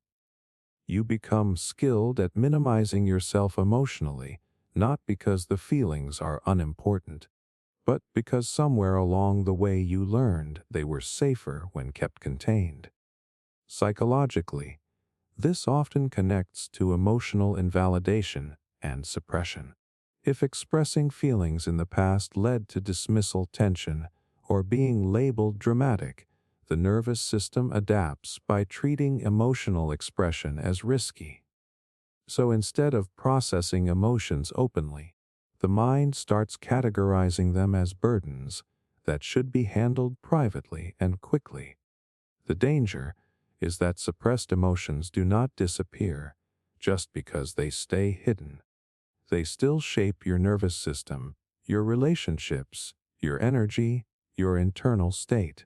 You become skilled at minimizing yourself emotionally, not because the feelings are unimportant, but because somewhere along the way you learned they were safer when kept contained. Psychologically, this often connects to emotional invalidation and suppression. If expressing feelings in the past led to dismissal, tension, or being labeled dramatic, the nervous system adapts by treating emotional expression as risky. So instead of processing emotions openly, the mind starts categorizing them as burdens that should be handled privately and quickly. The danger is that suppressed emotions do not disappear just because they stay hidden. They still shape your nervous system, your relationships, your energy, your internal state.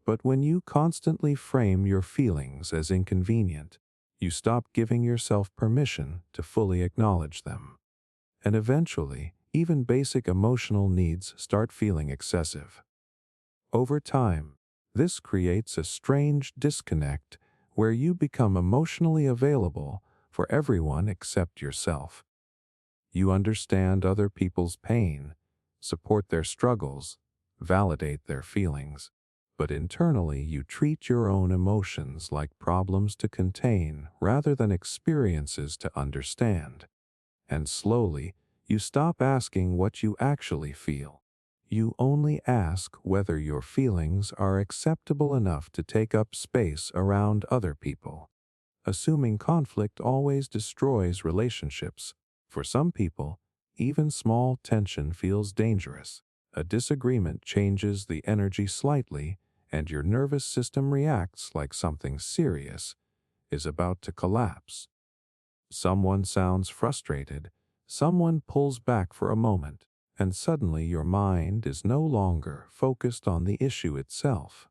But when you constantly frame your feelings as inconvenient, you stop giving yourself permission to fully acknowledge them. And eventually, even basic emotional needs start feeling excessive. Over time, this creates a strange disconnect where you become emotionally available for everyone except yourself. You understand other people's pain, support their struggles, validate their feelings, but internally you treat your own emotions like problems to contain rather than experiences to understand. And slowly, you stop asking what you actually feel. You only ask whether your feelings are acceptable enough to take up space around other people. Assuming conflict always destroys relationships. For some people, even small tension feels dangerous. A disagreement changes the energy slightly, and your nervous system reacts like something serious is about to collapse. Someone sounds frustrated, someone pulls back for a moment, and suddenly your mind is no longer focused on the issue itself.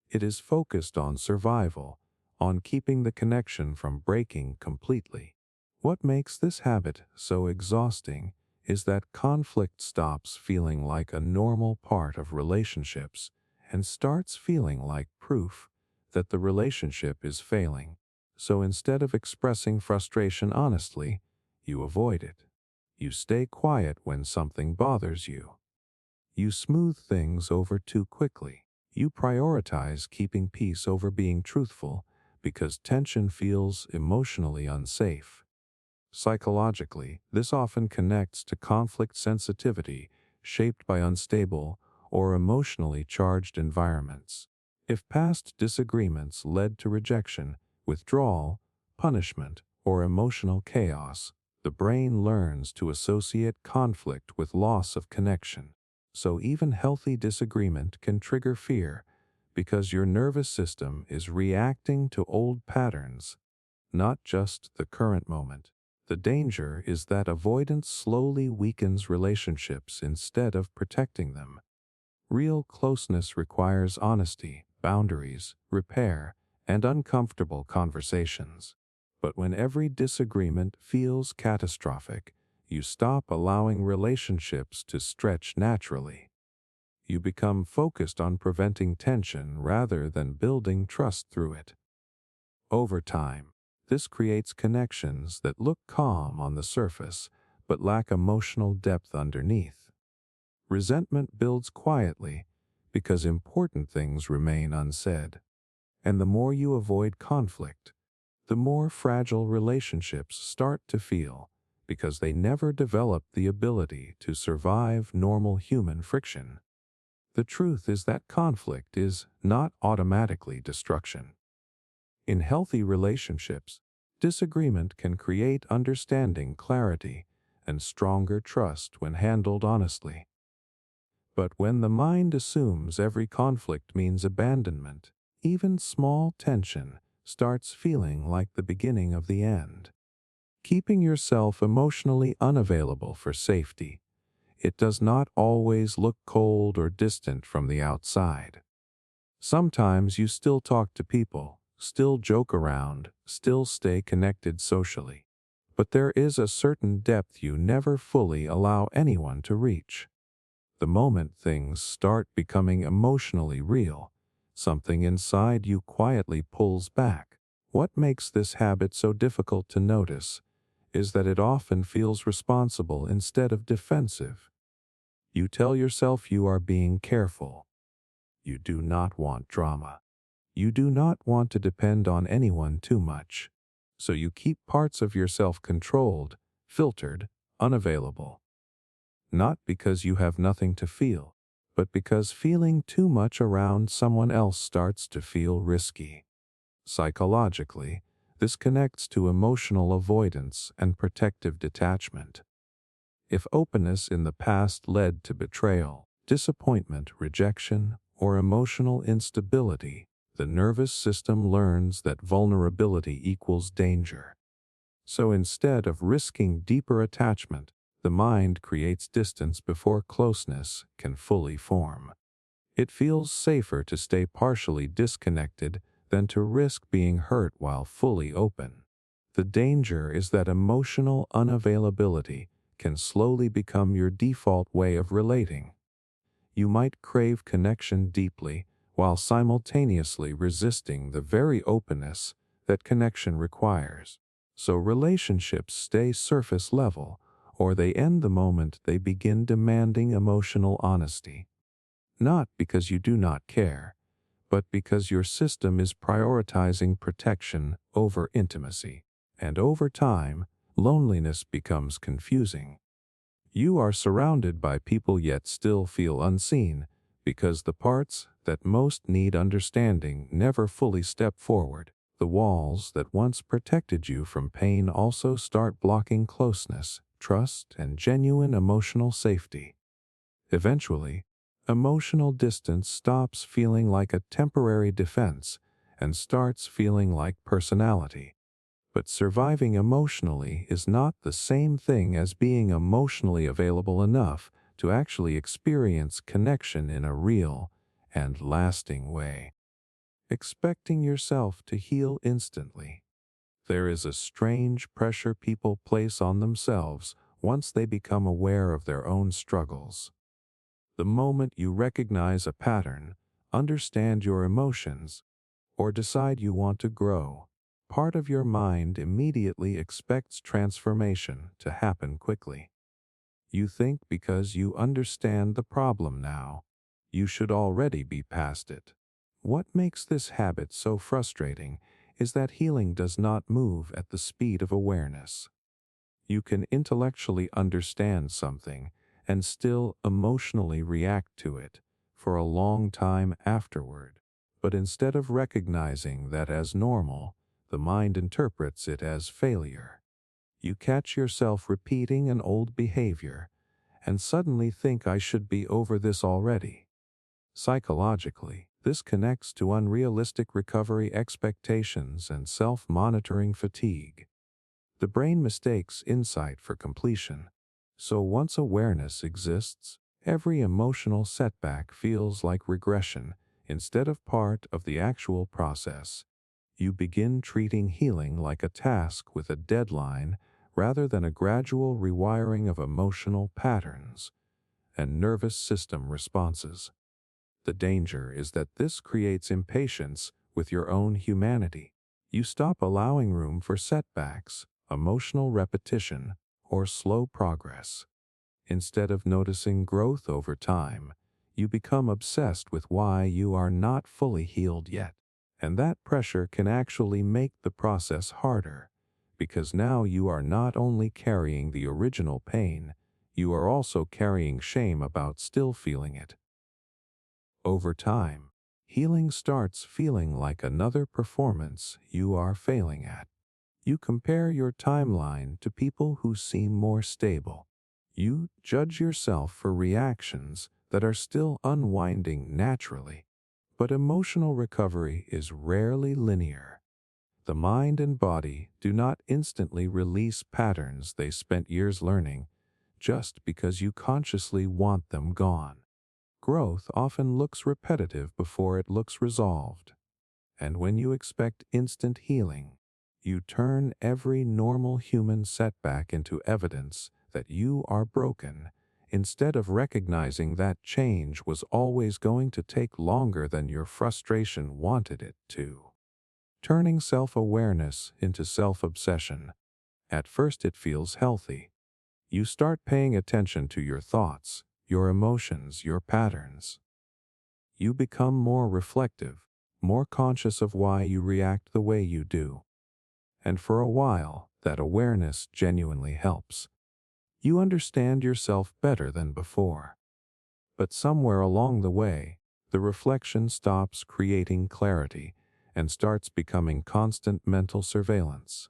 It is focused on survival, on keeping the connection from breaking completely. What makes this habit so exhausting is that conflict stops feeling like a normal part of relationships and starts feeling like proof that the relationship is failing. So instead of expressing frustration honestly, you avoid it. You stay quiet when something bothers you. You smooth things over too quickly. You prioritize keeping peace over being truthful because tension feels emotionally unsafe. Psychologically, this often connects to conflict sensitivity shaped by unstable or emotionally charged environments. If past disagreements led to rejection, withdrawal, punishment, or emotional chaos, the brain learns to associate conflict with loss of connection. So even healthy disagreement can trigger fear because your nervous system is reacting to old patterns, not just the current moment. The danger is that avoidance slowly weakens relationships instead of protecting them. Real closeness requires honesty, boundaries, repair, and uncomfortable conversations. But when every disagreement feels catastrophic, you stop allowing relationships to stretch naturally. You become focused on preventing tension rather than building trust through it. Over time, this creates connections that look calm on the surface but lack emotional depth underneath. Resentment builds quietly because important things remain unsaid. And the more you avoid conflict, the more fragile relationships start to feel because they never develop the ability to survive normal human friction. The truth is that conflict is not automatically destruction. In healthy relationships, disagreement can create understanding, clarity, and stronger trust when handled honestly. But when the mind assumes every conflict means abandonment, even small tension starts feeling like the beginning of the end. Keeping yourself emotionally unavailable for safety, it does not always look cold or distant from the outside. Sometimes you still talk to people, still joke around, still stay connected socially. But there is a certain depth you never fully allow anyone to reach. The moment things start becoming emotionally real, something inside you quietly pulls back. What makes this habit so difficult to notice is that it often feels responsible instead of defensive. You tell yourself you are being careful. You do not want drama. You do not want to depend on anyone too much. So you keep parts of yourself controlled, filtered, unavailable. Not because you have nothing to feel, but because feeling too much around someone else starts to feel risky. Psychologically, this connects to emotional avoidance and protective detachment. If openness in the past led to betrayal, disappointment, rejection, or emotional instability, the nervous system learns that vulnerability equals danger. So instead of risking deeper attachment, the mind creates distance before closeness can fully form. It feels safer to stay partially disconnected than to risk being hurt while fully open. The danger is that emotional unavailability can slowly become your default way of relating. You might crave connection deeply while simultaneously resisting the very openness that connection requires. So relationships stay surface level, or they end the moment they begin demanding emotional honesty. Not because you do not care, but because your system is prioritizing protection over intimacy. And over time, loneliness becomes confusing. You are surrounded by people yet still feel unseen because the parts that most need understanding never fully step forward. The walls that once protected you from pain also start blocking closeness, trust, and genuine emotional safety. Eventually, emotional distance stops feeling like a temporary defense and starts feeling like personality. But surviving emotionally is not the same thing as being emotionally available enough to actually experience connection in a real and lasting way. Expecting yourself to heal instantly. There is a strange pressure people place on themselves once they become aware of their own struggles. The moment you recognize a pattern, understand your emotions, or decide you want to grow, part of your mind immediately expects transformation to happen quickly. You think because you understand the problem now, you should already be past it. What makes this habit so frustrating is that healing does not move at the speed of awareness. You can intellectually understand something and still emotionally react to it for a long time afterward. But instead of recognizing that as normal, the mind interprets it as failure. You catch yourself repeating an old behavior and suddenly think I should be over this already. Psychologically, this connects to unrealistic recovery expectations and self-monitoring fatigue. The brain mistakes insight for completion. So once awareness exists, every emotional setback feels like regression instead of part of the actual process. You begin treating healing like a task with a deadline rather than a gradual rewiring of emotional patterns and nervous system responses. The danger is that this creates impatience with your own humanity. You stop allowing room for setbacks, emotional repetition, or slow progress. Instead of noticing growth over time, you become obsessed with why you are not fully healed yet. And that pressure can actually make the process harder, because now you are not only carrying the original pain, you are also carrying shame about still feeling it. Over time, healing starts feeling like another performance you are failing at. You compare your timeline to people who seem more stable. You judge yourself for reactions that are still unwinding naturally. But emotional recovery is rarely linear. The mind and body do not instantly release patterns they spent years learning just because you consciously want them gone. Growth often looks repetitive before it looks resolved. And when you expect instant healing, you turn every normal human setback into evidence that you are broken, instead of recognizing that change was always going to take longer than your frustration wanted it to. Turning self-awareness into self-obsession. At first it feels healthy. You start paying attention to your thoughts, your emotions, your patterns. You become more reflective, more conscious of why you react the way you do. And for a while, that awareness genuinely helps. You understand yourself better than before. But somewhere along the way, the reflection stops creating clarity and starts becoming constant mental surveillance.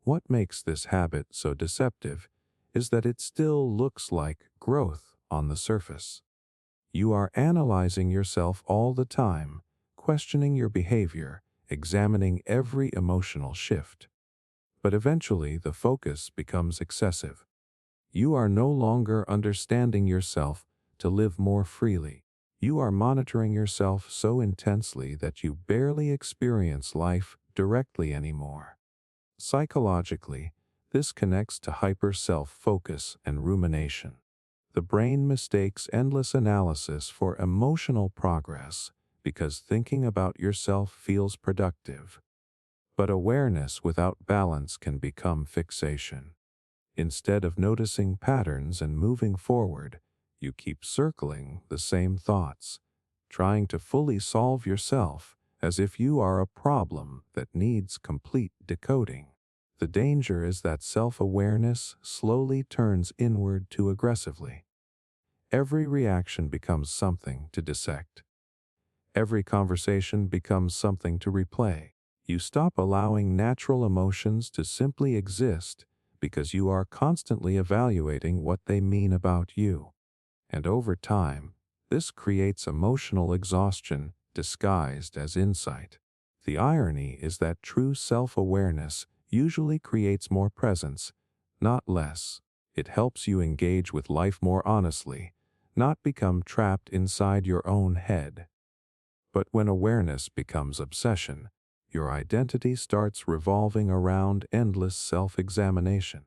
What makes this habit so deceptive is that it still looks like growth on the surface. You are analyzing yourself all the time, questioning your behavior, examining every emotional shift. But eventually the focus becomes excessive. You are no longer understanding yourself to live more freely. You are monitoring yourself so intensely that you barely experience life directly anymore. Psychologically, this connects to hyper-self-focus and rumination. The brain mistakes endless analysis for emotional progress because thinking about yourself feels productive. But awareness without balance can become fixation. Instead of noticing patterns and moving forward, you keep circling the same thoughts, trying to fully solve yourself as if you are a problem that needs complete decoding. The danger is that self-awareness slowly turns inward too aggressively. Every reaction becomes something to dissect. Every conversation becomes something to replay. You stop allowing natural emotions to simply exist because you are constantly evaluating what they mean about you. And over time, this creates emotional exhaustion disguised as insight. The irony is that true self-awareness usually creates more presence, not less. It helps you engage with life more honestly, not become trapped inside your own head. But when awareness becomes obsession, your identity starts revolving around endless self-examination.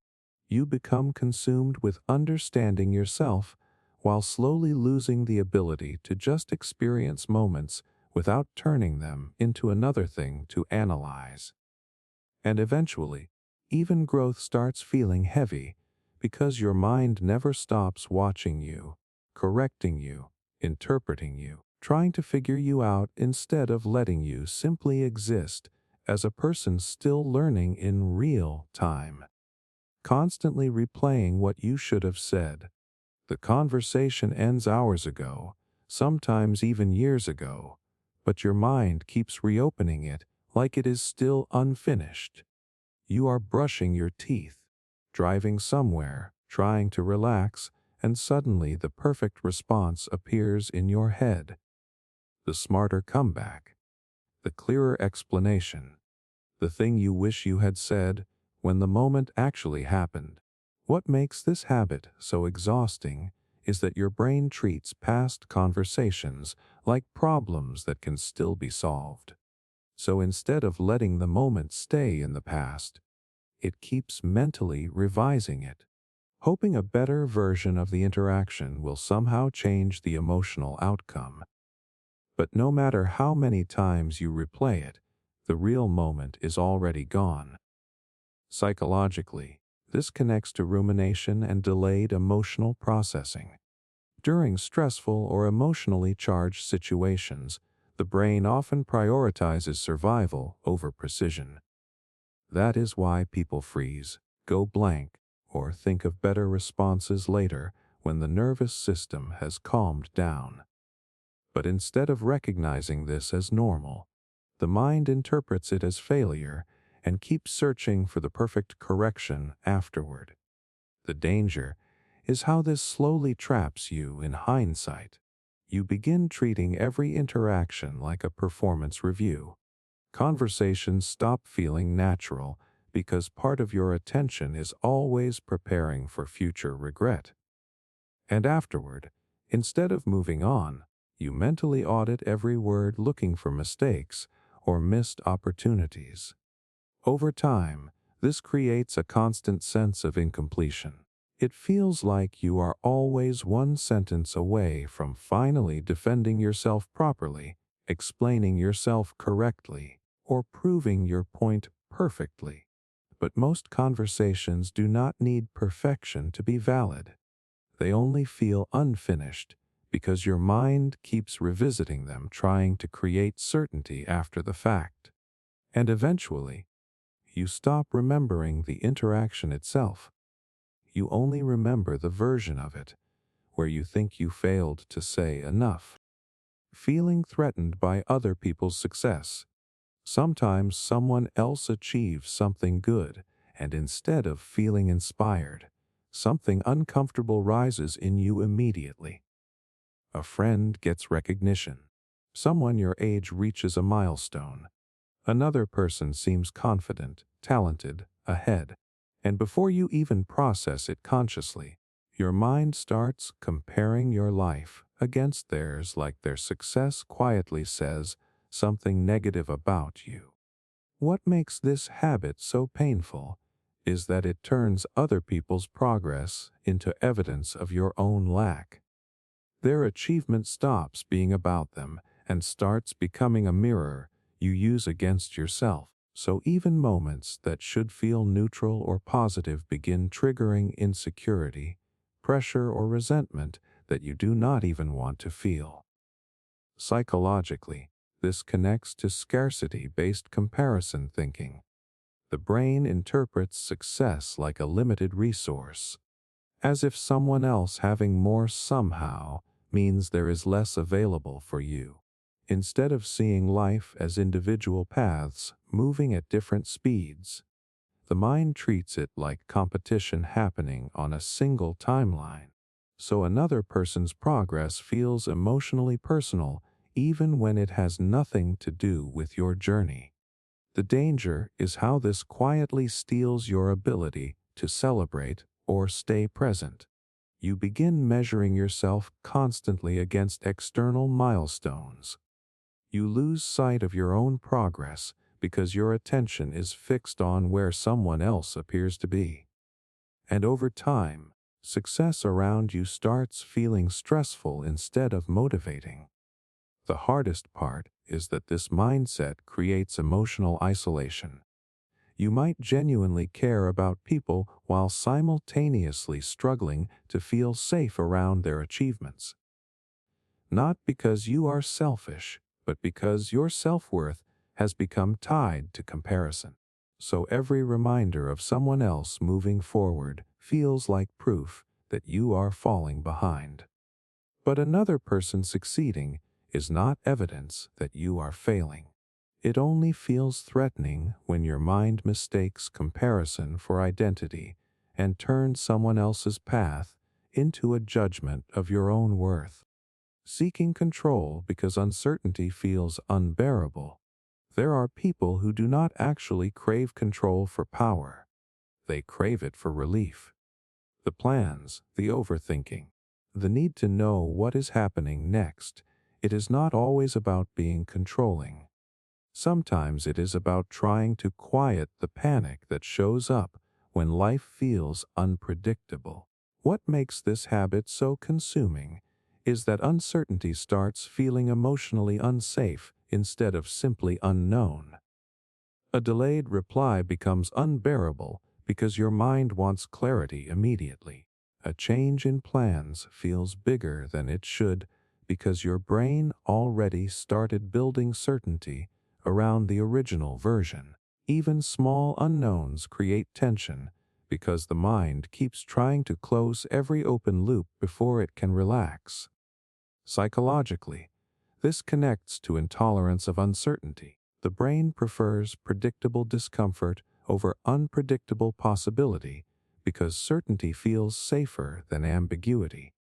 You become consumed with understanding yourself while slowly losing the ability to just experience moments without turning them into another thing to analyze. And eventually, even growth starts feeling heavy because your mind never stops watching you, correcting you, interpreting you, trying to figure you out instead of letting you simply exist as a person still learning in real time, constantly replaying what you should have said. The conversation ends hours ago, sometimes even years ago, but your mind keeps reopening it like it is still unfinished. You are brushing your teeth, driving somewhere, trying to relax, and suddenly the perfect response appears in your head. The smarter comeback, the clearer explanation, the thing you wish you had said when the moment actually happened. What makes this habit so exhausting is that your brain treats past conversations like problems that can still be solved. So instead of letting the moment stay in the past, it keeps mentally revising it, hoping a better version of the interaction will somehow change the emotional outcome. But no matter how many times you replay it, the real moment is already gone. Psychologically, this connects to rumination and delayed emotional processing. During stressful or emotionally charged situations, the brain often prioritizes survival over precision. That is why people freeze, go blank, or think of better responses later when the nervous system has calmed down. But instead of recognizing this as normal, the mind interprets it as failure and keeps searching for the perfect correction afterward. The danger is how this slowly traps you in hindsight. You begin treating every interaction like a performance review. Conversations stop feeling natural because part of your attention is always preparing for future regret. And afterward, instead of moving on, you mentally audit every word looking for mistakes or missed opportunities. Over time, this creates a constant sense of incompletion. It feels like you are always one sentence away from finally defending yourself properly, explaining yourself correctly, or proving your point perfectly. But most conversations do not need perfection to be valid. They only feel unfinished because your mind keeps revisiting them, trying to create certainty after the fact. And eventually, you stop remembering the interaction itself. You only remember the version of it where you think you failed to say enough. Feeling threatened by other people's success. Sometimes someone else achieves something good, and instead of feeling inspired, something uncomfortable rises in you immediately. A friend gets recognition. Someone your age reaches a milestone. Another person seems confident, talented, ahead. And before you even process it consciously, your mind starts comparing your life against theirs like their success quietly says something negative about you. What makes this habit so painful is that it turns other people's progress into evidence of your own lack. Their achievement stops being about them and starts becoming a mirror you use against yourself. So even moments that should feel neutral or positive begin triggering insecurity, pressure, or resentment that you do not even want to feel. Psychologically, this connects to scarcity-based comparison thinking. The brain interprets success like a limited resource, as if someone else having more somehow means there is less available for you. Instead of seeing life as individual paths moving at different speeds, the mind treats it like competition happening on a single timeline. So another person's progress feels emotionally personal even when it has nothing to do with your journey. The danger is how this quietly steals your ability to celebrate or stay present. You begin measuring yourself constantly against external milestones. You lose sight of your own progress because your attention is fixed on where someone else appears to be. And over time, success around you starts feeling stressful instead of motivating. The hardest part is that this mindset creates emotional isolation. You might genuinely care about people while simultaneously struggling to feel safe around their achievements. Not because you are selfish, but because your self-worth has become tied to comparison. So every reminder of someone else moving forward feels like proof that you are falling behind. But another person succeeding is not evidence that you are failing. It only feels threatening when your mind mistakes comparison for identity and turns someone else's path into a judgment of your own worth. Seeking control because uncertainty feels unbearable. There are people who do not actually crave control for power. They crave it for relief. The plans, the overthinking, the need to know what is happening next. It is not always about being controlling. Sometimes it is about trying to quiet the panic that shows up when life feels unpredictable. What makes this habit so consuming is that uncertainty starts feeling emotionally unsafe instead of simply unknown. A delayed reply becomes unbearable because your mind wants clarity immediately. A change in plans feels bigger than it should because your brain already started building certainty around the original version. Even small unknowns create tension because the mind keeps trying to close every open loop before it can relax. Psychologically, this connects to intolerance of uncertainty. The brain prefers predictable discomfort over unpredictable possibility because certainty feels safer than ambiguity.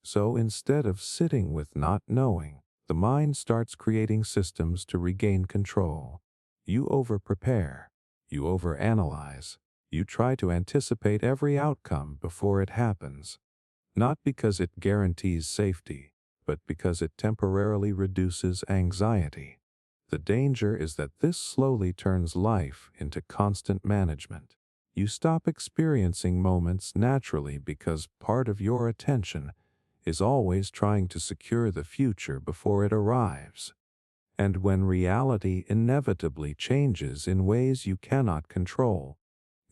So instead of sitting with not knowing, the mind starts creating systems to regain control. You over-prepare, you overanalyze, you try to anticipate every outcome before it happens. Not because it guarantees safety, but because it temporarily reduces anxiety. The danger is that this slowly turns life into constant management. You stop experiencing moments naturally because part of your attention is always trying to secure the future before it arrives. And when reality inevitably changes in ways you cannot control,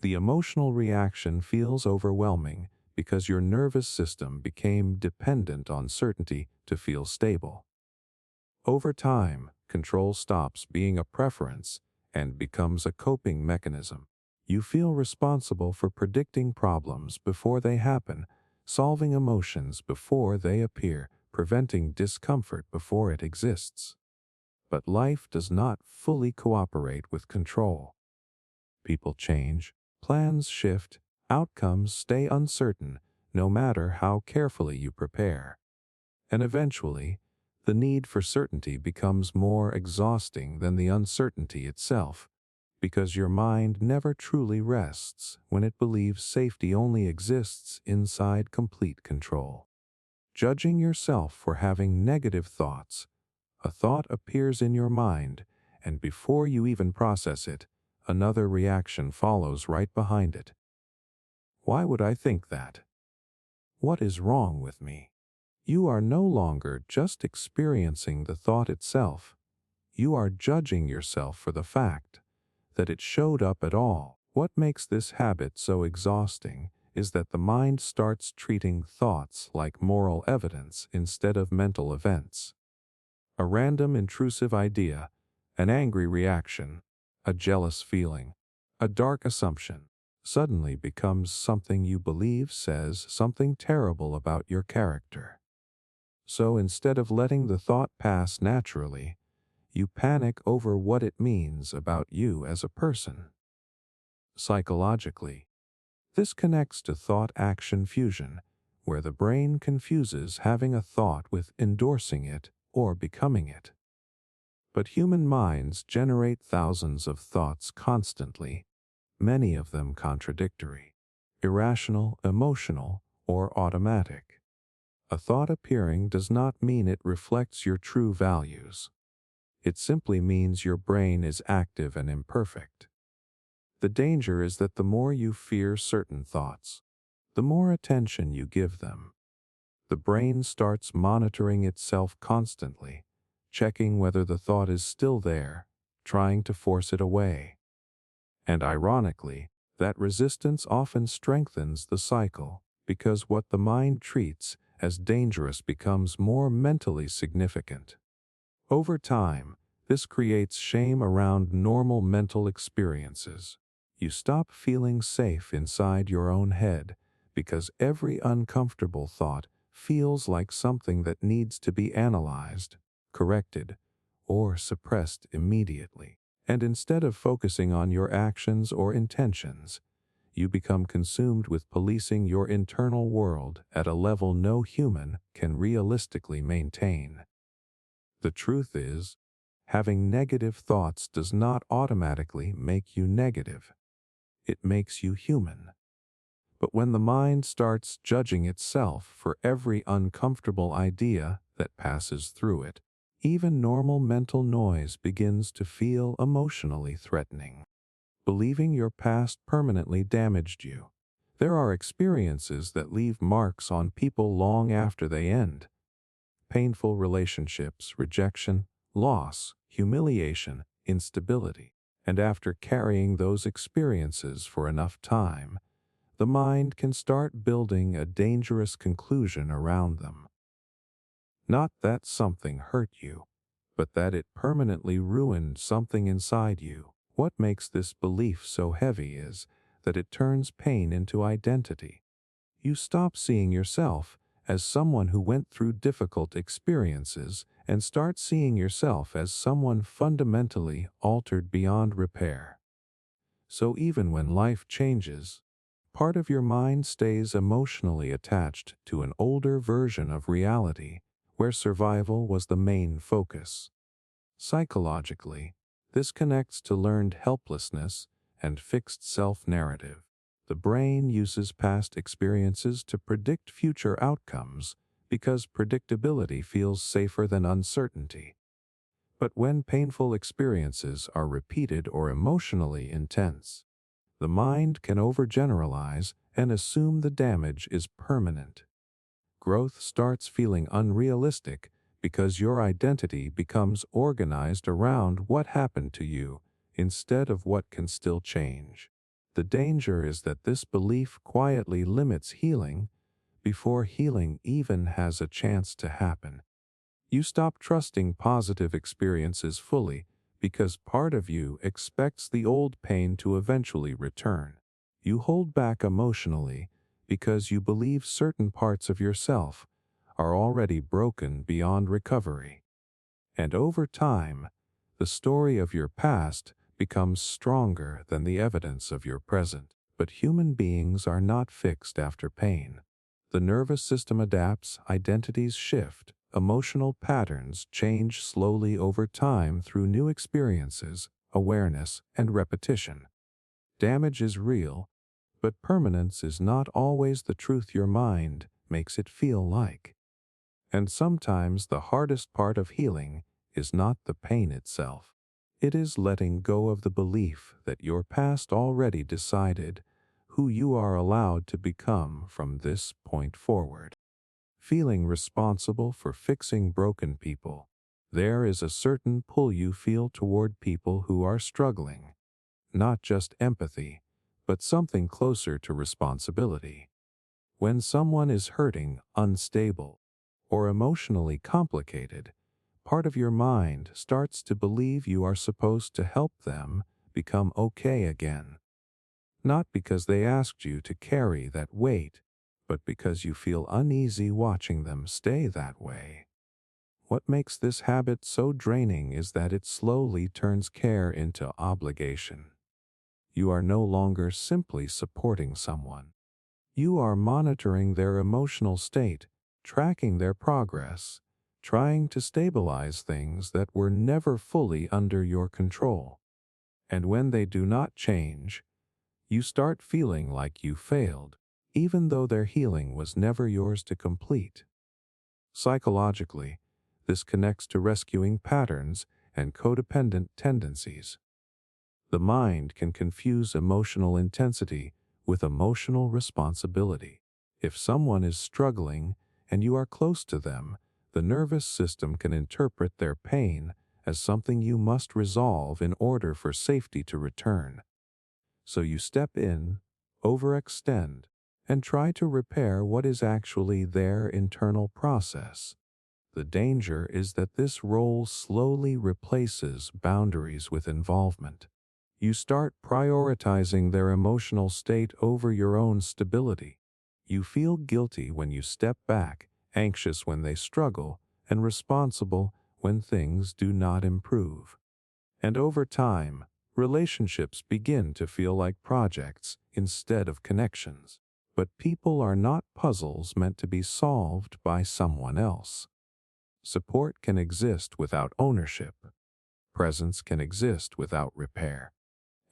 the emotional reaction feels overwhelming because your nervous system became dependent on certainty to feel stable. Over time, control stops being a preference and becomes a coping mechanism. You feel responsible for predicting problems before they happen, solving emotions before they appear, preventing discomfort before it exists. But life does not fully cooperate with control. People change, plans shift, outcomes stay uncertain, no matter how carefully you prepare. And eventually, the need for certainty becomes more exhausting than the uncertainty itself, because your mind never truly rests when it believes safety only exists inside complete control. Judging yourself for having negative thoughts. A thought appears in your mind, and before you even process it, another reaction follows right behind it. Why would I think that? What is wrong with me? You are no longer just experiencing the thought itself. You are judging yourself for the fact that it showed up at all. What makes this habit so exhausting is that the mind starts treating thoughts like moral evidence instead of mental events. A random intrusive idea, an angry reaction, a jealous feeling, a dark assumption, suddenly becomes something you believe says something terrible about your character. So instead of letting the thought pass naturally, you panic over what it means about you as a person. Psychologically, this connects to thought-action fusion, where the brain confuses having a thought with endorsing it or becoming it. But human minds generate thousands of thoughts constantly, many of them contradictory, irrational, emotional, or automatic. A thought appearing does not mean it reflects your true values. It simply means your brain is active and imperfect. The danger is that the more you fear certain thoughts, the more attention you give them. The brain starts monitoring itself constantly, checking whether the thought is still there, trying to force it away. And ironically, that resistance often strengthens the cycle, because what the mind treats as dangerous becomes more mentally significant. Over time, this creates shame around normal mental experiences. You stop feeling safe inside your own head because every uncomfortable thought feels like something that needs to be analyzed, corrected, or suppressed immediately. And instead of focusing on your actions or intentions, you become consumed with policing your internal world at a level no human can realistically maintain. The truth is, having negative thoughts does not automatically make you negative. It makes you human. But when the mind starts judging itself for every uncomfortable idea that passes through it, even normal mental noise begins to feel emotionally threatening. Believing your past permanently damaged you. There are experiences that leave marks on people long after they end. Painful relationships, rejection, loss, humiliation, instability. And after carrying those experiences for enough time, the mind can start building a dangerous conclusion around them. Not that something hurt you, but that it permanently ruined something inside you. What makes this belief so heavy is that it turns pain into identity. You stop seeing yourself as someone who went through difficult experiences and start seeing yourself as someone fundamentally altered beyond repair. So even when life changes, part of your mind stays emotionally attached to an older version of reality where survival was the main focus. Psychologically, this connects to learned helplessness and fixed self-narrative. The brain uses past experiences to predict future outcomes because predictability feels safer than uncertainty. But when painful experiences are repeated or emotionally intense, the mind can overgeneralize and assume the damage is permanent. Growth starts feeling unrealistic because your identity becomes organized around what happened to you instead of what can still change. The danger is that this belief quietly limits healing before healing even has a chance to happen. You stop trusting positive experiences fully because part of you expects the old pain to eventually return. You hold back emotionally because you believe certain parts of yourself are already broken beyond recovery. And over time, the story of your past becomes stronger than the evidence of your present. But human beings are not fixed after pain. The nervous system adapts, identities shift, emotional patterns change slowly over time through new experiences, awareness, and repetition. Damage is real, but permanence is not always the truth your mind makes it feel like. And sometimes the hardest part of healing is not the pain itself. It is letting go of the belief that your past already decided who you are allowed to become from this point forward. Feeling responsible for fixing broken people. There is a certain pull you feel toward people who are struggling. Not just empathy, but something closer to responsibility. When someone is hurting, unstable, or emotionally complicated, part of your mind starts to believe you are supposed to help them become okay again. Not because they asked you to carry that weight, but because you feel uneasy watching them stay that way. What makes this habit so draining is that it slowly turns care into obligation. You are no longer simply supporting someone. You are monitoring their emotional state, tracking their progress, trying to stabilize things that were never fully under your control. And when they do not change, you start feeling like you failed, even though their healing was never yours to complete. Psychologically, this connects to rescuing patterns and codependent tendencies. The mind can confuse emotional intensity with emotional responsibility. If someone is struggling and you are close to them, the nervous system can interpret their pain as something you must resolve in order for safety to return. So you step in, overextend, and try to repair what is actually their internal process. The danger is that this role slowly replaces boundaries with involvement. You start prioritizing their emotional state over your own stability. You feel guilty when you step back, anxious when they struggle, and responsible when things do not improve. And over time, relationships begin to feel like projects instead of connections. But people are not puzzles meant to be solved by someone else. Support can exist without ownership. Presence can exist without repair.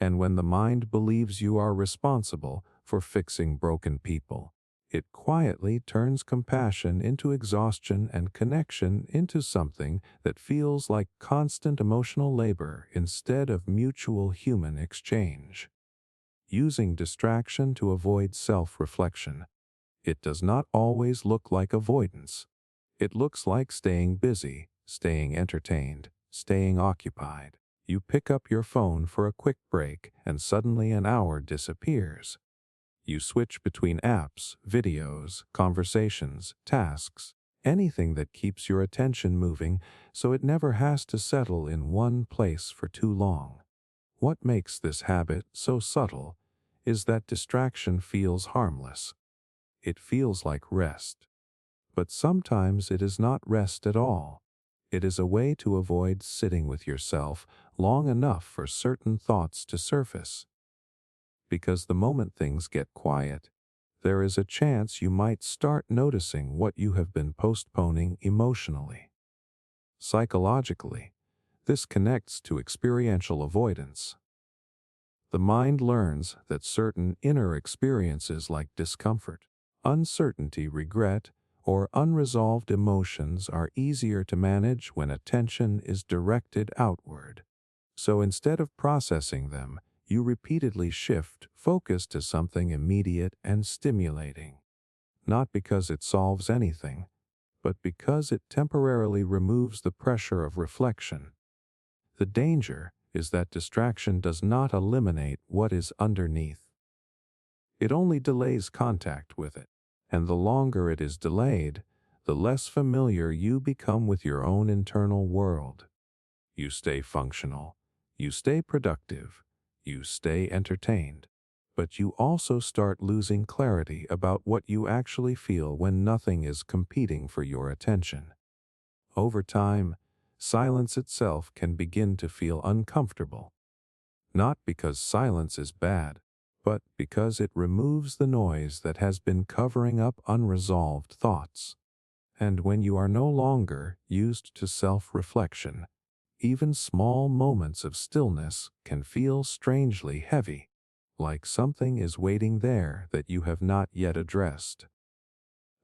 And when the mind believes you are responsible for fixing broken people, it quietly turns compassion into exhaustion and connection into something that feels like constant emotional labor instead of mutual human exchange. Using distraction to avoid self-reflection. It does not always look like avoidance. It looks like staying busy, staying entertained, staying occupied. You pick up your phone for a quick break and suddenly an hour disappears. You switch between apps, videos, conversations, tasks, anything that keeps your attention moving so it never has to settle in one place for too long. What makes this habit so subtle is that distraction feels harmless. It feels like rest. But sometimes it is not rest at all. It is a way to avoid sitting with yourself long enough for certain thoughts to surface. Because the moment things get quiet, there is a chance you might start noticing what you have been postponing emotionally. Psychologically, this connects to experiential avoidance. The mind learns that certain inner experiences like discomfort, uncertainty, regret, or unresolved emotions are easier to manage when attention is directed outward. So instead of processing them, you repeatedly shift focus to something immediate and stimulating. Not because it solves anything, but because it temporarily removes the pressure of reflection. The danger is that distraction does not eliminate what is underneath. It only delays contact with it, and the longer it is delayed, the less familiar you become with your own internal world. You stay functional, you stay productive, you stay entertained, but you also start losing clarity about what you actually feel when nothing is competing for your attention. Over time, silence itself can begin to feel uncomfortable. Not because silence is bad, but because it removes the noise that has been covering up unresolved thoughts. And when you are no longer used to self-reflection, even small moments of stillness can feel strangely heavy, like something is waiting there that you have not yet addressed.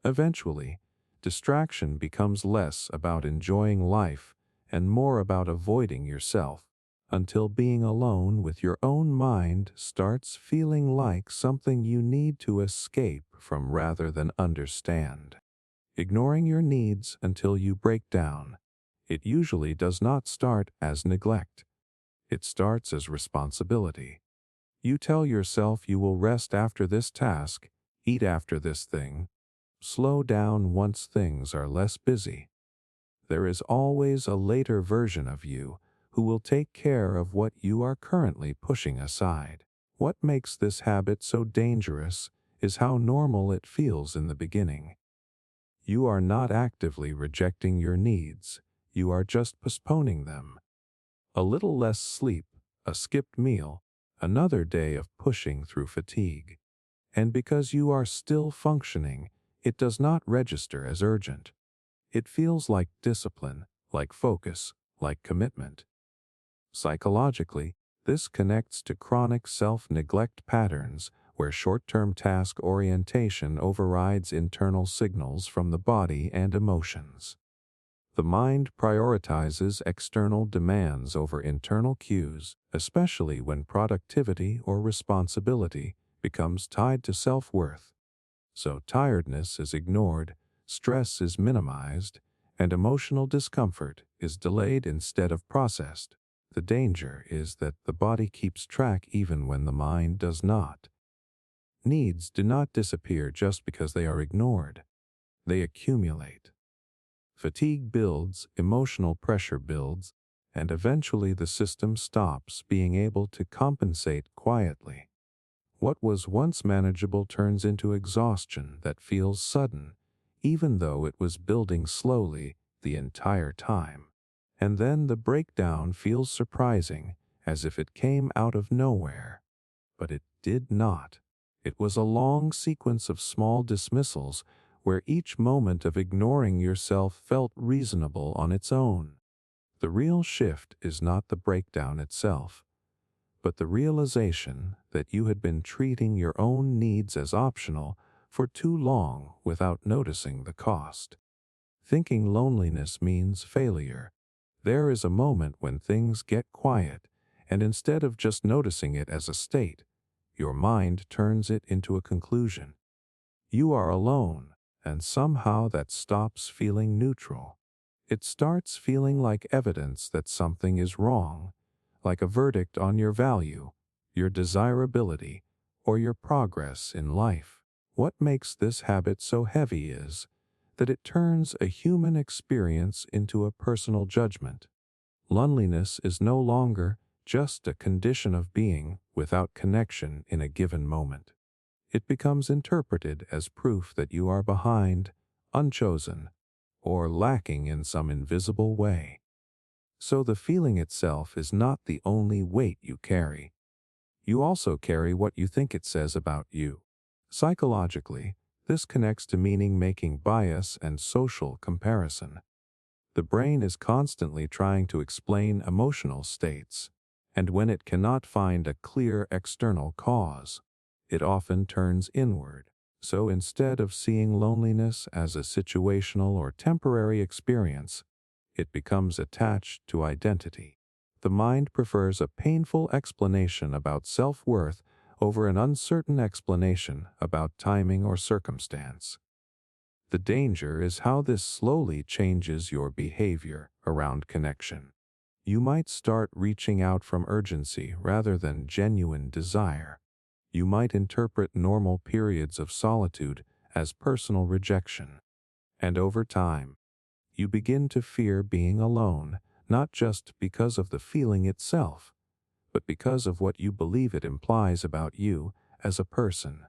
Eventually, distraction becomes less about enjoying life and more about avoiding yourself, until being alone with your own mind starts feeling like something you need to escape from rather than understand. Ignoring your needs until you break down. It usually does not start as neglect. It starts as responsibility. You tell yourself you will rest after this task, eat after this thing, slow down once things are less busy. There is always a later version of you who will take care of what you are currently pushing aside. What makes this habit so dangerous is how normal it feels in the beginning. You are not actively rejecting your needs, you are just postponing them. A little less sleep, a skipped meal, another day of pushing through fatigue. And because you are still functioning, it does not register as urgent. It feels like discipline, like focus, like commitment. Psychologically, this connects to chronic self-neglect patterns where short-term task orientation overrides internal signals from the body and emotions. The mind prioritizes external demands over internal cues, especially when productivity or responsibility becomes tied to self-worth. So tiredness is ignored, stress is minimized, and emotional discomfort is delayed instead of processed. The danger is that the body keeps track even when the mind does not. Needs do not disappear just because they are ignored. They accumulate. Fatigue builds, emotional pressure builds, and eventually the system stops being able to compensate quietly. What was once manageable turns into exhaustion that feels sudden, even though it was building slowly the entire time. And then the breakdown feels surprising, as if it came out of nowhere. But it did not. It was a long sequence of small dismissals where each moment of ignoring yourself felt reasonable on its own. The real shift is not the breakdown itself, but the realization that you had been treating your own needs as optional for too long without noticing the cost. Thinking loneliness means failure. There is a moment when things get quiet, and instead of just noticing it as a state, your mind turns it into a conclusion. You are alone, and somehow that stops feeling neutral. It starts feeling like evidence that something is wrong, like a verdict on your value, your desirability, or your progress in life. What makes this habit so heavy is that it turns a human experience into a personal judgment. Loneliness is no longer just a condition of being without connection in a given moment. It becomes interpreted as proof that you are behind, unchosen, or lacking in some invisible way. So the feeling itself is not the only weight you carry. You also carry what you think it says about you. Psychologically, this connects to meaning-making bias and social comparison. The brain is constantly trying to explain emotional states, and when it cannot find a clear external cause, it often turns inward. So instead of seeing loneliness as a situational or temporary experience, it becomes attached to identity. The mind prefers a painful explanation about self-worth over an uncertain explanation about timing or circumstance. The danger is how this slowly changes your behavior around connection. You might start reaching out from urgency rather than genuine desire. You might interpret normal periods of solitude as personal rejection. And over time, you begin to fear being alone, not just because of the feeling itself, but because of what you believe it implies about you as a person.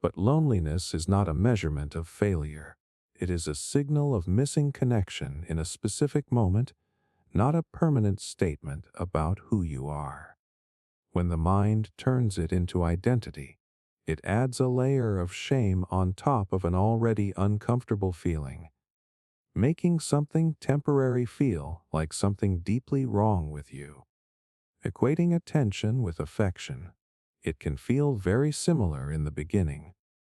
But loneliness is not a measurement of failure. It is a signal of missing connection in a specific moment, not a permanent statement about who you are. When the mind turns it into identity, it adds a layer of shame on top of an already uncomfortable feeling, making something temporary feel like something deeply wrong with you. Equating attention with affection, it can feel very similar in the beginning.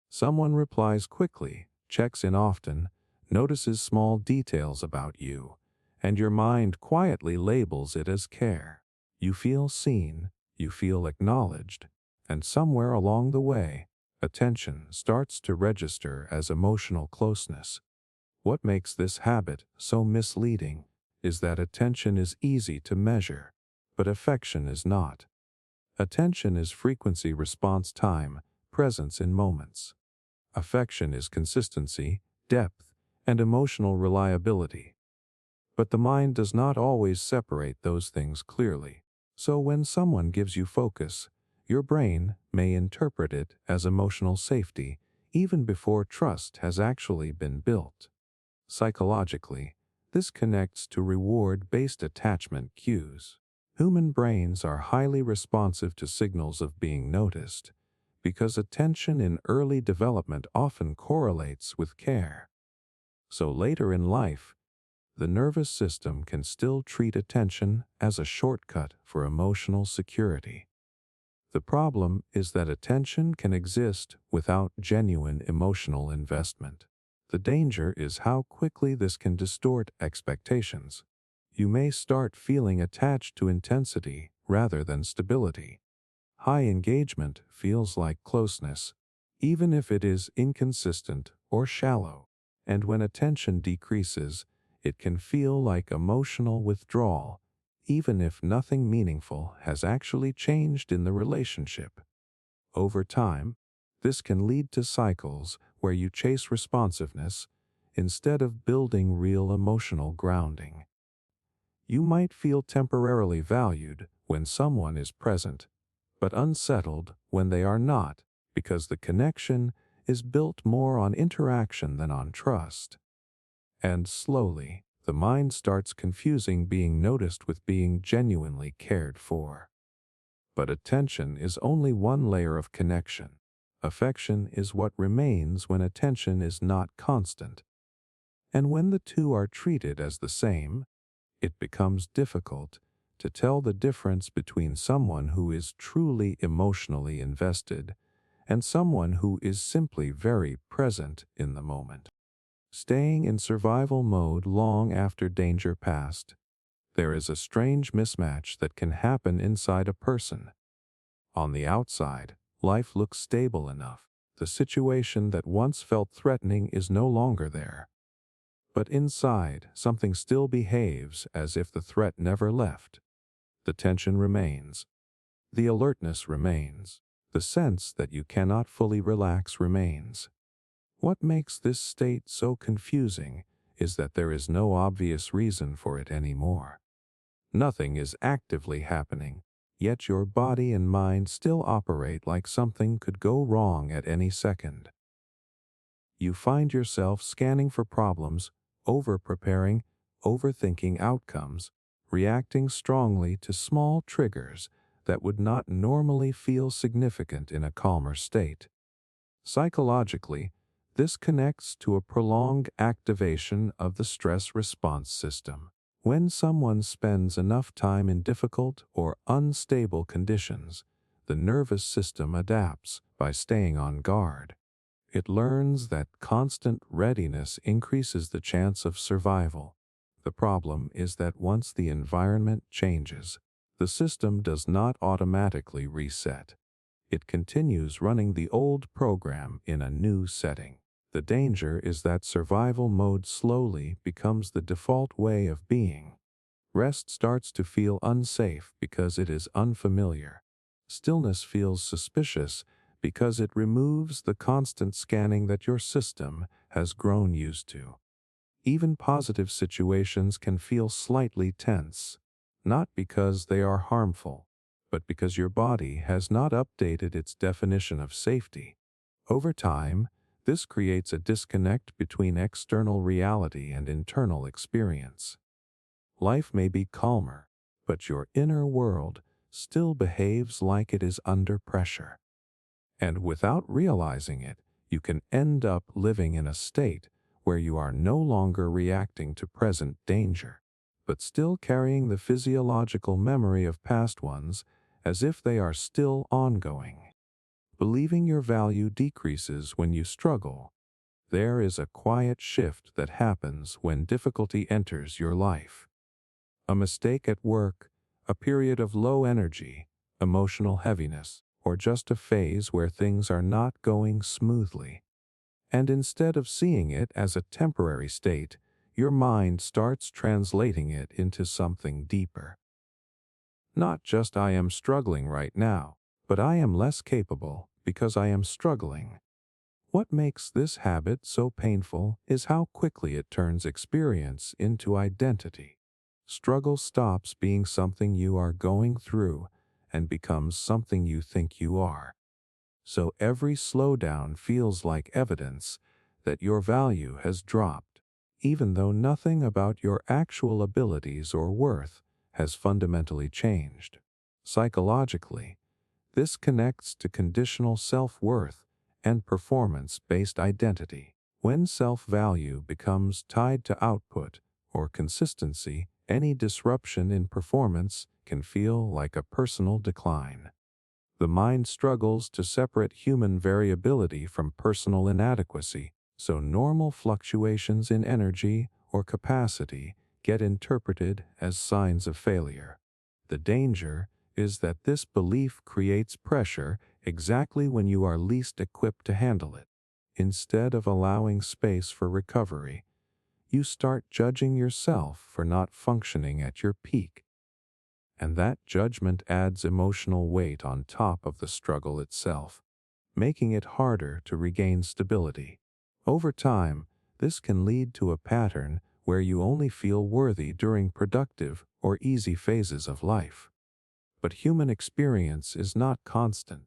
Someone replies quickly, checks in often, notices small details about you, and your mind quietly labels it as care. You feel seen, you feel acknowledged, and somewhere along the way, attention starts to register as emotional closeness. What makes this habit so misleading is that attention is easy to measure, but affection is not. Attention is frequency response time, presence in moments. Affection is consistency, depth, and emotional reliability. But the mind does not always separate those things clearly. So when someone gives you focus, your brain may interpret it as emotional safety even before trust has actually been built. Psychologically, this connects to reward-based attachment cues. Human brains are highly responsive to signals of being noticed because attention in early development often correlates with care. So later in life, the nervous system can still treat attention as a shortcut for emotional security. The problem is that attention can exist without genuine emotional investment. The danger is how quickly this can distort expectations. You may start feeling attached to intensity rather than stability. High engagement feels like closeness, even if it is inconsistent or shallow. And when attention decreases, it can feel like emotional withdrawal, even if nothing meaningful has actually changed in the relationship. Over time, this can lead to cycles where you chase responsiveness instead of building real emotional grounding. You might feel temporarily valued when someone is present, but unsettled when they are not, because the connection is built more on interaction than on trust. And slowly, the mind starts confusing being noticed with being genuinely cared for. But attention is only one layer of connection. Affection is what remains when attention is not constant. And when the two are treated as the same, it becomes difficult to tell the difference between someone who is truly emotionally invested and someone who is simply very present in the moment. Staying in survival mode long after danger passed, there is a strange mismatch that can happen inside a person. On the outside, life looks stable enough. The situation that once felt threatening is no longer there. But inside, something still behaves as if the threat never left. The tension remains. The alertness remains. The sense that you cannot fully relax remains. What makes this state so confusing is that there is no obvious reason for it anymore. Nothing is actively happening, yet your body and mind still operate like something could go wrong at any second. You find yourself scanning for problems, over-preparing, overthinking outcomes, reacting strongly to small triggers that would not normally feel significant in a calmer state. Psychologically, this connects to a prolonged activation of the stress response system. When someone spends enough time in difficult or unstable conditions, the nervous system adapts by staying on guard. It learns that constant readiness increases the chance of survival. The problem is that once the environment changes, the system does not automatically reset. It continues running the old program in a new setting. The danger is that survival mode slowly becomes the default way of being. Rest starts to feel unsafe because it is unfamiliar. Stillness feels suspicious because it removes the constant scanning that your system has grown used to. Even positive situations can feel slightly tense, not because they are harmful, but because your body has not updated its definition of safety. Over time, this creates a disconnect between external reality and internal experience. Life may be calmer, but your inner world still behaves like it is under pressure. And without realizing it, you can end up living in a state where you are no longer reacting to present danger, but still carrying the physiological memory of past ones as if they are still ongoing. Believing your value decreases when you struggle. There is a quiet shift that happens when difficulty enters your life. A mistake at work, a period of low energy, emotional heaviness, or just a phase where things are not going smoothly. And instead of seeing it as a temporary state, your mind starts translating it into something deeper. Not just I am struggling right now, but I am less capable because I am struggling. What makes this habit so painful is how quickly it turns experience into identity. Struggle stops being something you are going through and becomes something you think you are. So every slowdown feels like evidence that your value has dropped, even though nothing about your actual abilities or worth has fundamentally changed. Psychologically, this connects to conditional self-worth and performance-based identity. When self-value becomes tied to output or consistency, any disruption in performance can feel like a personal decline. The mind struggles to separate human variability from personal inadequacy, so normal fluctuations in energy or capacity get interpreted as signs of failure. The danger is that this belief creates pressure exactly when you are least equipped to handle it. Instead of allowing space for recovery, you start judging yourself for not functioning at your peak. And that judgment adds emotional weight on top of the struggle itself, making it harder to regain stability. Over time, this can lead to a pattern where you only feel worthy during productive or easy phases of life. But human experience is not constant.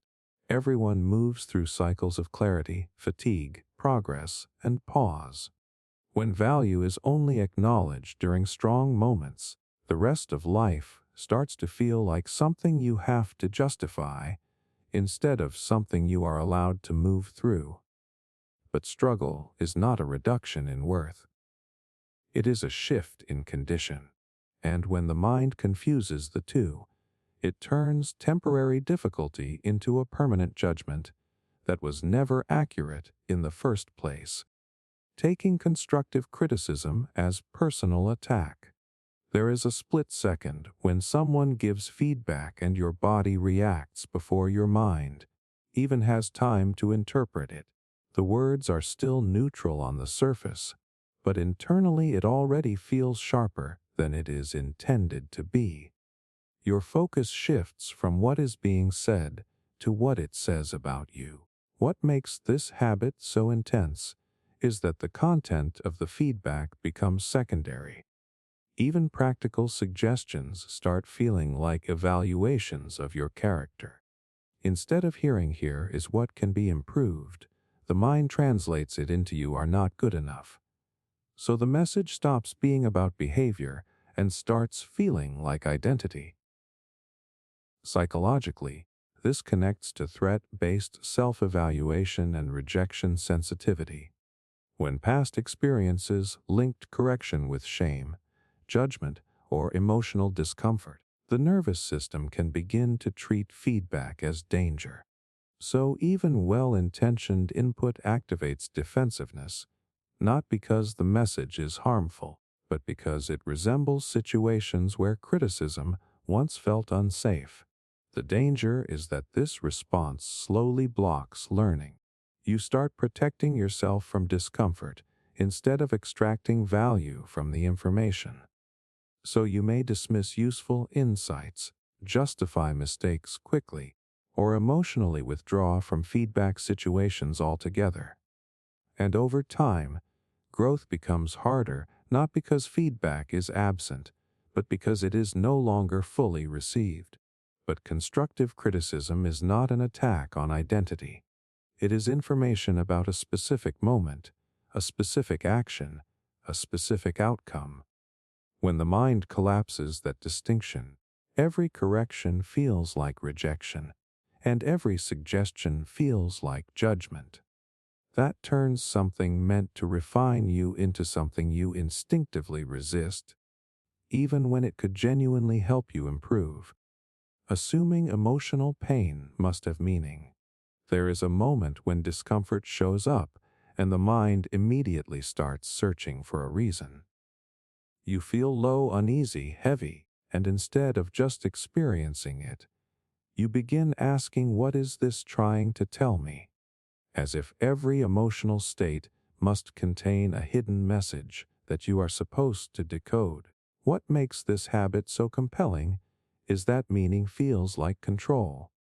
Everyone moves through cycles of clarity, fatigue, progress, and pause. When value is only acknowledged during strong moments, the rest of life starts to feel like something you have to justify instead of something you are allowed to move through. But struggle is not a reduction in worth. It is a shift in condition. And when the mind confuses the two, it turns temporary difficulty into a permanent judgment that was never accurate in the first place. Taking constructive criticism as personal attack. There is a split second when someone gives feedback and your body reacts before your mind even has time to interpret it. The words are still neutral on the surface, but internally it already feels sharper than it is intended to be. Your focus shifts from what is being said to what it says about you. What makes this habit so intense is that the content of the feedback becomes secondary. Even practical suggestions start feeling like evaluations of your character. Instead of hearing "here is what can be improved," the mind translates it into "you are not good enough." So the message stops being about behavior and starts feeling like identity. Psychologically, this connects to threat-based self-evaluation and rejection sensitivity. When past experiences linked correction with shame, judgment, or emotional discomfort, the nervous system can begin to treat feedback as danger. So even well-intentioned input activates defensiveness, not because the message is harmful, but because it resembles situations where criticism once felt unsafe. The danger is that this response slowly blocks learning. You start protecting yourself from discomfort instead of extracting value from the information. So you may dismiss useful insights, justify mistakes quickly, or emotionally withdraw from feedback situations altogether. And over time, growth becomes harder not because feedback is absent, but because it is no longer fully received. But constructive criticism is not an attack on identity. It is information about a specific moment, a specific action, a specific outcome. When the mind collapses that distinction, every correction feels like rejection, and every suggestion feels like judgment. That turns something meant to refine you into something you instinctively resist, even when it could genuinely help you improve. Assuming emotional pain must have meaning. There is a moment when discomfort shows up, and the mind immediately starts searching for a reason. You feel low, uneasy, heavy, and instead of just experiencing it, you begin asking, "What is this trying to tell me?" As if every emotional state must contain a hidden message that you are supposed to decode. What makes this habit so compelling is that meaning feels like control.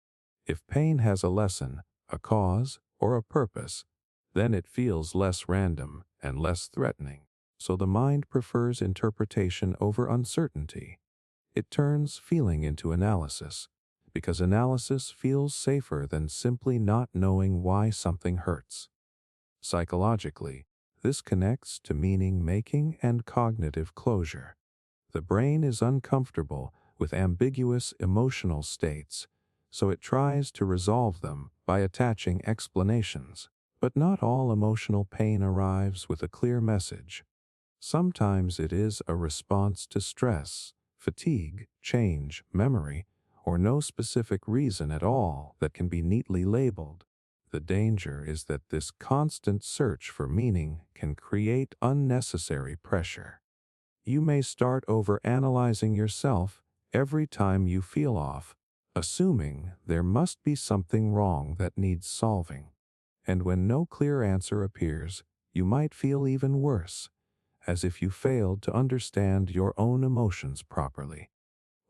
If pain has a lesson, a cause, or a purpose, Then it feels less random and less threatening. So the mind prefers interpretation over uncertainty. It turns feeling into analysis, because analysis feels safer than simply not knowing why something hurts. Psychologically, this connects to meaning making and cognitive closure. The brain is uncomfortable with ambiguous emotional states, so it tries to resolve them by attaching explanations. But not all emotional pain arrives with a clear message. Sometimes it is a response to stress, fatigue, change, memory, or no specific reason at all that can be neatly labeled. The danger is that this constant search for meaning can create unnecessary pressure. You may start overanalyzing yourself every time you feel off, assuming there must be something wrong that needs solving. And when no clear answer appears, you might feel even worse, as if you failed to understand your own emotions properly.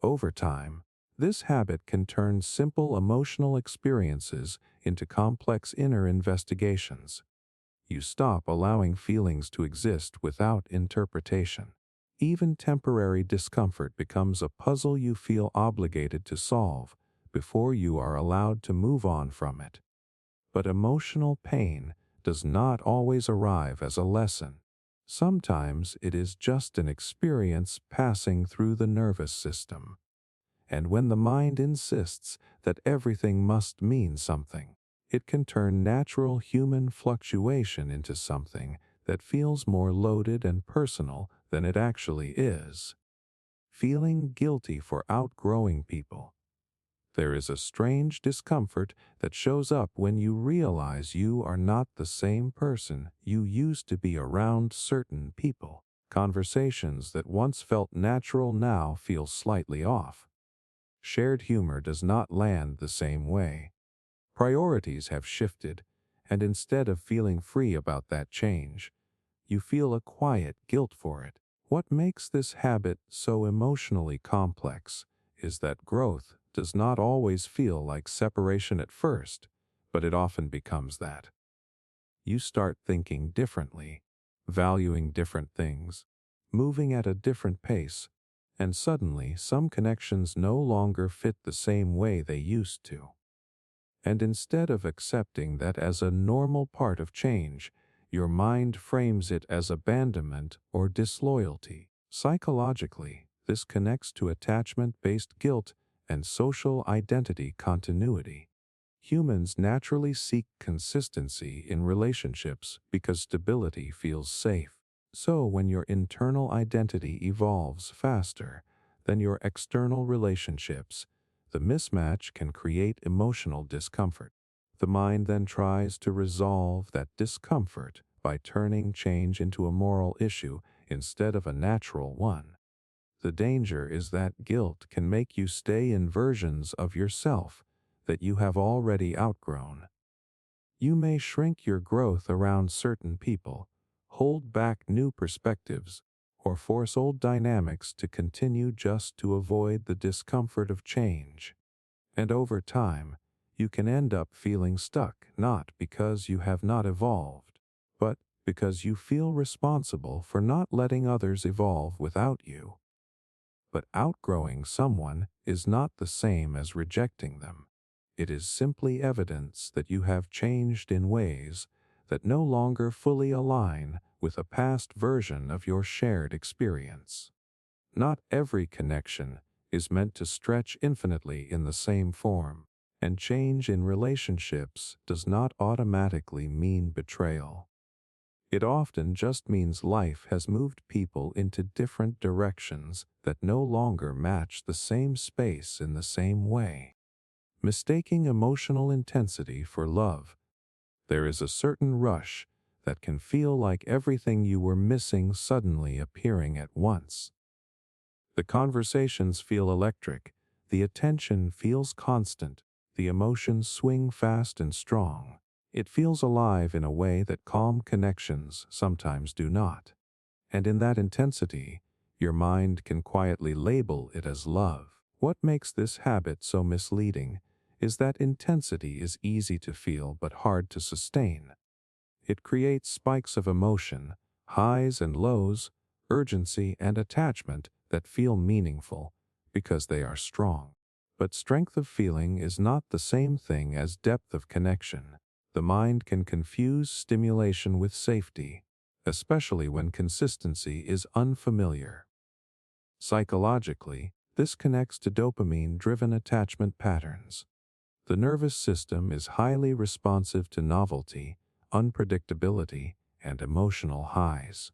Over time, this habit can turn simple emotional experiences into complex inner investigations. You stop allowing feelings to exist without interpretation. Even temporary discomfort becomes a puzzle you feel obligated to solve before you are allowed to move on from it. But emotional pain does not always arrive as a lesson. Sometimes it is just an experience passing through the nervous system. And when the mind insists that everything must mean something, it can turn natural human fluctuation into something that feels more loaded and personal than it actually is. Feeling guilty for outgrowing people. There is a strange discomfort that shows up when you realize you are not the same person you used to be around certain people. Conversations that once felt natural now feel slightly off. Shared humor does not land the same way. Priorities have shifted, and instead of feeling free about that change, you feel a quiet guilt for it. What makes this habit so emotionally complex is that growth does not always feel like separation at first, but it often becomes that. You start thinking differently, valuing different things, moving at a different pace, and suddenly some connections no longer fit the same way they used to. And instead of accepting that as a normal part of change, your mind frames it as abandonment or disloyalty. Psychologically, this connects to attachment-based guilt and social identity continuity. Humans naturally seek consistency in relationships because stability feels safe. So when your internal identity evolves faster than your external relationships, the mismatch can create emotional discomfort. The mind then tries to resolve that discomfort by turning change into a moral issue instead of a natural one. The danger is that guilt can make you stay in versions of yourself that you have already outgrown. You may shrink your growth around certain people, hold back new perspectives, or force old dynamics to continue just to avoid the discomfort of change. And over time, you can end up feeling stuck not because you have not evolved, but because you feel responsible for not letting others evolve without you. But outgrowing someone is not the same as rejecting them. It is simply evidence that you have changed in ways that no longer fully align with a past version of your shared experience. Not every connection is meant to stretch infinitely in the same form, and change in relationships does not automatically mean betrayal. It often just means life has moved people into different directions that no longer match the same space in the same way. Mistaking emotional intensity for love. There is a certain rush that can feel like everything you were missing suddenly appearing at once. The conversations feel electric, the attention feels constant, the emotions swing fast and strong. It feels alive in a way that calm connections sometimes do not. And in that intensity, your mind can quietly label it as love. What makes this habit so misleading is that intensity is easy to feel but hard to sustain. It creates spikes of emotion, highs and lows, urgency and attachment that feel meaningful because they are strong. But strength of feeling is not the same thing as depth of connection. The mind can confuse stimulation with safety, especially when consistency is unfamiliar. Psychologically, this connects to dopamine-driven attachment patterns. The nervous system is highly responsive to novelty, unpredictability, and emotional highs.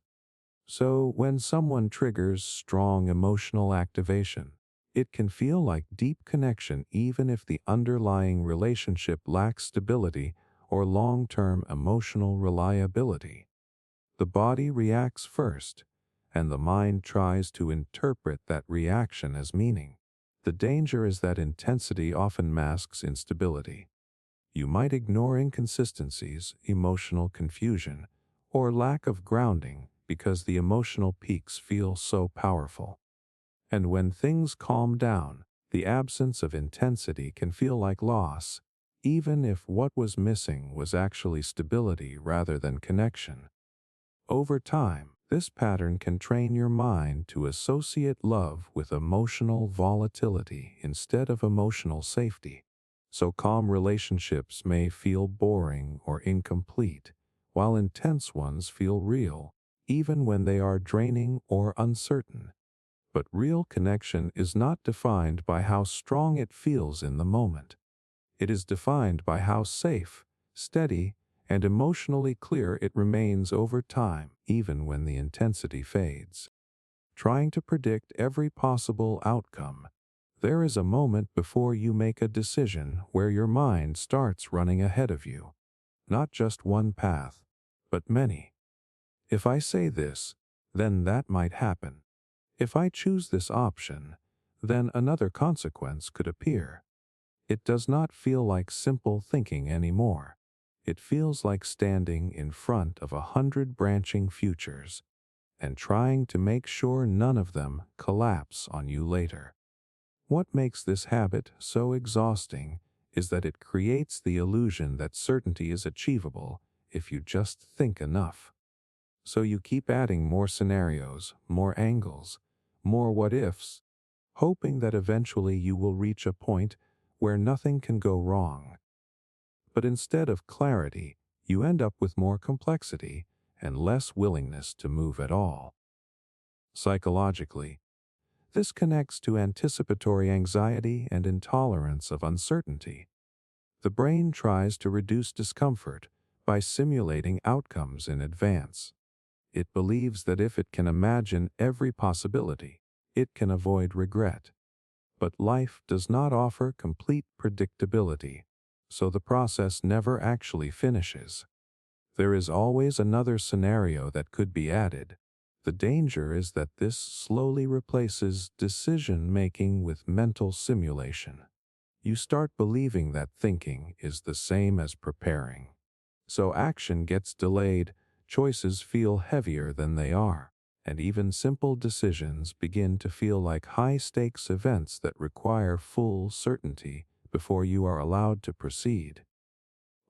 So, when someone triggers strong emotional activation, it can feel like deep connection even if the underlying relationship lacks stability or long-term emotional reliability. The body reacts first, and the mind tries to interpret that reaction as meaning. The danger is that intensity often masks instability. You might ignore inconsistencies, emotional confusion, or lack of grounding because the emotional peaks feel so powerful. And when things calm down, the absence of intensity can feel like loss, even if what was missing was actually stability rather than connection. Over time, this pattern can train your mind to associate love with emotional volatility instead of emotional safety. So calm relationships may feel boring or incomplete, while intense ones feel real, even when they are draining or uncertain. But real connection is not defined by how strong it feels in the moment. It is defined by how safe, steady, and emotionally clear it remains over time, even when the intensity fades. Trying to predict every possible outcome, there is a moment before you make a decision where your mind starts running ahead of you. Not just one path, but many. If I say this, then that might happen. If I choose this option, then another consequence could appear. It does not feel like simple thinking anymore. It feels like standing in front of 100 branching futures and trying to make sure none of them collapse on you later. What makes this habit so exhausting is that it creates the illusion that certainty is achievable if you just think enough. So you keep adding more scenarios, more angles, more what-ifs, hoping that eventually you will reach a point where nothing can go wrong. But instead of clarity, you end up with more complexity and less willingness to move at all. Psychologically, this connects to anticipatory anxiety and intolerance of uncertainty. The brain tries to reduce discomfort by simulating outcomes in advance. It believes that if it can imagine every possibility, it can avoid regret. But life does not offer complete predictability, so the process never actually finishes. There is always another scenario that could be added. The danger is that this slowly replaces decision-making with mental simulation. You start believing that thinking is the same as preparing. So action gets delayed, choices feel heavier than they are, and even simple decisions begin to feel like high-stakes events that require full certainty before you are allowed to proceed.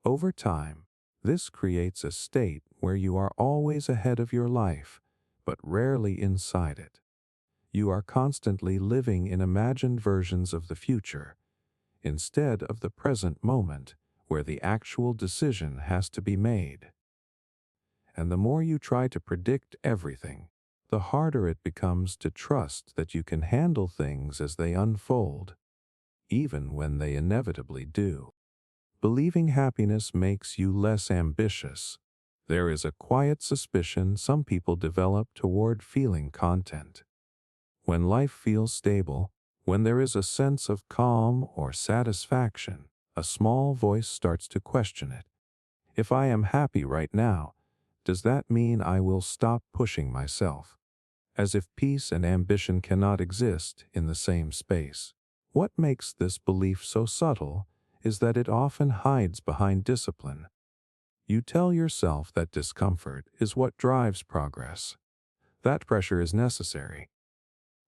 Over time, this creates a state where you are always ahead of your life, but rarely inside it. You are constantly living in imagined versions of the future, instead of the present moment where the actual decision has to be made. And the more you try to predict everything, the harder it becomes to trust that you can handle things as they unfold, even when they inevitably do. Believing happiness makes you less ambitious. There is a quiet suspicion some people develop toward feeling content. When life feels stable, when there is a sense of calm or satisfaction, a small voice starts to question it. If I am happy right now, does that mean I will stop pushing myself? As if peace and ambition cannot exist in the same space. What makes this belief so subtle is that it often hides behind discipline. You tell yourself that discomfort is what drives progress. That pressure is necessary.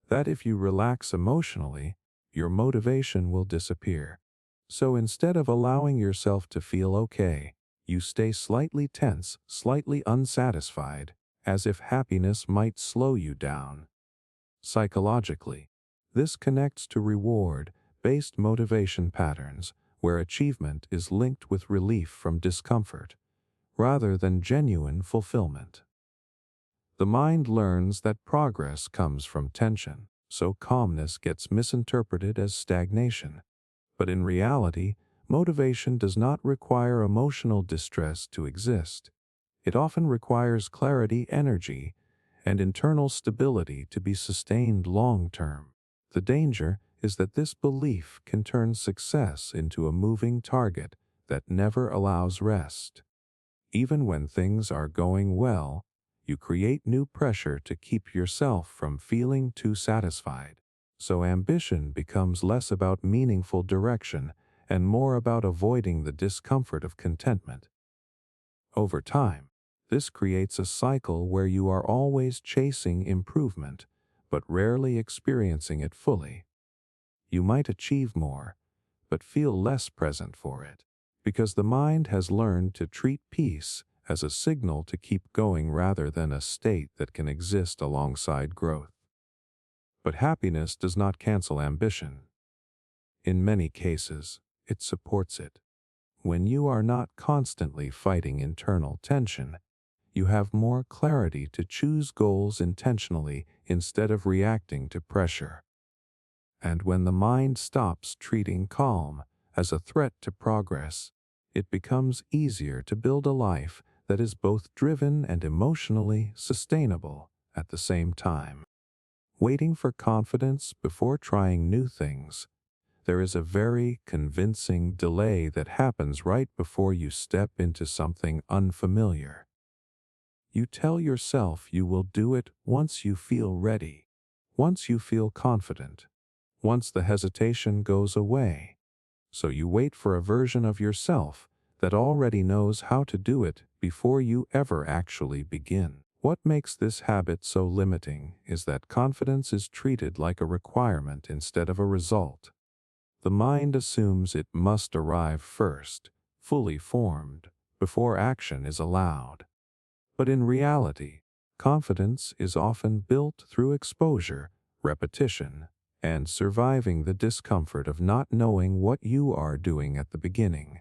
That if you relax emotionally, your motivation will disappear. So instead of allowing yourself to feel okay, You stay slightly tense, slightly unsatisfied, as if happiness might slow you down. Psychologically, this connects to reward-based motivation patterns, where achievement is linked with relief from discomfort, rather than genuine fulfillment. The mind learns that progress comes from tension, so calmness gets misinterpreted as stagnation. But in reality, motivation does not require emotional distress to exist. It often requires clarity, energy, and internal stability to be sustained long-term. The danger is that this belief can turn success into a moving target that never allows rest. Even when things are going well, you create new pressure to keep yourself from feeling too satisfied. So ambition becomes less about meaningful direction and more about avoiding the discomfort of contentment. Over time, this creates a cycle where you are always chasing improvement, but rarely experiencing it fully. You might achieve more, but feel less present for it, because the mind has learned to treat peace as a signal to keep going rather than a state that can exist alongside growth. But happiness does not cancel ambition. In many cases, it supports it. When you are not constantly fighting internal tension, you have more clarity to choose goals intentionally instead of reacting to pressure. And when the mind stops treating calm as a threat to progress, it becomes easier to build a life that is both driven and emotionally sustainable at the same time. Waiting for confidence before trying new things. There is a very convincing delay that happens right before you step into something unfamiliar. You tell yourself you will do it once you feel ready, once you feel confident, once the hesitation goes away. So you wait for a version of yourself that already knows how to do it before you ever actually begin. What makes this habit so limiting is that confidence is treated like a requirement instead of a result. The mind assumes it must arrive first, fully formed, before action is allowed. But in reality, confidence is often built through exposure, repetition, and surviving the discomfort of not knowing what you are doing at the beginning.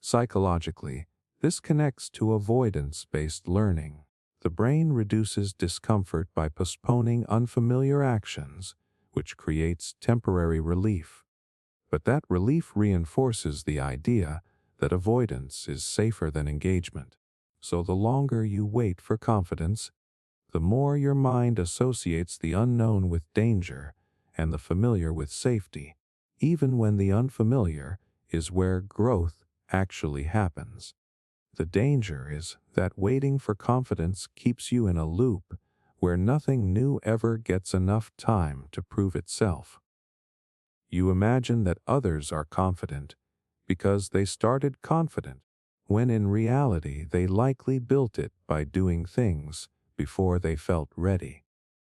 Psychologically, this connects to avoidance-based learning. The brain reduces discomfort by postponing unfamiliar actions, which creates temporary relief. But that relief reinforces the idea that avoidance is safer than engagement. So the longer you wait for confidence, the more your mind associates the unknown with danger and the familiar with safety, even when the unfamiliar is where growth actually happens. The danger is that waiting for confidence keeps you in a loop where nothing new ever gets enough time to prove itself. You imagine that others are confident because they started confident, when in reality they likely built it by doing things before they felt ready.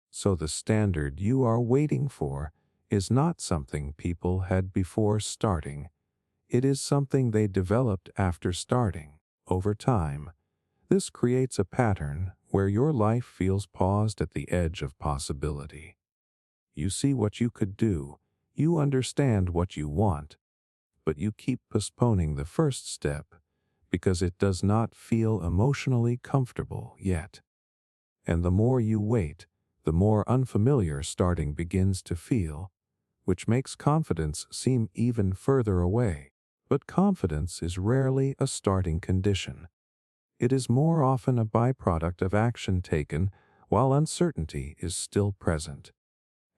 So the standard you are waiting for is not something people had before starting. It is something they developed after starting. Over time, this creates a pattern where your life feels paused at the edge of possibility. You see what you could do, you understand what you want, but you keep postponing the first step because it does not feel emotionally comfortable yet. And the more you wait, the more unfamiliar starting begins to feel, which makes confidence seem even further away. But confidence is rarely a starting condition. It is more often a byproduct of action taken while uncertainty is still present.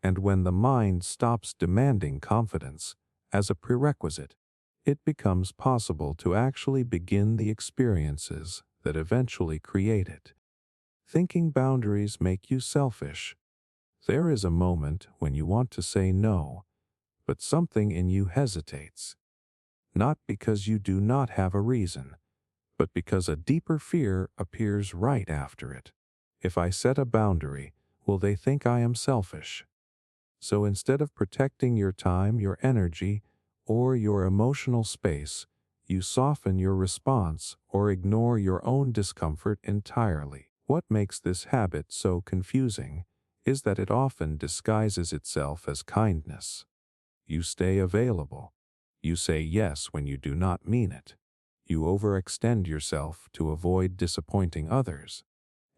And when the mind stops demanding confidence as a prerequisite, it becomes possible to actually begin the experiences that eventually create it. Thinking boundaries make you selfish. There is a moment when you want to say no, but something in you hesitates. Not because you do not have a reason, but because a deeper fear appears right after it. If I set a boundary, will they think I am selfish? So instead of protecting your time, your energy, or your emotional space, You soften your response or ignore your own discomfort entirely. What makes this habit so confusing is that it often disguises itself as kindness. You stay available. You say yes when you do not mean it. You overextend yourself to avoid disappointing others.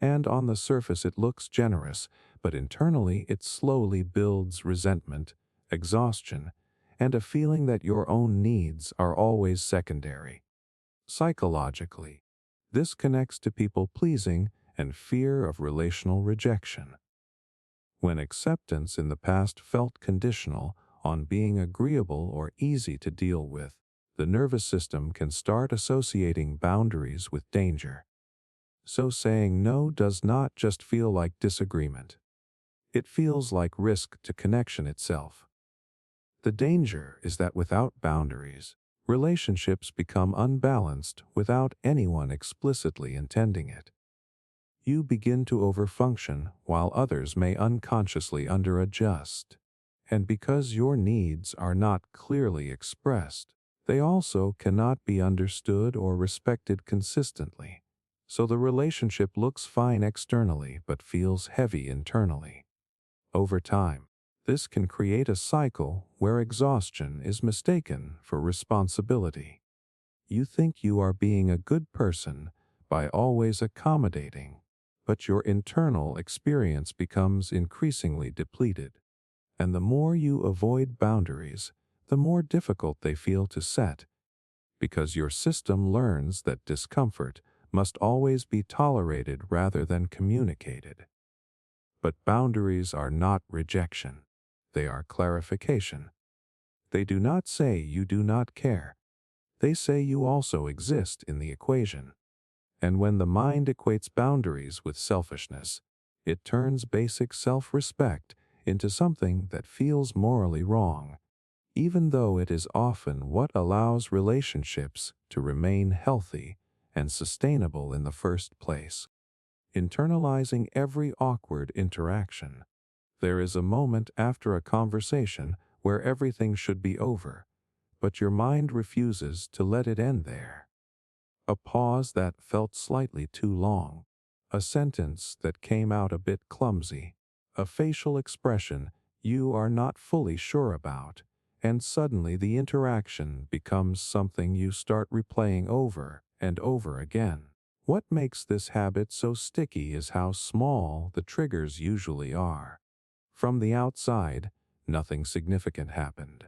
And on the surface it looks generous, but internally it slowly builds resentment, exhaustion, and a feeling that your own needs are always secondary. Psychologically, this connects to people-pleasing and fear of relational rejection. When acceptance in the past felt conditional on being agreeable or easy to deal with, the nervous system can start associating boundaries with danger. So saying no does not just feel like disagreement. It feels like risk to connection itself. The danger is that without boundaries, relationships become unbalanced without anyone explicitly intending it. You begin to overfunction while others may unconsciously underadjust. And because your needs are not clearly expressed, they also cannot be understood or respected consistently. So the relationship looks fine externally but feels heavy internally. Over time, this can create a cycle where exhaustion is mistaken for responsibility. You think you are being a good person by always accommodating, but your internal experience becomes increasingly depleted. And the more you avoid boundaries, the more difficult they feel to set, because your system learns that discomfort must always be tolerated rather than communicated. But boundaries are not rejection. They are clarification. They do not say you do not care. They say you also exist in the equation. And when the mind equates boundaries with selfishness, it turns basic self-respect into something that feels morally wrong, even though it is often what allows relationships to remain healthy and sustainable in the first place. Internalizing every awkward interaction. There is a moment after a conversation where everything should be over, but your mind refuses to let it end there. A pause that felt slightly too long, a sentence that came out a bit clumsy, a facial expression you are not fully sure about, and suddenly the interaction becomes something you start replaying over and over again. What makes this habit so sticky is how small the triggers usually are. From the outside, nothing significant happened.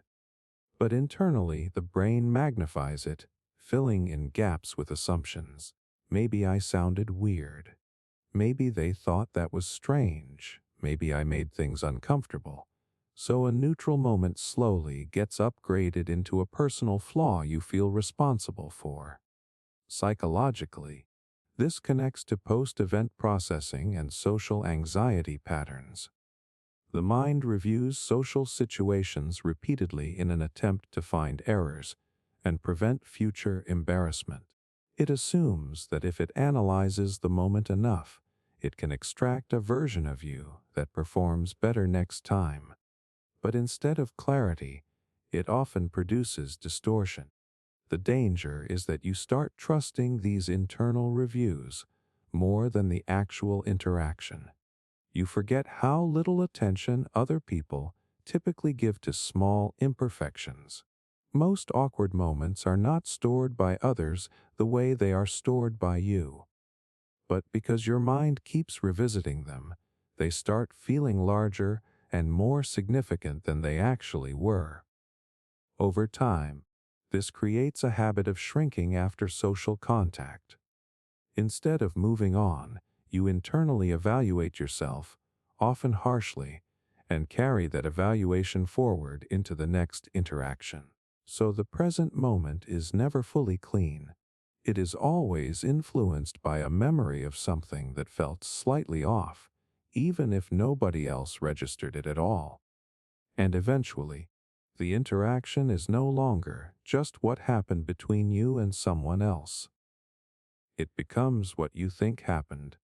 But internally, the brain magnifies it, filling in gaps with assumptions. Maybe I sounded weird. Maybe they thought that was strange. Maybe I made things uncomfortable. So a neutral moment slowly gets upgraded into a personal flaw you feel responsible for. Psychologically, this connects to post-event processing and social anxiety patterns. The mind reviews social situations repeatedly in an attempt to find errors and prevent future embarrassment. It assumes that if it analyzes the moment enough, it can extract a version of you that performs better next time. But instead of clarity, it often produces distortion. The danger is that you start trusting these internal reviews more than the actual interaction. You forget how little attention other people typically give to small imperfections. Most awkward moments are not stored by others the way they are stored by you. But because your mind keeps revisiting them, they start feeling larger and more significant than they actually were. Over time, this creates a habit of shrinking after social contact. Instead of moving on, you internally evaluate yourself, often harshly, and carry that evaluation forward into the next interaction. So the present moment is never fully clean. It is always influenced by a memory of something that felt slightly off, even if nobody else registered it at all. And eventually, the interaction is no longer just what happened between you and someone else. It becomes what you think happened,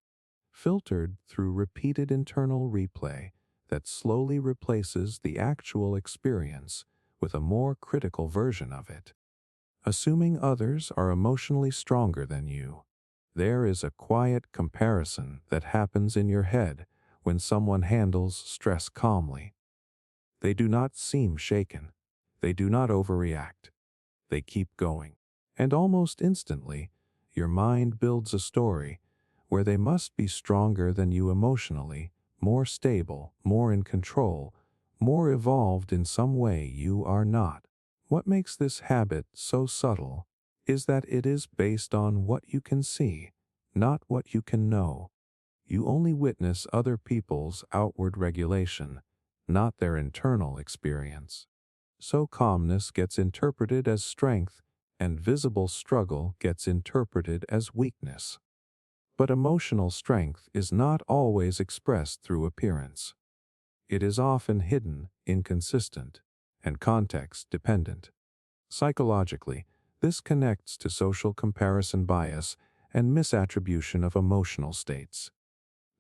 filtered through repeated internal replay that slowly replaces the actual experience with a more critical version of it. Assuming others are emotionally stronger than you. There is a quiet comparison that happens in your head when someone handles stress calmly. They do not seem shaken. They do not overreact. They keep going. And almost instantly, your mind builds a story where they must be stronger than you emotionally, more stable, more in control, more evolved in some way you are not. What makes this habit so subtle is that it is based on what you can see, not what you can know. You only witness other people's outward regulation, not their internal experience. So calmness gets interpreted as strength, and visible struggle gets interpreted as weakness. But emotional strength is not always expressed through appearance. It is often hidden, inconsistent, and context-dependent. Psychologically, this connects to social comparison bias and misattribution of emotional states.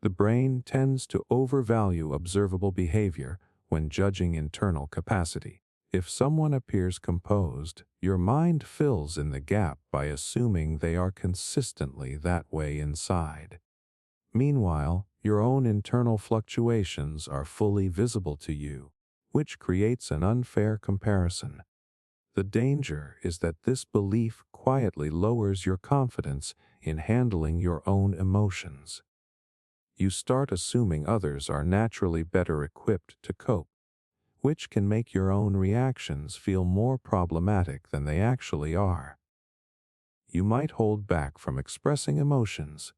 The brain tends to overvalue observable behavior when judging internal capacity. If someone appears composed, your mind fills in the gap by assuming they are consistently that way inside. Meanwhile, your own internal fluctuations are fully visible to you, which creates an unfair comparison. The danger is that this belief quietly lowers your confidence in handling your own emotions. You start assuming others are naturally better equipped to cope, which can make your own reactions feel more problematic than they actually are. You might hold back from expressing emotions,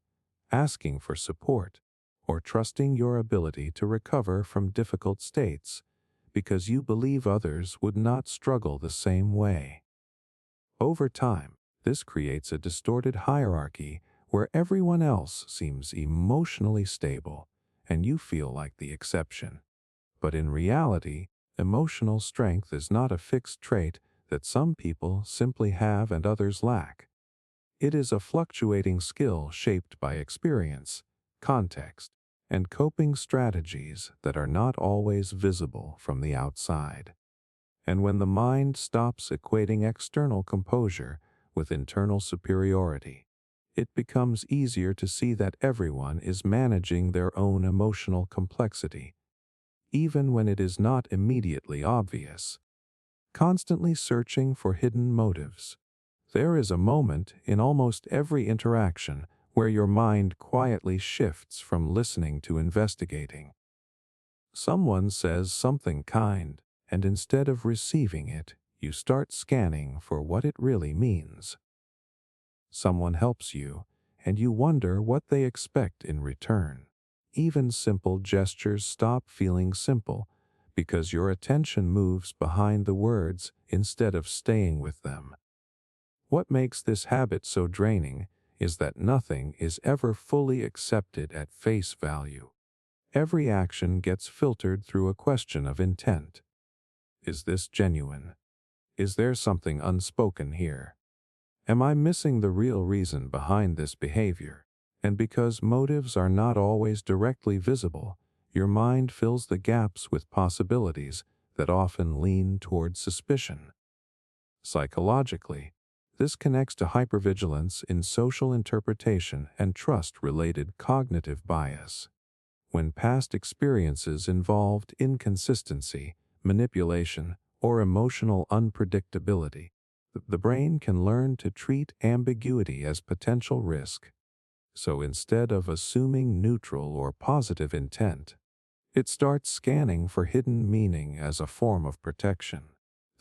asking for support, or trusting your ability to recover from difficult states because you believe others would not struggle the same way. Over time, this creates a distorted hierarchy where everyone else seems emotionally stable and you feel like the exception. But in reality, emotional strength is not a fixed trait that some people simply have and others lack. It is a fluctuating skill shaped by experience, context, and coping strategies that are not always visible from the outside. And when the mind stops equating external composure with internal superiority, it becomes easier to see that everyone is managing their own emotional complexity, even when it is not immediately obvious. Constantly searching for hidden motives. There is a moment in almost every interaction where your mind quietly shifts from listening to investigating. Someone says something kind, and instead of receiving it, you start scanning for what it really means. Someone helps you, and you wonder what they expect in return. Even simple gestures stop feeling simple because your attention moves behind the words instead of staying with them. What makes this habit so draining is that nothing is ever fully accepted at face value. Every action gets filtered through a question of intent. Is this genuine? Is there something unspoken here? Am I missing the real reason behind this behavior? And because motives are not always directly visible, your mind fills the gaps with possibilities that often lean toward suspicion. Psychologically, this connects to hypervigilance in social interpretation and trust-related cognitive bias. When past experiences involved inconsistency, manipulation, or emotional unpredictability, the brain can learn to treat ambiguity as potential risk. So instead of assuming neutral or positive intent, it starts scanning for hidden meaning as a form of protection.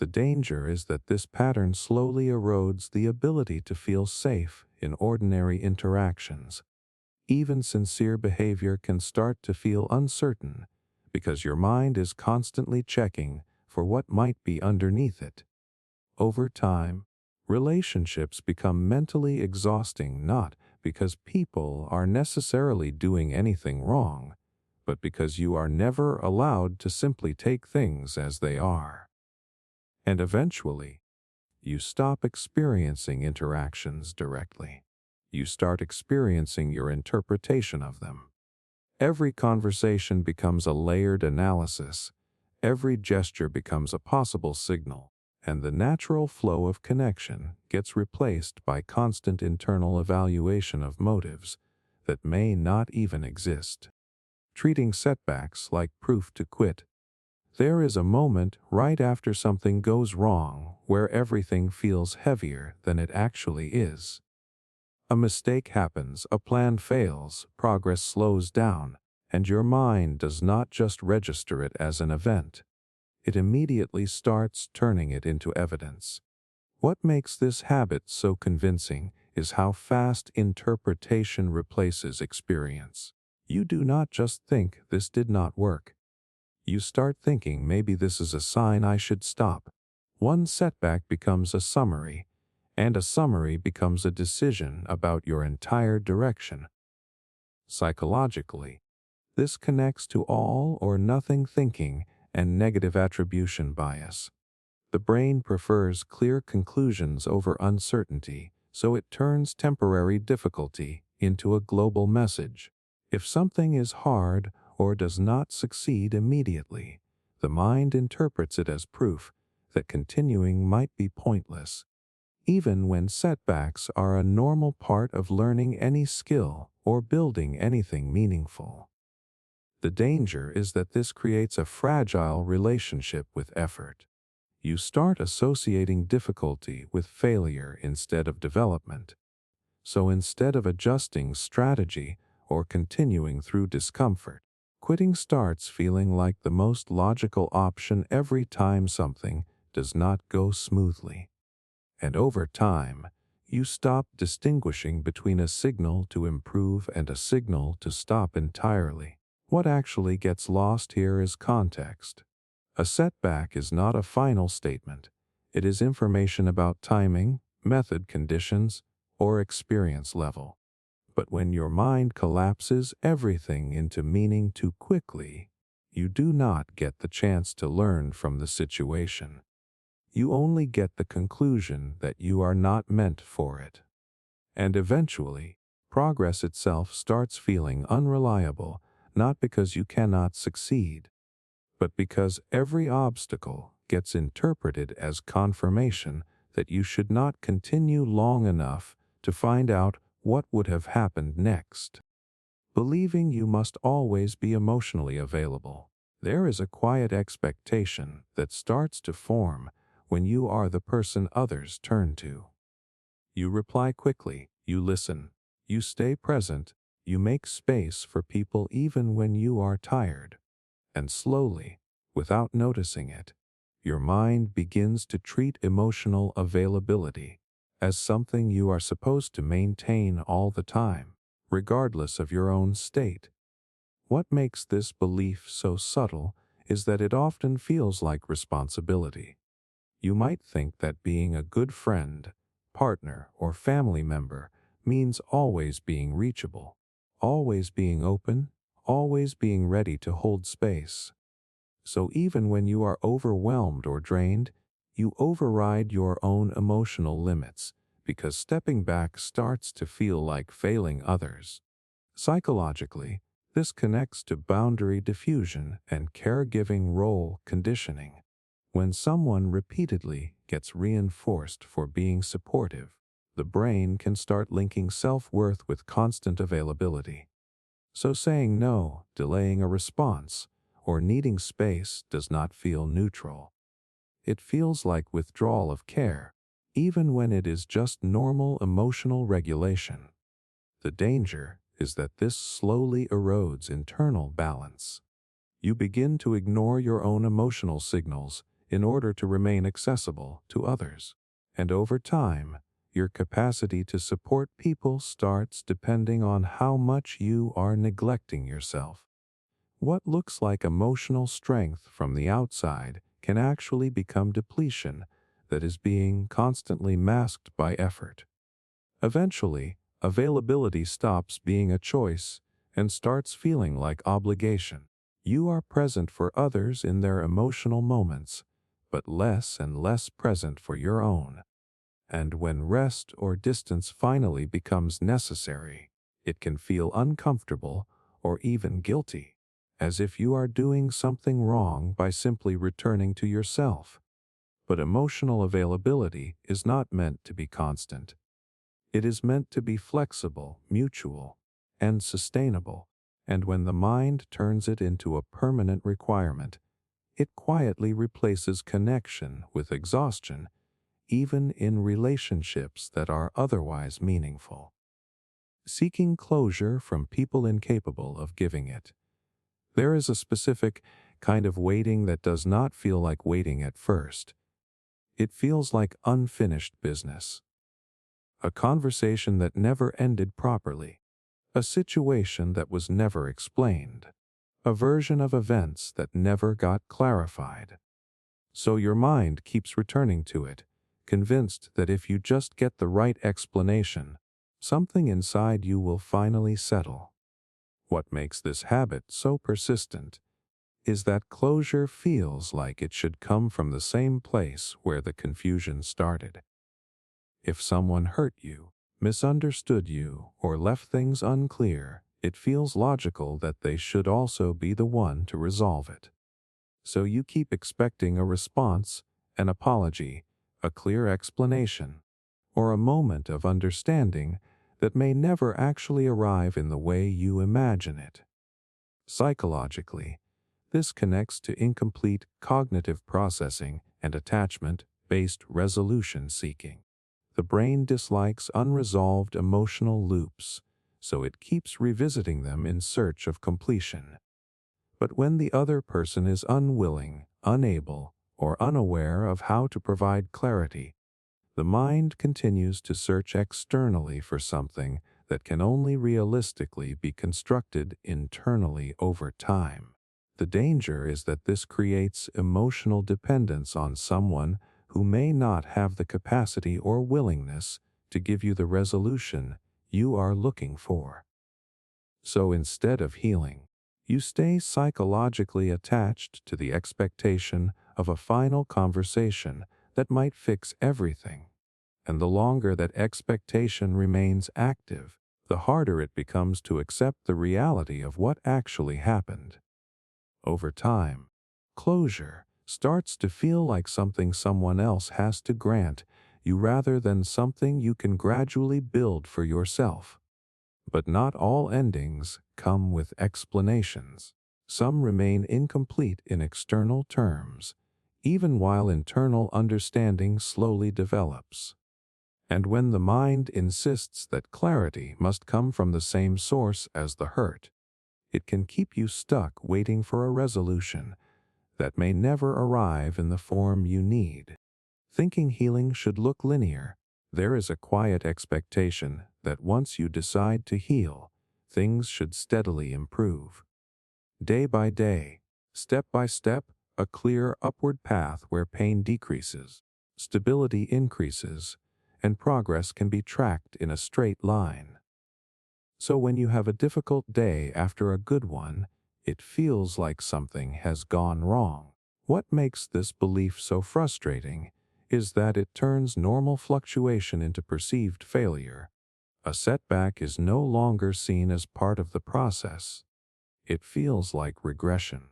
The danger is that this pattern slowly erodes the ability to feel safe in ordinary interactions. Even sincere behavior can start to feel uncertain because your mind is constantly checking for what might be underneath it. Over time, relationships become mentally exhausting not because people are necessarily doing anything wrong, but because you are never allowed to simply take things as they are. And eventually, you stop experiencing interactions directly. You start experiencing your interpretation of them. Every conversation becomes a layered analysis. Every gesture becomes a possible signal. and the natural flow of connection gets replaced by constant internal evaluation of motives that may not even exist. Treating setbacks like proof to quit. There is a moment right after something goes wrong where everything feels heavier than it actually is. A mistake happens, a plan fails, progress slows down, and your mind does not just register it as an event. It immediately starts turning it into evidence. What makes this habit so convincing is how fast interpretation replaces experience. You do not just think this did not work. You start thinking maybe this is a sign I should stop. One setback becomes a summary, and a summary becomes a decision about your entire direction. Psychologically, this connects to all or nothing thinking and negative attribution bias. The brain prefers clear conclusions over uncertainty, so it turns temporary difficulty into a global message. If something is hard or does not succeed immediately, the mind interprets it as proof that continuing might be pointless. Even when setbacks are a normal part of learning any skill or building anything meaningful. The danger is that this creates a fragile relationship with effort. You start associating difficulty with failure instead of development. So instead of adjusting strategy or continuing through discomfort, quitting starts feeling like the most logical option every time something does not go smoothly. And over time, you stop distinguishing between a signal to improve and a signal to stop entirely. What actually gets lost here is context. A setback is not a final statement. It is information about timing, method conditions, or experience level. But when your mind collapses everything into meaning too quickly, you do not get the chance to learn from the situation. You only get the conclusion that you are not meant for it. And eventually, progress itself starts feeling unreliable, not because you cannot succeed, but because every obstacle gets interpreted as confirmation that you should not continue long enough to find out what would have happened next. Believing you must always be emotionally available. There is a quiet expectation that starts to form when you are the person others turn to. You reply quickly, you listen, you stay present, you make space for people even when you are tired. And slowly, without noticing it, your mind begins to treat emotional availability as something you are supposed to maintain all the time, regardless of your own state. What makes this belief so subtle is that it often feels like responsibility. You might think that being a good friend, partner, or family member means always being reachable, always being open, always being ready to hold space. So even when you are overwhelmed or drained, you override your own emotional limits because stepping back starts to feel like failing others. Psychologically, this connects to boundary diffusion and caregiving role conditioning. When someone repeatedly gets reinforced for being supportive, the brain can start linking self-worth with constant availability. So saying no, delaying a response, or needing space does not feel neutral. It feels like withdrawal of care, even when it is just normal emotional regulation. The danger is that this slowly erodes internal balance. You begin to ignore your own emotional signals in order to remain accessible to others. And over time, your capacity to support people starts depending on how much you are neglecting yourself. What looks like emotional strength from the outside can actually become depletion that is being constantly masked by effort. Eventually, availability stops being a choice and starts feeling like obligation. You are present for others in their emotional moments, but less and less present for your own. And when rest or distance finally becomes necessary, it can feel uncomfortable or even guilty, as if you are doing something wrong by simply returning to yourself. But emotional availability is not meant to be constant. It is meant to be flexible, mutual, and sustainable. And when the mind turns it into a permanent requirement, it quietly replaces connection with exhaustion, even in relationships that are otherwise meaningful. Seeking closure from people incapable of giving it. There is a specific kind of waiting that does not feel like waiting at first. It feels like unfinished business. A conversation that never ended properly. A situation that was never explained. A version of events that never got clarified. So your mind keeps returning to it, convinced that if you just get the right explanation, something inside you will finally settle. What makes this habit so persistent is that closure feels like it should come from the same place where the confusion started. If someone hurt you, misunderstood you, or left things unclear, it feels logical that they should also be the one to resolve it. So you keep expecting a response, an apology, a clear explanation, or a moment of understanding that may never actually arrive in the way you imagine it. Psychologically, this connects to incomplete cognitive processing and attachment-based resolution seeking. The brain dislikes unresolved emotional loops, so it keeps revisiting them in search of completion. But when the other person is unwilling, unable, or unaware of how to provide clarity, the mind continues to search externally for something that can only realistically be constructed internally over time. The danger is that this creates emotional dependence on someone who may not have the capacity or willingness to give you the resolution you are looking for. So instead of healing, you stay psychologically attached to the expectation of a final conversation that might fix everything. And the longer that expectation remains active, the harder it becomes to accept the reality of what actually happened. Over time, closure starts to feel like something someone else has to grant you rather than something you can gradually build for yourself. But not all endings come with explanations. Some remain incomplete in external terms, even while internal understanding slowly develops. And when the mind insists that clarity must come from the same source as the hurt, it can keep you stuck waiting for a resolution that may never arrive in the form you need. Thinking healing should look linear, there is a quiet expectation that once you decide to heal, things should steadily improve. Day by day, step by step, a clear upward path where pain decreases, stability increases, and progress can be tracked in a straight line. So when you have a difficult day after a good one, it feels like something has gone wrong. What makes this belief so frustrating is that it turns normal fluctuation into perceived failure. A setback is no longer seen as part of the process. It feels like regression.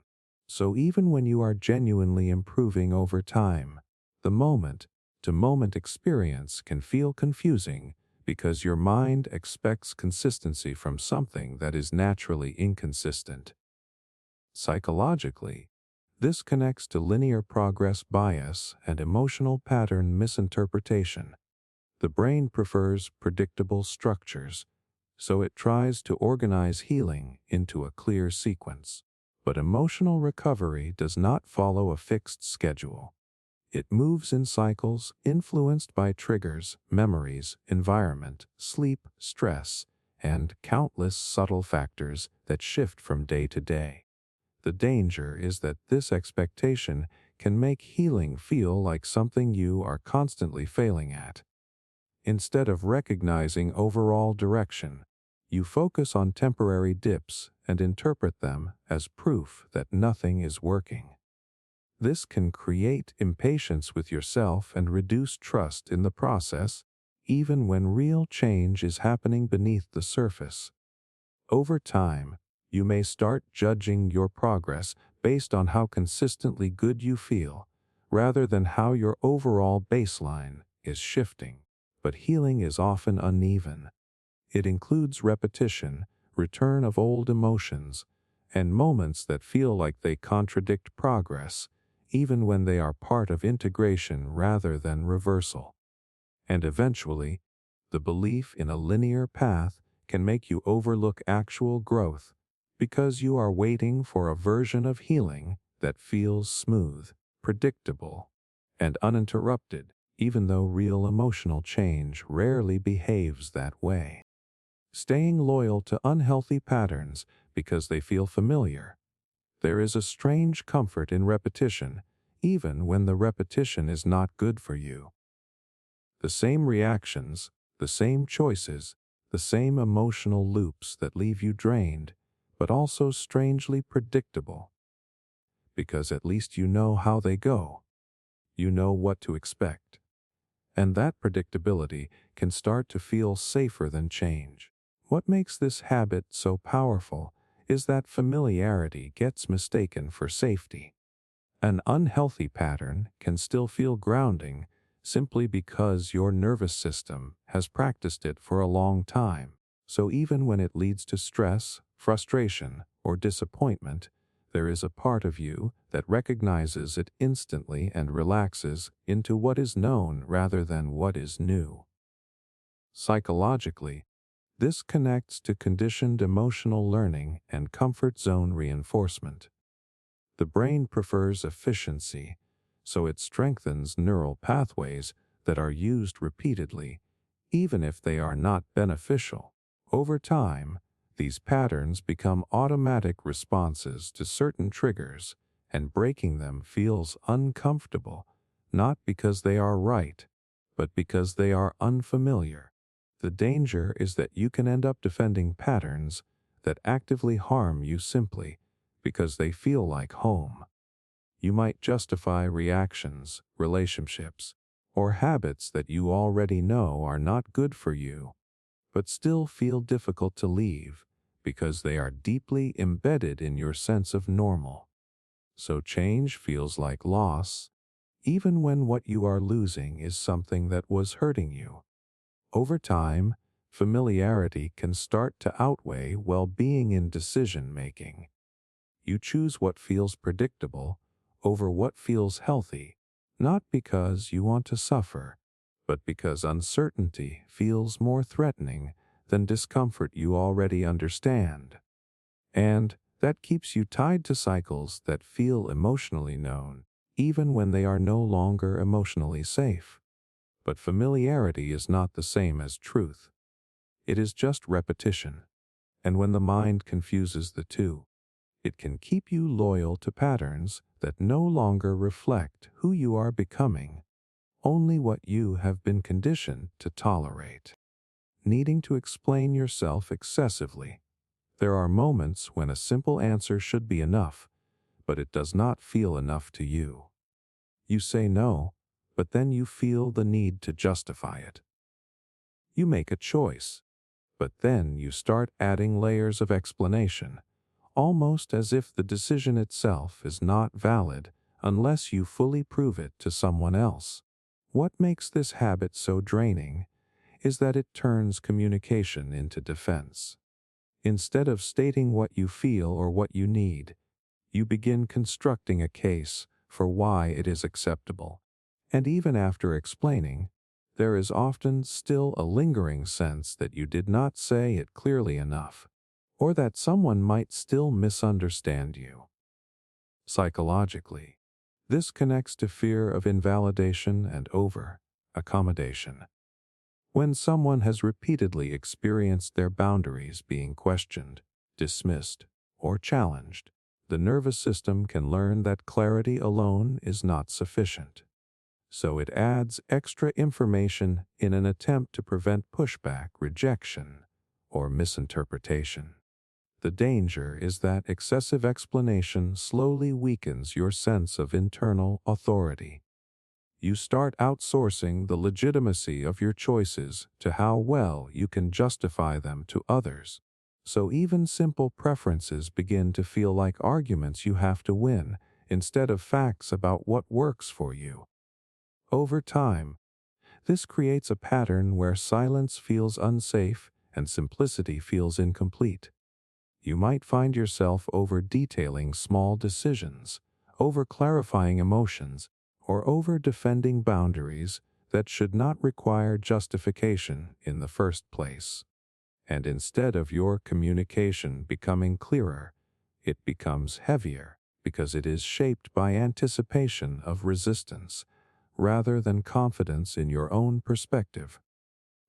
So even when you are genuinely improving over time, the moment-to-moment experience can feel confusing because your mind expects consistency from something that is naturally inconsistent. Psychologically, this connects to linear progress bias and emotional pattern misinterpretation. The brain prefers predictable structures, so it tries to organize healing into a clear sequence. But emotional recovery does not follow a fixed schedule. It moves in cycles influenced by triggers, memories, environment, sleep, stress, and countless subtle factors that shift from day to day. The danger is that this expectation can make healing feel like something you are constantly failing at. Instead of recognizing overall direction, you focus on temporary dips and interpret them as proof that nothing is working. This can create impatience with yourself and reduce trust in the process, even when real change is happening beneath the surface. Over time, you may start judging your progress based on how consistently good you feel, rather than how your overall baseline is shifting. But healing is often uneven. It includes repetition, return of old emotions, and moments that feel like they contradict progress, even when they are part of integration rather than reversal. And eventually, the belief in a linear path can make you overlook actual growth because you are waiting for a version of healing that feels smooth, predictable, and uninterrupted, even though real emotional change rarely behaves that way. Staying loyal to unhealthy patterns because they feel familiar. There is a strange comfort in repetition, even when the repetition is not good for you. The same reactions, the same choices, the same emotional loops that leave you drained, but also strangely predictable. Because at least you know how they go. You know what to expect. And that predictability can start to feel safer than change. What makes this habit so powerful is that familiarity gets mistaken for safety. An unhealthy pattern can still feel grounding simply because your nervous system has practiced it for a long time. So even when it leads to stress, frustration, or disappointment, there is a part of you that recognizes it instantly and relaxes into what is known rather than what is new. Psychologically, this connects to conditioned emotional learning and comfort zone reinforcement. The brain prefers efficiency, so it strengthens neural pathways that are used repeatedly, even if they are not beneficial. Over time, these patterns become automatic responses to certain triggers, and breaking them feels uncomfortable, not because they are right, but because they are unfamiliar. The danger is that you can end up defending patterns that actively harm you simply because they feel like home. You might justify reactions, relationships, or habits that you already know are not good for you, but still feel difficult to leave because they are deeply embedded in your sense of normal. So change feels like loss, even when what you are losing is something that was hurting you. Over time, familiarity can start to outweigh well-being in decision-making. You choose what feels predictable over what feels healthy, not because you want to suffer, but because uncertainty feels more threatening than discomfort you already understand. And that keeps you tied to cycles that feel emotionally known, even when they are no longer emotionally safe. But familiarity is not the same as truth. It is just repetition. And when the mind confuses the two, it can keep you loyal to patterns that no longer reflect who you are becoming, only what you have been conditioned to tolerate. Needing to explain yourself excessively. There are moments when a simple answer should be enough, but it does not feel enough to you. You say no, but then you feel the need to justify it. You make a choice, but then you start adding layers of explanation, almost as if the decision itself is not valid unless you fully prove it to someone else. What makes this habit so draining is that it turns communication into defense. Instead of stating what you feel or what you need, you begin constructing a case for why it is acceptable. And even after explaining, there is often still a lingering sense that you did not say it clearly enough, or that someone might still misunderstand you. Psychologically, this connects to fear of invalidation and over-accommodation. When someone has repeatedly experienced their boundaries being questioned, dismissed, or challenged, the nervous system can learn that clarity alone is not sufficient. So it adds extra information in an attempt to prevent pushback, rejection, or misinterpretation. The danger is that excessive explanation slowly weakens your sense of internal authority. You start outsourcing the legitimacy of your choices to how well you can justify them to others. So even simple preferences begin to feel like arguments you have to win instead of facts about what works for you. Over time, this creates a pattern where silence feels unsafe and simplicity feels incomplete. You might find yourself over-detailing small decisions, over-clarifying emotions, or over-defending boundaries that should not require justification in the first place. And instead of your communication becoming clearer, it becomes heavier because it is shaped by anticipation of resistance rather than confidence in your own perspective.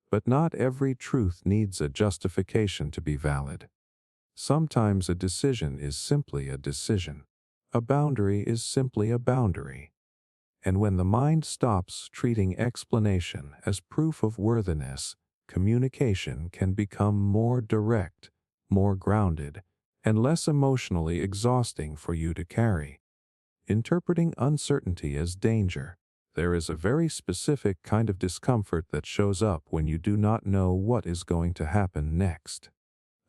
But not every truth needs a justification to be valid. Sometimes a decision is simply a decision. A boundary is simply a boundary. And when the mind stops treating explanation as proof of worthiness, communication can become more direct, more grounded, and less emotionally exhausting for you to carry. Interpreting uncertainty as danger, there is a very specific kind of discomfort that shows up when you do not know what is going to happen next.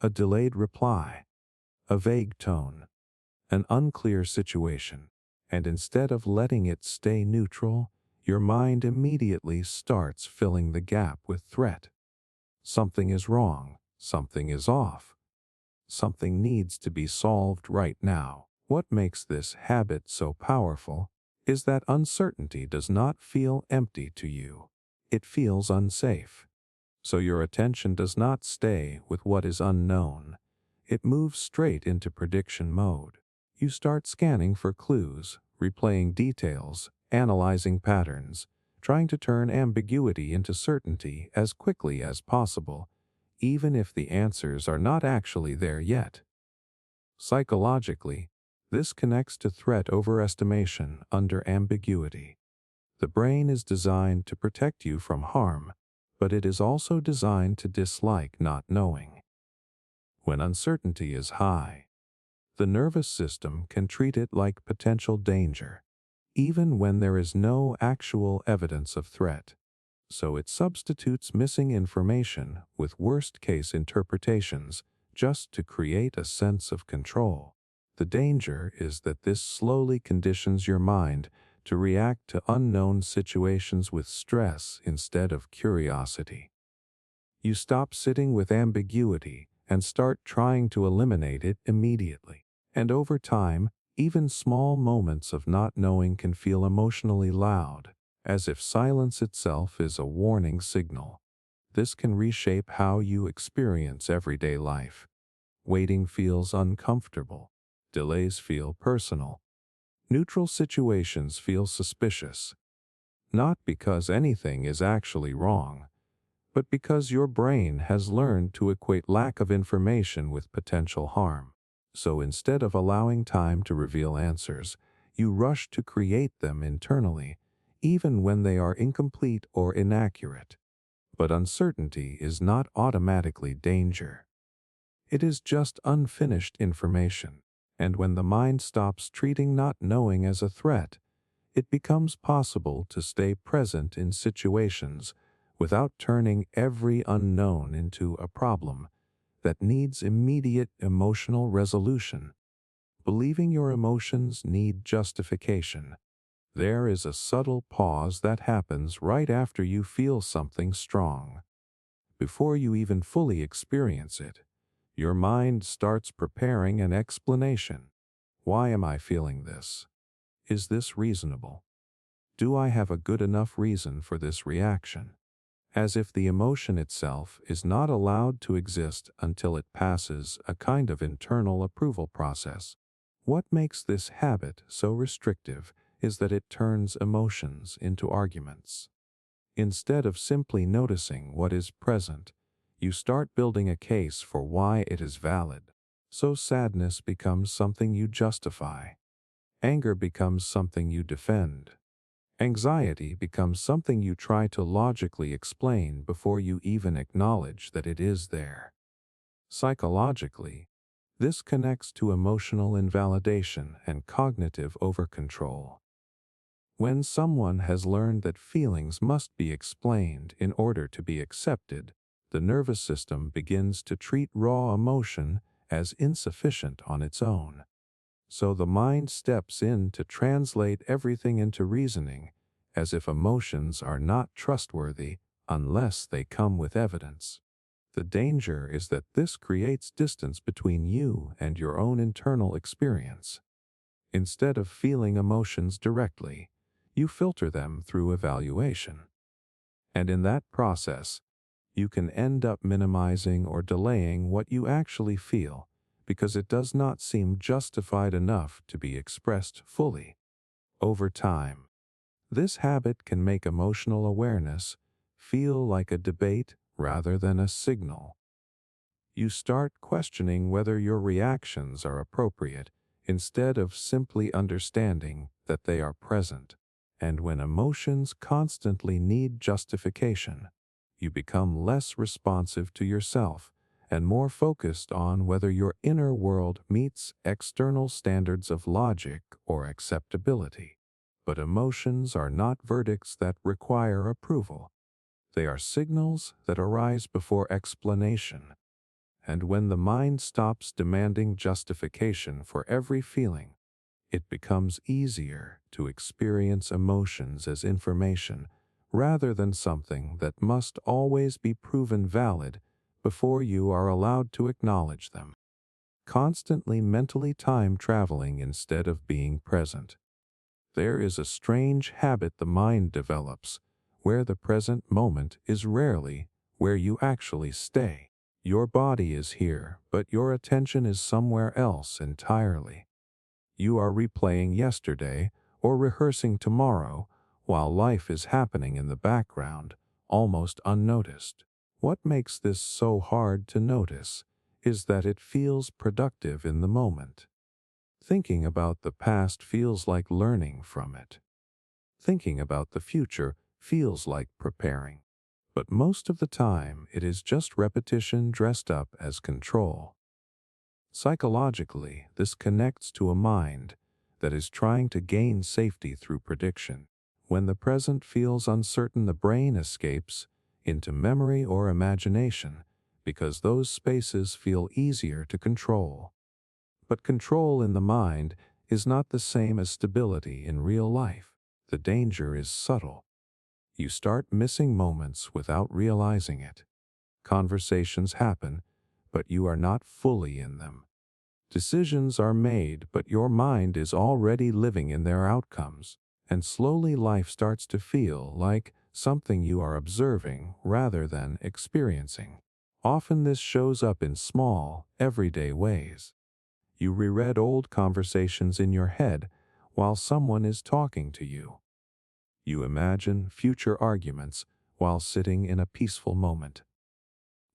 A delayed reply, a vague tone, an unclear situation, and instead of letting it stay neutral, your mind immediately starts filling the gap with threat. Something is wrong, something is off, something needs to be solved right now. What makes this habit so powerful is that uncertainty does not feel empty to you. It feels unsafe. So your attention does not stay with what is unknown. It moves straight into prediction mode. You start scanning for clues, replaying details, analyzing patterns, trying to turn ambiguity into certainty as quickly as possible, even if the answers are not actually there yet. Psychologically, this connects to threat overestimation under ambiguity. The brain is designed to protect you from harm, but it is also designed to dislike not knowing. When uncertainty is high, the nervous system can treat it like potential danger, even when there is no actual evidence of threat. So it substitutes missing information with worst-case interpretations just to create a sense of control. The danger is that this slowly conditions your mind to react to unknown situations with stress instead of curiosity. You stop sitting with ambiguity and start trying to eliminate it immediately. And over time, even small moments of not knowing can feel emotionally loud, as if silence itself is a warning signal. This can reshape how you experience everyday life. Waiting feels uncomfortable. Delays feel personal. Neutral situations feel suspicious. Not because anything is actually wrong, but because your brain has learned to equate lack of information with potential harm. So instead of allowing time to reveal answers, you rush to create them internally, even when they are incomplete or inaccurate. But uncertainty is not automatically danger. It is just unfinished information, and when the mind stops treating not knowing as a threat, it becomes possible to stay present in situations without turning every unknown into a problem that needs immediate emotional resolution. Believing your emotions need justification. There is a subtle pause that happens right after you feel something strong. Before you even fully experience it, your mind starts preparing an explanation. Why am I feeling this? Is this reasonable? Do I have a good enough reason for this reaction? As if the emotion itself is not allowed to exist until it passes a kind of internal approval process. What makes this habit so restrictive is that it turns emotions into arguments. Instead of simply noticing what is present, you start building a case for why it is valid. So sadness becomes something you justify. Anger becomes something you defend. Anxiety becomes something you try to logically explain before you even acknowledge that it is there. Psychologically, this connects to emotional invalidation and cognitive overcontrol. When someone has learned that feelings must be explained in order to be accepted, the nervous system begins to treat raw emotion as insufficient on its own. So the mind steps in to translate everything into reasoning, as if emotions are not trustworthy unless they come with evidence. The danger is that this creates distance between you and your own internal experience. Instead of feeling emotions directly, you filter them through evaluation. And in that process, you can end up minimizing or delaying what you actually feel because it does not seem justified enough to be expressed fully. Over time, this habit can make emotional awareness feel like a debate rather than a signal. You start questioning whether your reactions are appropriate instead of simply understanding that they are present. And when emotions constantly need justification, you become less responsive to yourself and more focused on whether your inner world meets external standards of logic or acceptability. But emotions are not verdicts that require approval. They are signals that arise before explanation. And when the mind stops demanding justification for every feeling, it becomes easier to experience emotions as information rather than something that must always be proven valid before you are allowed to acknowledge them. Constantly mentally time traveling instead of being present. There is a strange habit the mind develops where the present moment is rarely where you actually stay. Your body is here, but your attention is somewhere else entirely. You are replaying yesterday or rehearsing tomorrow while life is happening in the background, almost unnoticed. What makes this so hard to notice is that it feels productive in the moment. Thinking about the past feels like learning from it. Thinking about the future feels like preparing. But most of the time, it is just repetition dressed up as control. Psychologically, this connects to a mind that is trying to gain safety through prediction. When the present feels uncertain, the brain escapes into memory or imagination because those spaces feel easier to control. But control in the mind is not the same as stability in real life. The danger is subtle. You start missing moments without realizing it. Conversations happen, but you are not fully in them. Decisions are made, but your mind is already living in their outcomes, and slowly life starts to feel like something you are observing rather than experiencing. Often this shows up in small, everyday ways. You reread old conversations in your head while someone is talking to you. You imagine future arguments while sitting in a peaceful moment.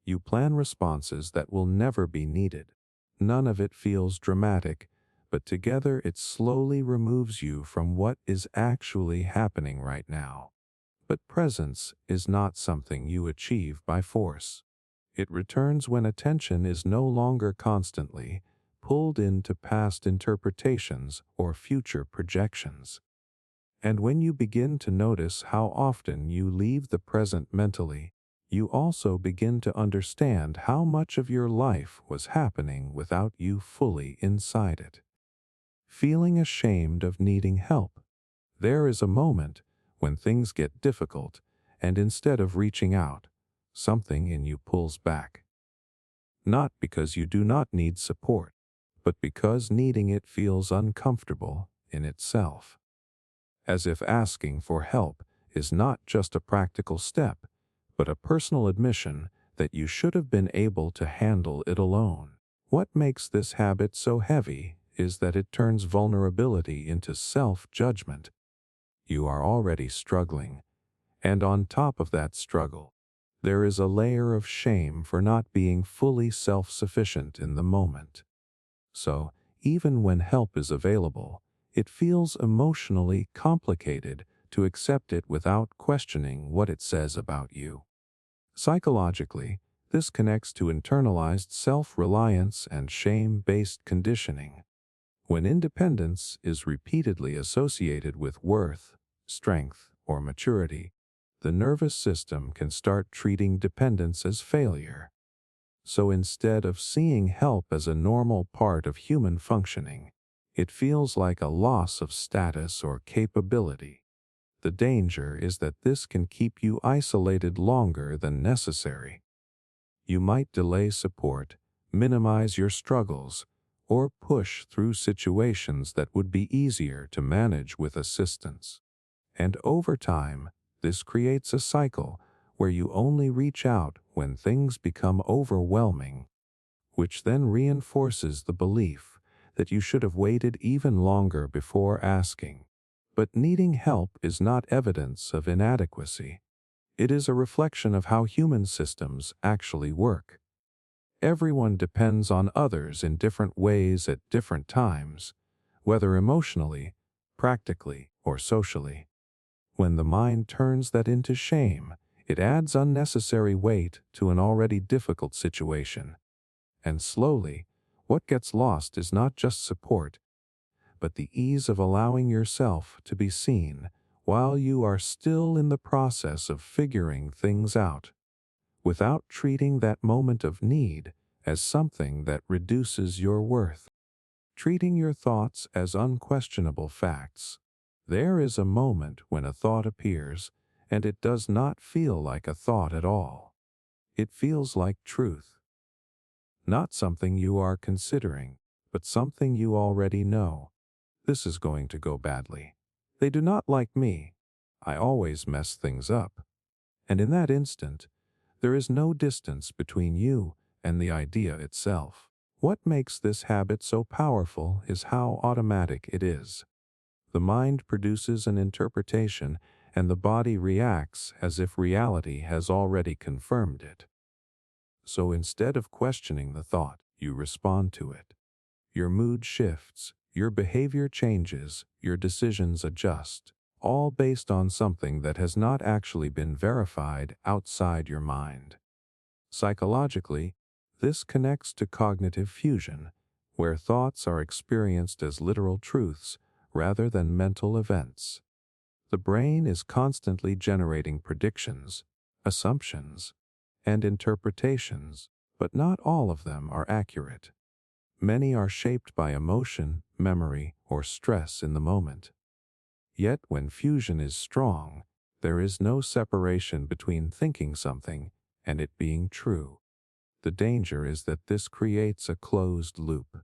You plan responses that will never be needed. None of it feels dramatic, but together it slowly removes you from what is actually happening right now. But presence is not something you achieve by force. It returns when attention is no longer constantly pulled into past interpretations or future projections. And when you begin to notice how often you leave the present mentally, you also begin to understand how much of your life was happening without you fully inside it. Feeling ashamed of needing help. There is a moment when things get difficult, and instead of reaching out, something in you pulls back. Not because you do not need support, but because needing it feels uncomfortable in itself. As if asking for help is not just a practical step, but a personal admission that you should have been able to handle it alone. What makes this habit so heavy is that it turns vulnerability into self-judgment. You are already struggling, and on top of that struggle, there is a layer of shame for not being fully self-sufficient in the moment. So, even when help is available, it feels emotionally complicated to accept it without questioning what it says about you. Psychologically, this connects to internalized self-reliance and shame-based conditioning. When independence is repeatedly associated with worth, strength, or maturity, the nervous system can start treating dependence as failure. So instead of seeing help as a normal part of human functioning, It feels like a loss of status or capability. The danger is that this can keep you isolated longer than necessary. You might delay support, minimize your struggles, or push through situations that would be easier to manage with assistance. And over time, this creates a cycle where you only reach out when things become overwhelming, which then reinforces the belief that you should have waited even longer before asking. But needing help is not evidence of inadequacy. It is a reflection of how human systems actually work. Everyone depends on others in different ways at different times, whether emotionally, practically, or socially. When the mind turns that into shame, it adds unnecessary weight to an already difficult situation. And slowly, what gets lost is not just support, but the ease of allowing yourself to be seen while you are still in the process of figuring things out, without treating that moment of need as something that reduces your worth. Treating your thoughts as unquestionable facts. There is a moment when a thought appears, and it does not feel like a thought at all. It feels like truth. Not something you are considering, but something you already know. This is going to go badly. They do not like me. I always mess things up. And in that instant, there is no distance between you and the idea itself. What makes this habit so powerful is how automatic it is. The mind produces an interpretation, and the body reacts as if reality has already confirmed it. So instead of questioning the thought, you respond to it. Your mood shifts, your behavior changes, your decisions adjust, all based on something that has not actually been verified outside your mind. Psychologically, this connects to cognitive fusion, where thoughts are experienced as literal truths rather than mental events. The brain is constantly generating predictions, assumptions, and interpretations, but not all of them are accurate. Many are shaped by emotion, memory, or stress in the moment. Yet when fusion is strong, there is no separation between thinking something and it being true. The danger is that this creates a closed loop.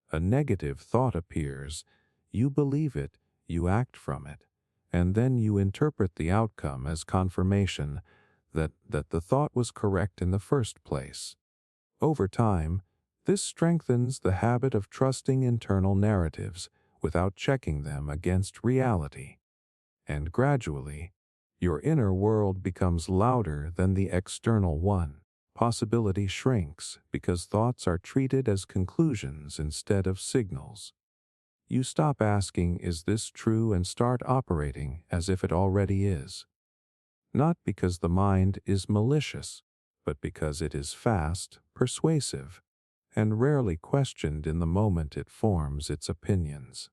A negative thought appears, you believe it, you act from it, and then you interpret the outcome as confirmation that the thought was correct in the first place. Over time, this strengthens the habit of trusting internal narratives without checking them against reality. And gradually, your inner world becomes louder than the external one. Possibility shrinks because thoughts are treated as conclusions instead of signals. You stop asking, "Is this true?" and start operating as if it already is. Not because the mind is malicious, but because it is fast, persuasive, and rarely questioned in the moment it forms its opinions.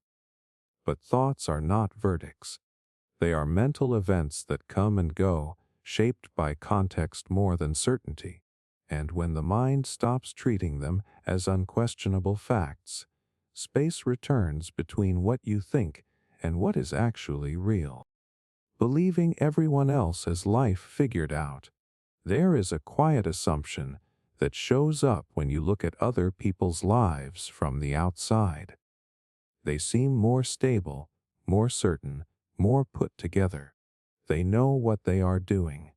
But thoughts are not verdicts. They are mental events that come and go, shaped by context more than certainty. And when the mind stops treating them as unquestionable facts, space returns between what you think and what is actually real. Believing everyone else has life figured out. There is a quiet assumption that shows up when you look at other people's lives from the outside. They seem more stable, more certain, more put together. They know what they are doing.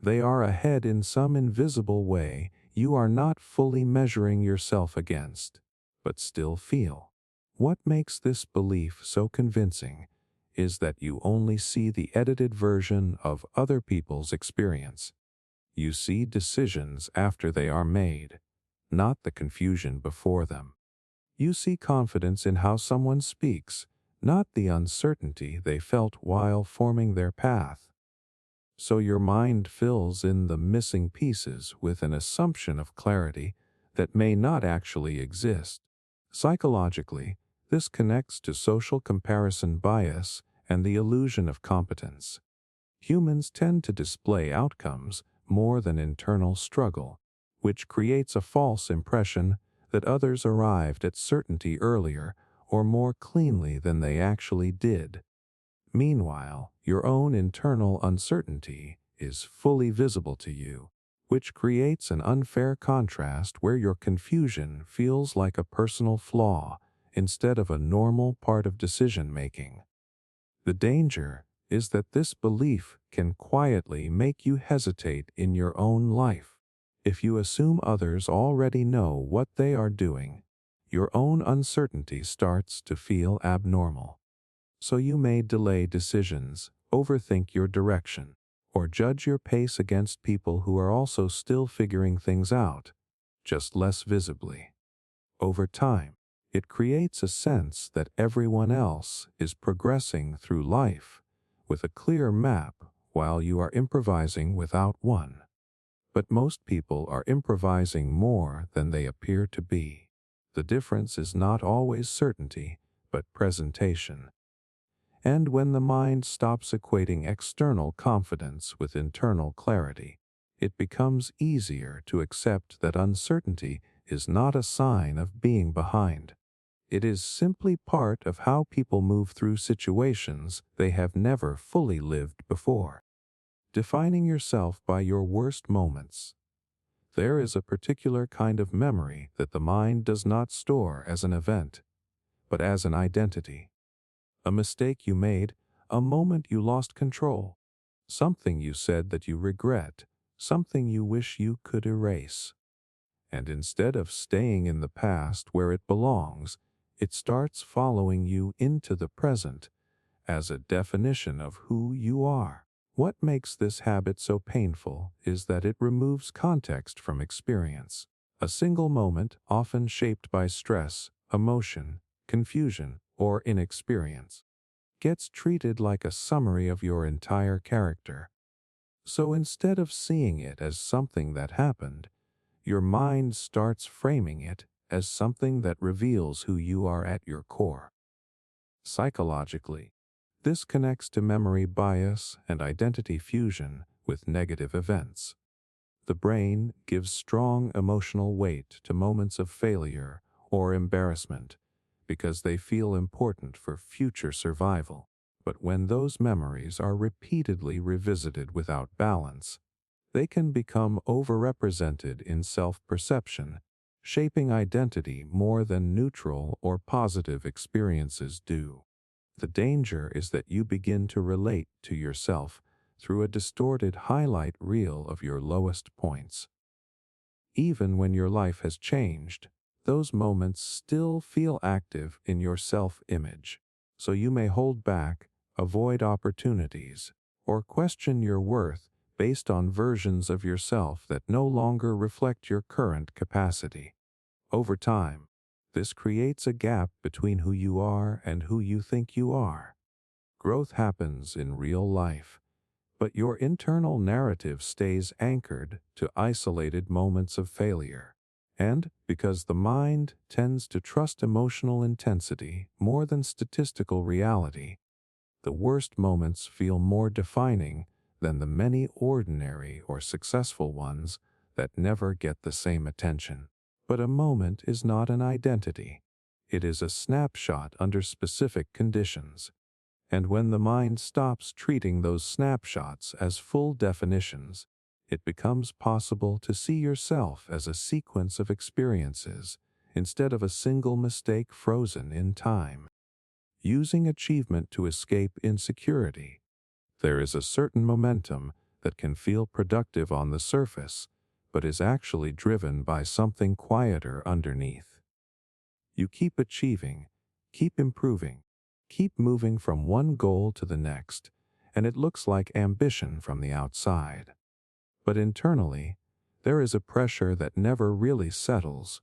They are ahead in some invisible way you are not fully measuring yourself against, but still feel. What makes this belief so convincing is that you only see the edited version of other people's experience. You see decisions after they are made, not the confusion before them. You see confidence in how someone speaks, not the uncertainty they felt while forming their path. So your mind fills in the missing pieces with an assumption of clarity that may not actually exist. Psychologically, this connects to social comparison bias and the illusion of competence. Humans tend to display outcomes more than internal struggle, which creates a false impression that others arrived at certainty earlier or more cleanly than they actually did. Meanwhile, your own internal uncertainty is fully visible to you, which creates an unfair contrast where your confusion feels like a personal flaw instead of a normal part of decision-making. The danger is that this belief can quietly make you hesitate in your own life. If you assume others already know what they are doing, your own uncertainty starts to feel abnormal. So you may delay decisions, overthink your direction, or judge your pace against people who are also still figuring things out, just less visibly. Over time, it creates a sense that everyone else is progressing through life with a clear map while you are improvising without one. But most people are improvising more than they appear to be. The difference is not always certainty, but presentation. And when the mind stops equating external confidence with internal clarity, it becomes easier to accept that uncertainty is not a sign of being behind. It is simply part of how people move through situations they have never fully lived before. Defining yourself by your worst moments. There is a particular kind of memory that the mind does not store as an event, but as an identity. A mistake you made, a moment you lost control, something you said that you regret, something you wish you could erase. And instead of staying in the past where it belongs, it starts following you into the present as a definition of who you are. What makes this habit so painful is that it removes context from experience. A single moment, often shaped by stress, emotion, confusion, or inexperience, gets treated like a summary of your entire character. So instead of seeing it as something that happened, your mind starts framing it as something that reveals who you are at your core. Psychologically, this connects to memory bias and identity fusion with negative events. The brain gives strong emotional weight to moments of failure or embarrassment because they feel important for future survival. But when those memories are repeatedly revisited without balance, they can become overrepresented in self-perception, shaping identity more than neutral or positive experiences do. The danger is that you begin to relate to yourself through a distorted highlight reel of your lowest points. Even when your life has changed, those moments still feel active in your self-image. So you may hold back, avoid opportunities, or question your worth based on versions of yourself that no longer reflect your current capacity. Over time, this creates a gap between who you are and who you think you are. Growth happens in real life, but your internal narrative stays anchored to isolated moments of failure. And because the mind tends to trust emotional intensity more than statistical reality, the worst moments feel more defining than the many ordinary or successful ones that never get the same attention. But a moment is not an identity. It is a snapshot under specific conditions. And when the mind stops treating those snapshots as full definitions, it becomes possible to see yourself as a sequence of experiences instead of a single mistake frozen in time. Using achievement to escape insecurity, there is a certain momentum that can feel productive on the surface, but is actually driven by something quieter underneath. You keep achieving, keep improving, keep moving from one goal to the next, and it looks like ambition from the outside. But internally, there is a pressure that never really settles,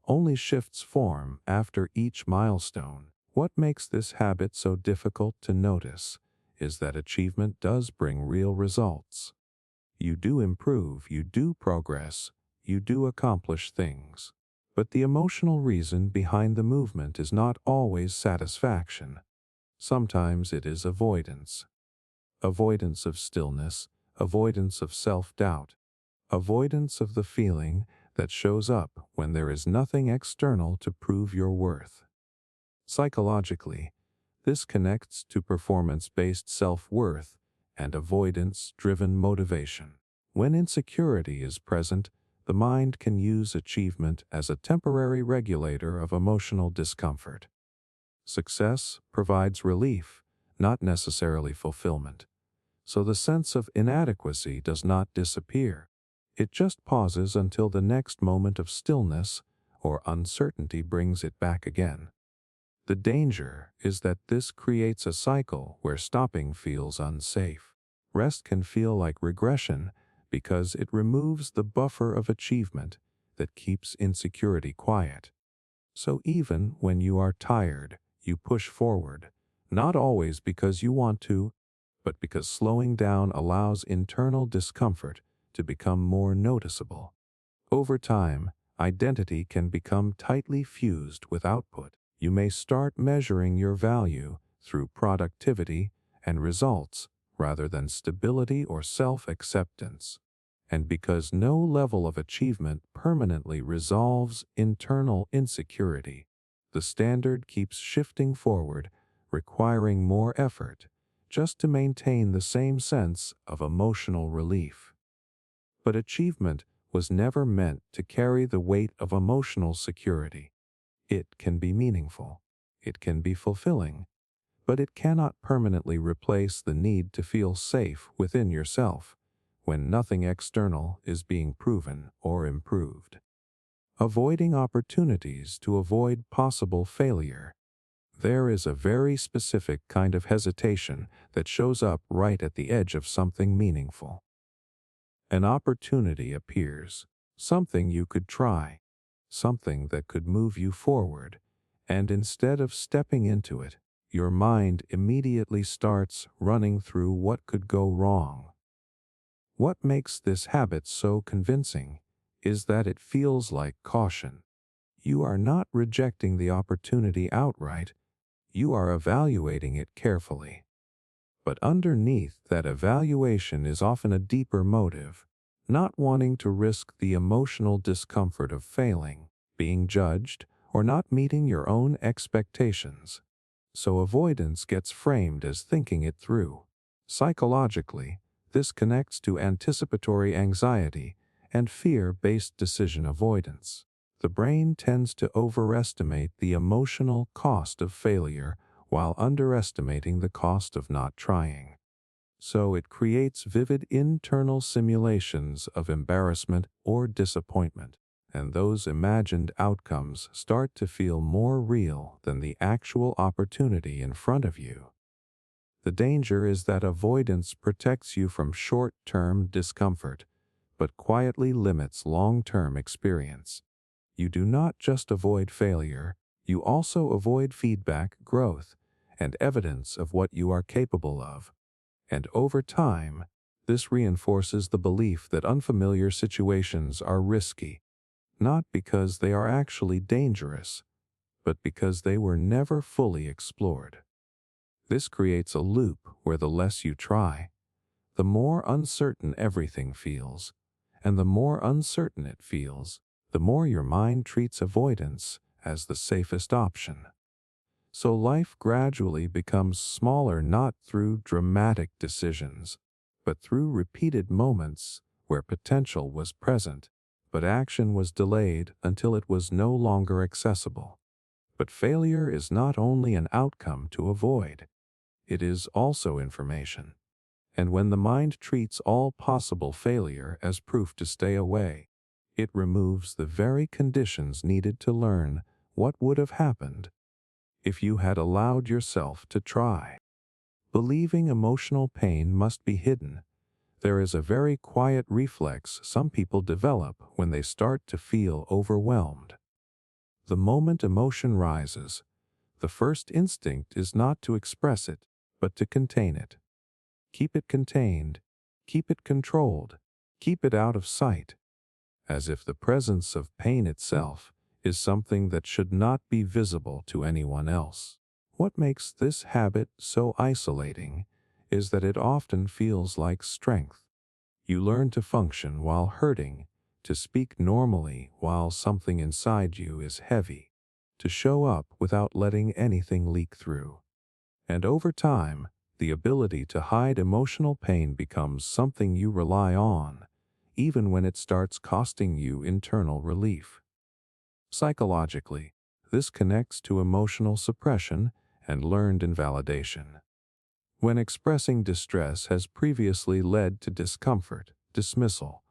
only shifts form after each milestone. What makes this habit so difficult to notice is that achievement does bring real results. You do improve, you do progress, you do accomplish things. But the emotional reason behind the movement is not always satisfaction. Sometimes it is avoidance. Avoidance of stillness, avoidance of self-doubt, avoidance of the feeling that shows up when there is nothing external to prove your worth. Psychologically, this connects to performance-based self-worth and avoidance-driven motivation. When insecurity is present, the mind can use achievement as a temporary regulator of emotional discomfort. Success provides relief, not necessarily fulfillment. So the sense of inadequacy does not disappear. It just pauses until the next moment of stillness or uncertainty brings it back again. The danger is that this creates a cycle where stopping feels unsafe. Rest can feel like regression because it removes the buffer of achievement that keeps insecurity quiet. So even when you are tired, you push forward, not always because you want to, but because slowing down allows internal discomfort to become more noticeable. Over time, identity can become tightly fused with output. You may start measuring your value through productivity and results rather than stability or self-acceptance. And because no level of achievement permanently resolves internal insecurity, the standard keeps shifting forward, requiring more effort just to maintain the same sense of emotional relief. But achievement was never meant to carry the weight of emotional security. It can be meaningful, it can be fulfilling, but it cannot permanently replace the need to feel safe within yourself when nothing external is being proven or improved. Avoiding opportunities to avoid possible failure. There is a very specific kind of hesitation that shows up right at the edge of something meaningful. An opportunity appears, something you could try, something that could move you forward, and instead of stepping into it, your mind immediately starts running through what could go wrong. What makes this habit so convincing is that it feels like caution. You are not rejecting the opportunity outright, you are evaluating it carefully. But underneath that evaluation is often a deeper motive, not wanting to risk the emotional discomfort of failing, being judged, or not meeting your own expectations. So avoidance gets framed as thinking it through. Psychologically, this connects to anticipatory anxiety and fear-based decision avoidance. The brain tends to overestimate the emotional cost of failure while underestimating the cost of not trying. So it creates vivid internal simulations of embarrassment or disappointment, and those imagined outcomes start to feel more real than the actual opportunity in front of you. The danger is that avoidance protects you from short-term discomfort, but quietly limits long-term experience. You do not just avoid failure, you also avoid feedback, growth, and evidence of what you are capable of. And over time, this reinforces the belief that unfamiliar situations are risky, not because they are actually dangerous, but because they were never fully explored. This creates a loop where the less you try, the more uncertain everything feels, and the more uncertain it feels, the more your mind treats avoidance as the safest option. So life gradually becomes smaller not through dramatic decisions, but through repeated moments where potential was present, but action was delayed until it was no longer accessible. But failure is not only an outcome to avoid, it is also information. And when the mind treats all possible failure as proof to stay away, it removes the very conditions needed to learn what would have happened if you had allowed yourself to try. Believing emotional pain must be hidden. There is a very quiet reflex some people develop when they start to feel overwhelmed. The moment emotion rises, the first instinct is not to express it, but to contain it. Keep it contained, keep it controlled, keep it out of sight, as if the presence of pain itself is something that should not be visible to anyone else. What makes this habit so isolating is that it often feels like strength. You learn to function while hurting, to speak normally while something inside you is heavy. to show up without letting anything leak through. And over time, the ability to hide emotional pain becomes something you rely on, even when it starts costing you internal relief. Psychologically, this connects to emotional suppression and learned invalidation. When expressing distress has previously led to discomfort, dismissal,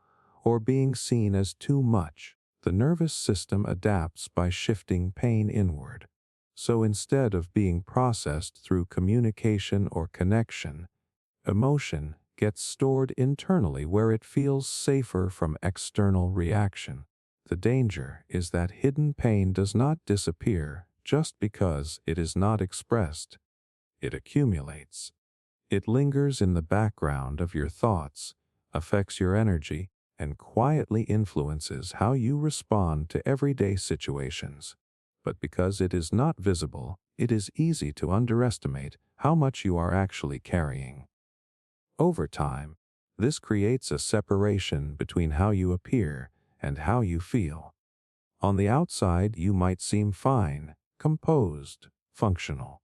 or being seen as too much, the nervous system adapts by shifting pain inward. So instead of being processed through communication or connection, emotion gets stored internally where it feels safer from external reaction. The danger is that hidden pain does not disappear just because it is not expressed. It accumulates. It lingers in the background of your thoughts, affects your energy, and quietly influences how you respond to everyday situations. But because it is not visible, it is easy to underestimate how much you are actually carrying. Over time, this creates a separation between how you appear and how you feel. On the outside, you might seem fine, composed, functional.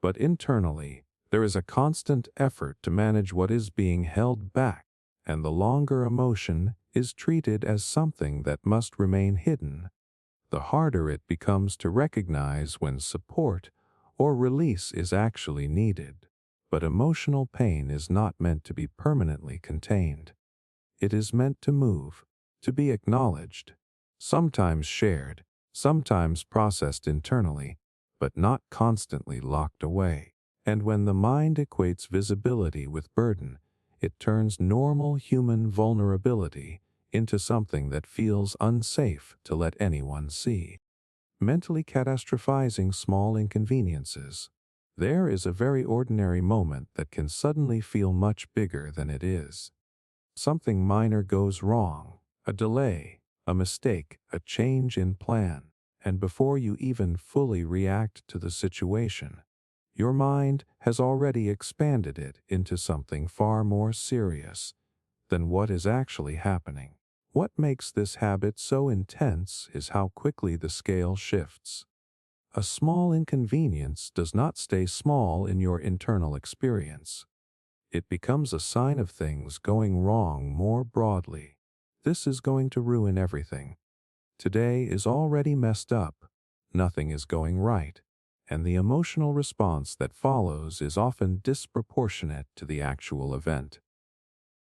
But internally, there is a constant effort to manage what is being held back, and the longer emotion is treated as something that must remain hidden, the harder it becomes to recognize when support or release is actually needed. But emotional pain is not meant to be permanently contained. It is meant to move, to be acknowledged, sometimes shared, sometimes processed internally, but not constantly locked away. And when the mind equates visibility with burden, it turns normal human vulnerability into something that feels unsafe to let anyone see. Mentally catastrophizing small inconveniences. There is a very ordinary moment that can suddenly feel much bigger than it is. Something minor goes wrong, a delay, a mistake, a change in plan, and before you even fully react to the situation, your mind has already expanded it into something far more serious than what is actually happening. What makes this habit so intense is how quickly the scale shifts. A small inconvenience does not stay small in your internal experience. It becomes a sign of things going wrong more broadly. This is going to ruin everything. Today is already messed up. Nothing is going right. And the emotional response that follows is often disproportionate to the actual event.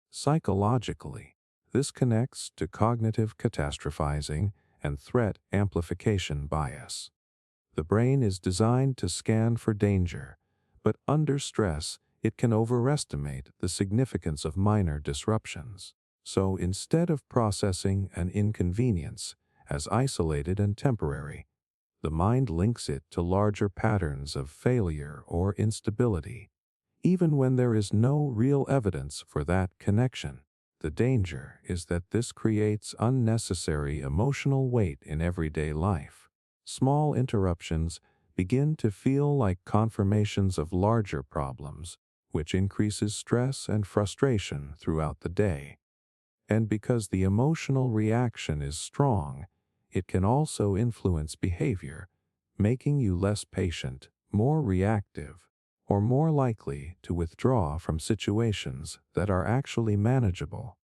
Psychologically, this connects to cognitive catastrophizing and threat amplification bias. The brain is designed to scan for danger, but under stress, it can overestimate the significance of minor disruptions. So instead of processing an inconvenience as isolated and temporary, the mind links it to larger patterns of failure or instability, even when there is no real evidence for that connection. The danger is that this creates unnecessary emotional weight in everyday life. Small interruptions begin to feel like confirmations of larger problems, which increases stress and frustration throughout the day. And because the emotional reaction is strong, it can also influence behavior, making you less patient, more reactive, or more likely to withdraw from situations that are actually manageable.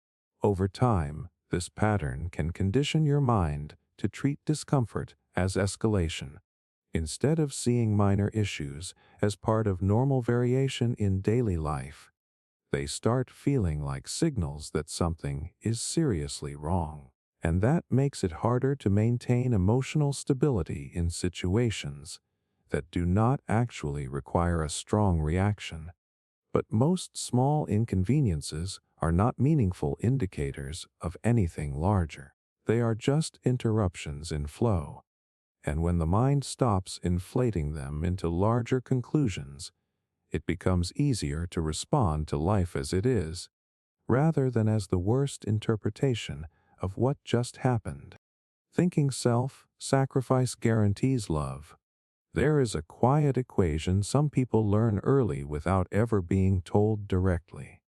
Over time, this pattern can condition your mind to treat discomfort as escalation, instead of seeing minor issues as part of normal variation in daily life. They start feeling like signals that something is seriously wrong. And that makes it harder to maintain emotional stability in situations that do not actually require a strong reaction. But most small inconveniences are not meaningful indicators of anything larger. They are just interruptions in flow. And when the mind stops inflating them into larger conclusions, it becomes easier to respond to life as it is, rather than as the worst interpretation of what just happened. Thinking self-sacrifice guarantees love. There is a quiet equation some people learn early without ever being told directly.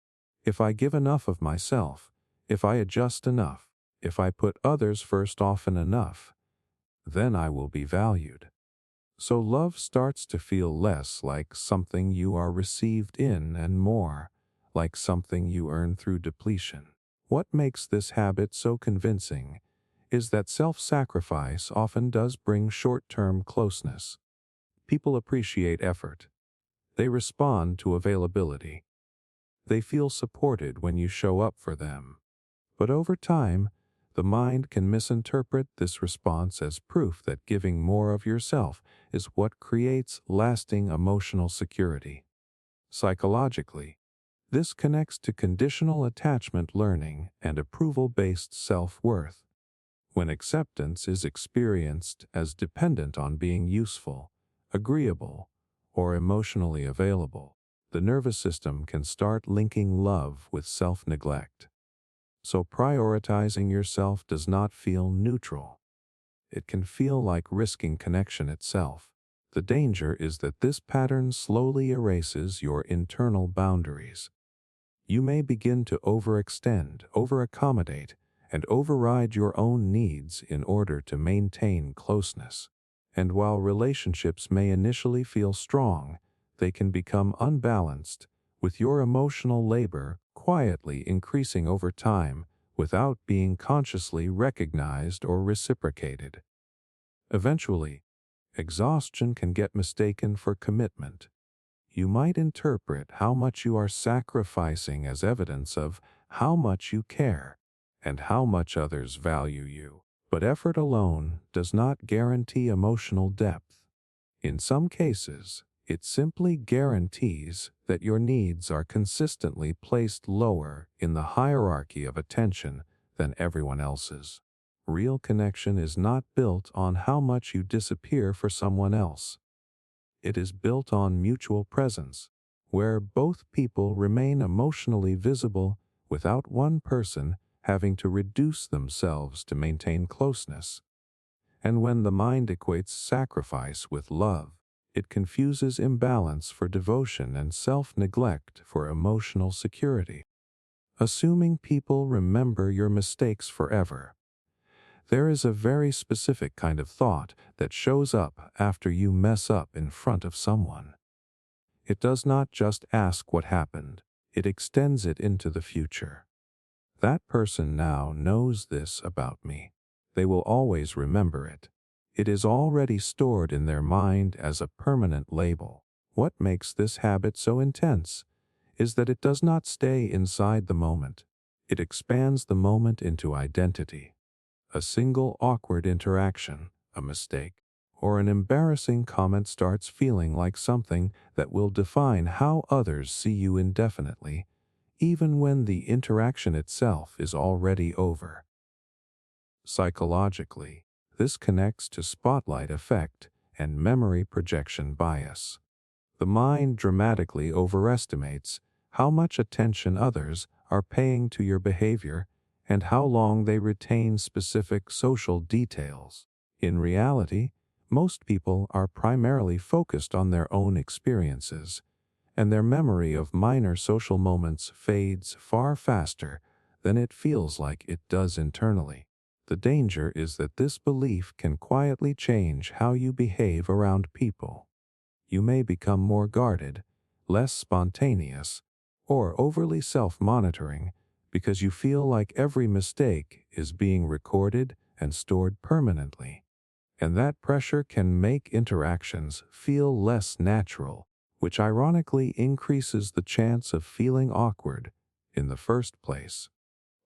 If I give enough of myself, if I adjust enough, if I put others first often enough, then I will be valued. So love starts to feel less like something you are received in and more like something you earn through depletion. What makes this habit so convincing is that self-sacrifice often does bring short-term closeness. People appreciate effort. They respond to availability. They feel supported when you show up for them. But over time, the mind can misinterpret this response as proof that giving more of yourself is what creates lasting emotional security. Psychologically, this connects to conditional attachment learning and approval-based self-worth. When acceptance is experienced as dependent on being useful, agreeable, or emotionally available, the nervous system can start linking love with self-neglect. So prioritizing yourself does not feel neutral. It can feel like risking connection itself. The danger is that this pattern slowly erases your internal boundaries. You may begin to overextend, overaccommodate, and override your own needs in order to maintain closeness. And while relationships may initially feel strong, they can become unbalanced, with your emotional labor quietly increasing over time without being consciously recognized or reciprocated. Eventually, exhaustion can get mistaken for commitment. You might interpret how much you are sacrificing as evidence of how much you care and how much others value you. But effort alone does not guarantee emotional depth. In some cases, it simply guarantees that your needs are consistently placed lower in the hierarchy of attention than everyone else's. Real connection is not built on how much you disappear for someone else. It is built on mutual presence, where both people remain emotionally visible without one person having to reduce themselves to maintain closeness. And when the mind equates sacrifice with love, it confuses imbalance for devotion and self-neglect for emotional security. Assuming people remember your mistakes forever. There is a very specific kind of thought that shows up after you mess up in front of someone. It does not just ask what happened, it extends it into the future. That person now knows this about me. They will always remember it. It is already stored in their mind as a permanent label. What makes this habit so intense is that it does not stay inside the moment. It expands the moment into identity. A single awkward interaction, a mistake, or an embarrassing comment starts feeling like something that will define how others see you indefinitely, even when the interaction itself is already over. Psychologically, this connects to spotlight effect and memory projection bias. The mind dramatically overestimates how much attention others are paying to your behavior and how long they retain specific social details. In reality, most people are primarily focused on their own experiences, and their memory of minor social moments fades far faster than it feels like it does internally. The danger is that this belief can quietly change how you behave around people. You may become more guarded, less spontaneous, or overly self-monitoring because you feel like every mistake is being recorded and stored permanently. And that pressure can make interactions feel less natural, which ironically increases the chance of feeling awkward in the first place.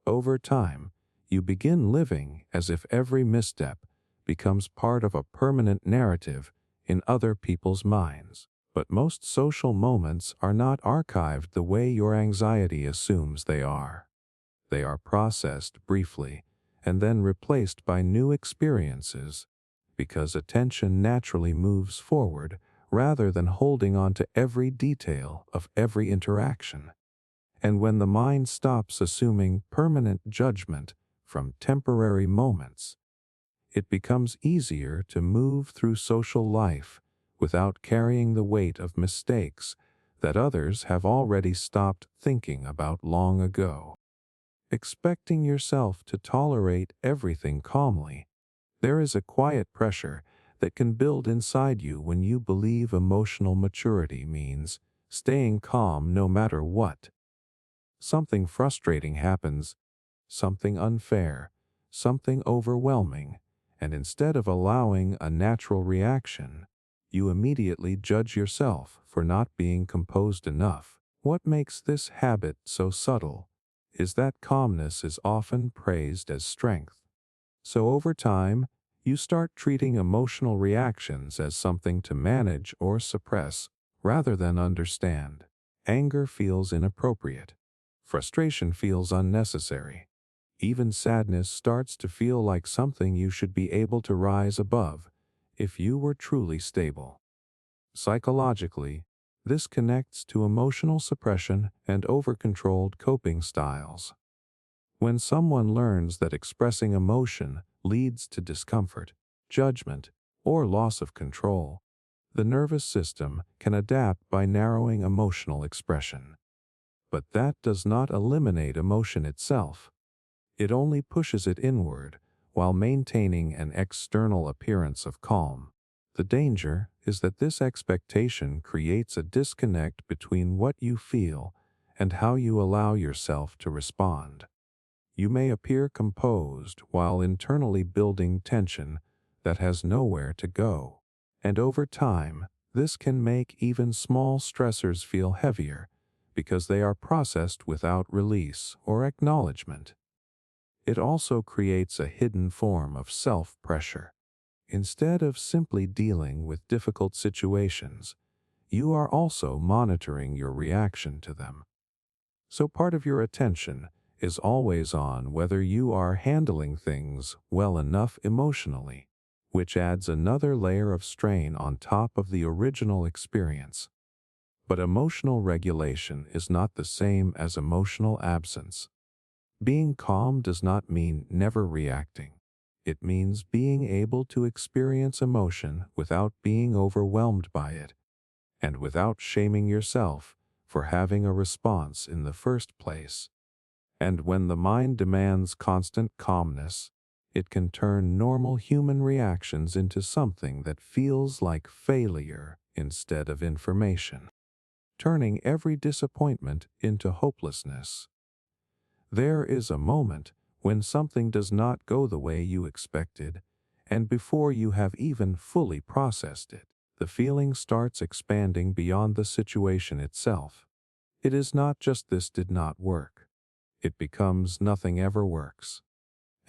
Over time, you begin living as if every misstep becomes part of a permanent narrative in other people's minds. But most social moments are not archived the way your anxiety assumes they are. They are processed briefly and then replaced by new experiences because attention naturally moves forward rather than holding on to every detail of every interaction. And when the mind stops assuming permanent judgment from temporary moments, it becomes easier to move through social life without carrying the weight of mistakes that others have already stopped thinking about long ago. Expecting yourself to tolerate everything calmly There is a quiet pressure that can build inside you when you believe emotional maturity means staying calm no matter what. Something frustrating happens, something unfair, something overwhelming, and instead of allowing a natural reaction, you immediately judge yourself for not being composed enough. What makes this habit so subtle is that calmness is often praised as strength. So over time, you start treating emotional reactions as something to manage or suppress rather than understand. Anger feels inappropriate. Frustration feels unnecessary. Even sadness starts to feel like something you should be able to rise above if you were truly stable. Psychologically, this connects to emotional suppression and over-controlled coping styles. When someone learns that expressing emotion leads to discomfort, judgment, or loss of control, the nervous system can adapt by narrowing emotional expression. But that does not eliminate emotion itself. It only pushes it inward while maintaining an external appearance of calm. The danger is that this expectation creates a disconnect between what you feel and how you allow yourself to respond. You may appear composed while internally building tension that has nowhere to go. And over time, this can make even small stressors feel heavier because they are processed without release or acknowledgement. It also creates a hidden form of self-pressure. Instead of simply dealing with difficult situations, you are also monitoring your reaction to them. So part of your attention is always on whether you are handling things well enough emotionally, which adds another layer of strain on top of the original experience. But emotional regulation is not the same as emotional absence. Being calm does not mean never reacting. It means being able to experience emotion without being overwhelmed by it, and without shaming yourself for having a response in the first place. And when the mind demands constant calmness, it can turn normal human reactions into something that feels like failure instead of information, turning every disappointment into hopelessness. There is a moment when something does not go the way you expected, and before you have even fully processed it, the feeling starts expanding beyond the situation itself. It is not just "this did not work." It becomes "nothing ever works."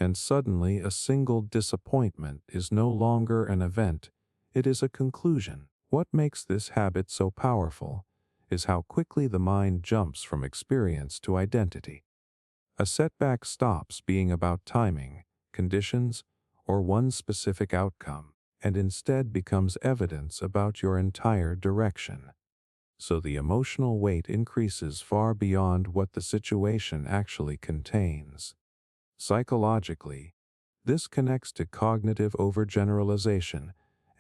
And suddenly a single disappointment is no longer an event, it is a conclusion. What makes this habit so powerful is how quickly the mind jumps from experience to identity. A setback stops being about timing, conditions, or one specific outcome, and instead becomes evidence about your entire direction. So the emotional weight increases far beyond what the situation actually contains. Psychologically, this connects to cognitive overgeneralization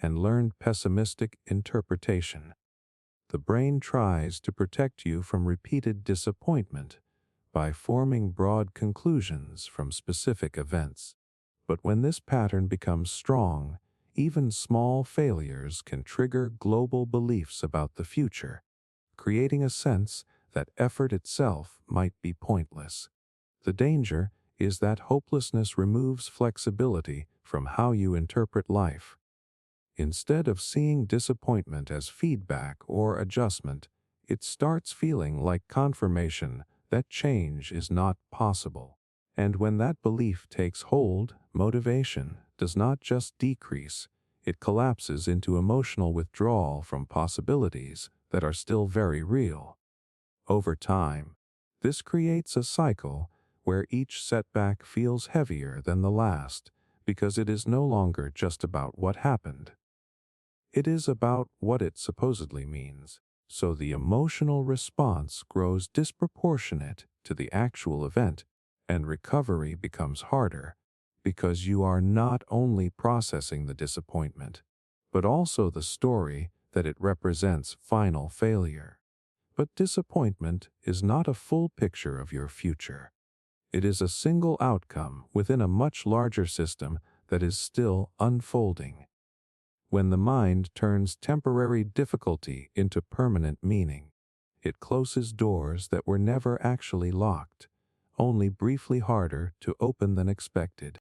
and learned pessimistic interpretation. The brain tries to protect you from repeated disappointment by forming broad conclusions from specific events. But when this pattern becomes strong, even small failures can trigger global beliefs about the future, creating a sense that effort itself might be pointless. The danger is that hopelessness removes flexibility from how you interpret life. Instead of seeing disappointment as feedback or adjustment, it starts feeling like confirmation that change is not possible. And when that belief takes hold, motivation does not just decrease, it collapses into emotional withdrawal from possibilities that are still very real. Over time, this creates a cycle where each setback feels heavier than the last because it is no longer just about what happened. It is about what it supposedly means. So the emotional response grows disproportionate to the actual event, and recovery becomes harder because you are not only processing the disappointment, but also the story that it represents: final failure. But disappointment is not a full picture of your future. It is a single outcome within a much larger system that is still unfolding. When the mind turns temporary difficulty into permanent meaning, it closes doors that were never actually locked, only briefly harder to open than expected.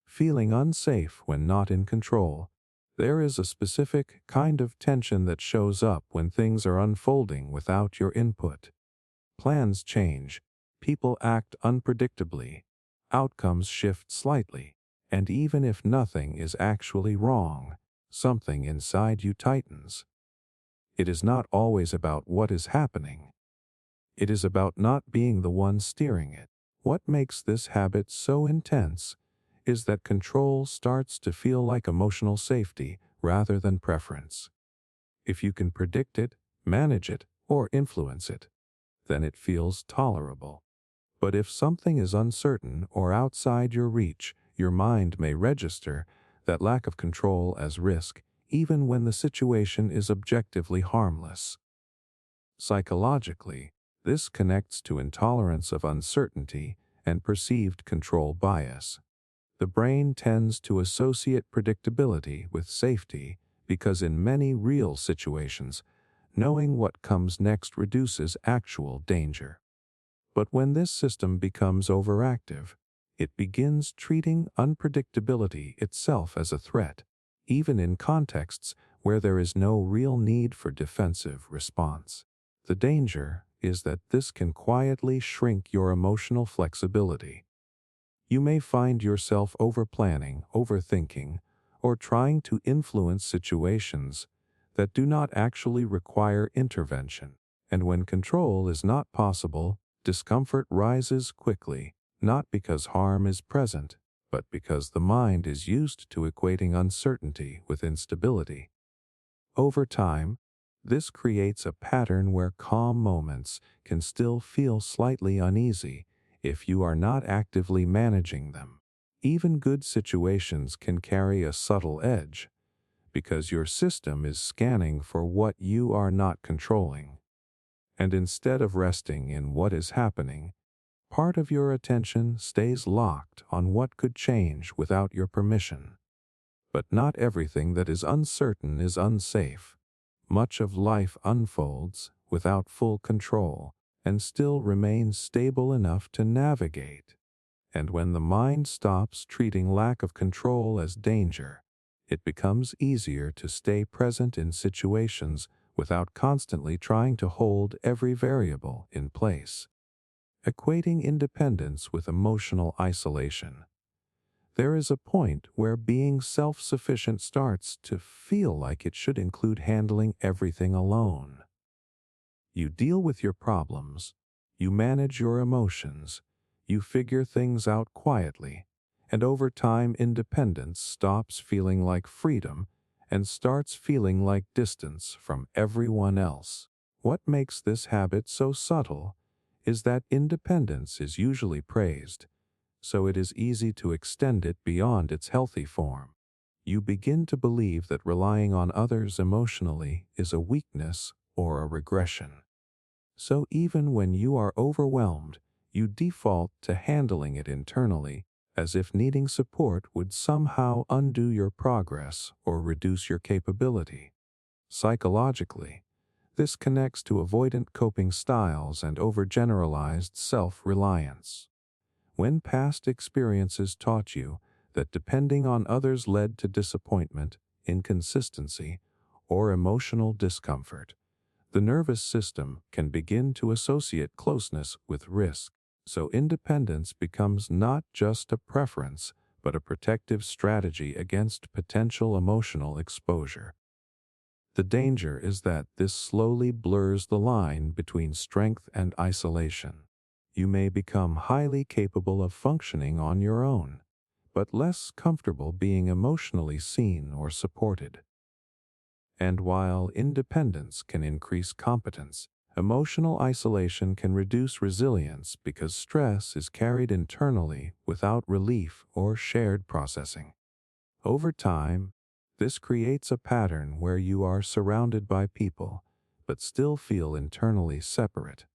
Feeling unsafe when not in control, there is a specific kind of tension that shows up when things are unfolding without your input. Plans change, people act unpredictably, outcomes shift slightly, and even if nothing is actually wrong, something inside you tightens. It is not always about what is happening. It is about not being the one steering it. What makes this habit so intense is that control starts to feel like emotional safety rather than preference. If you can predict it, manage it, or influence it, then it feels tolerable. But if something is uncertain or outside your reach, your mind may register that lack of control as risk, even when the situation is objectively harmless. Psychologically, this connects to intolerance of uncertainty and perceived control bias. The brain tends to associate predictability with safety because in many real situations, knowing what comes next reduces actual danger. But when this system becomes overactive, it begins treating unpredictability itself as a threat, even in contexts where there is no real need for defensive response. The danger is that this can quietly shrink your emotional flexibility. You may find yourself overplanning, overthinking, or trying to influence situations that do not actually require intervention. And when control is not possible, discomfort rises quickly, not because harm is present, but because the mind is used to equating uncertainty with instability. Over time, this creates a pattern where calm moments can still feel slightly uneasy if you are not actively managing them. Even good situations can carry a subtle edge, because your system is scanning for what you are not controlling. And instead of resting in what is happening, part of your attention stays locked on what could change without your permission. But not everything that is uncertain is unsafe. Much of life unfolds without full control and still remains stable enough to navigate. And when the mind stops treating lack of control as danger, it becomes easier to stay present in situations without constantly trying to hold every variable in place. Equating independence with emotional isolation. There is a point where being self-sufficient starts to feel like it should include handling everything alone. You deal with your problems, you manage your emotions, you figure things out quietly, and over time independence stops feeling like freedom and starts feeling like distance from everyone else. What makes this habit so subtle is that independence is usually praised, so it is easy to extend it beyond its healthy form. You begin to believe that relying on others emotionally is a weakness or a regression. So even when you are overwhelmed, you default to handling it internally, as if needing support would somehow undo your progress or reduce your capability. Psychologically, this connects to avoidant coping styles and overgeneralized self-reliance. When past experiences taught you that depending on others led to disappointment, inconsistency, or emotional discomfort, the nervous system can begin to associate closeness with risk. So independence becomes not just a preference, but a protective strategy against potential emotional exposure. The danger is that this slowly blurs the line between strength and isolation. You may become highly capable of functioning on your own, but less comfortable being emotionally seen or supported. And while independence can increase competence, emotional isolation can reduce resilience because stress is carried internally without relief or shared processing. Over time, this creates a pattern where you are surrounded by people, but still feel internally separate.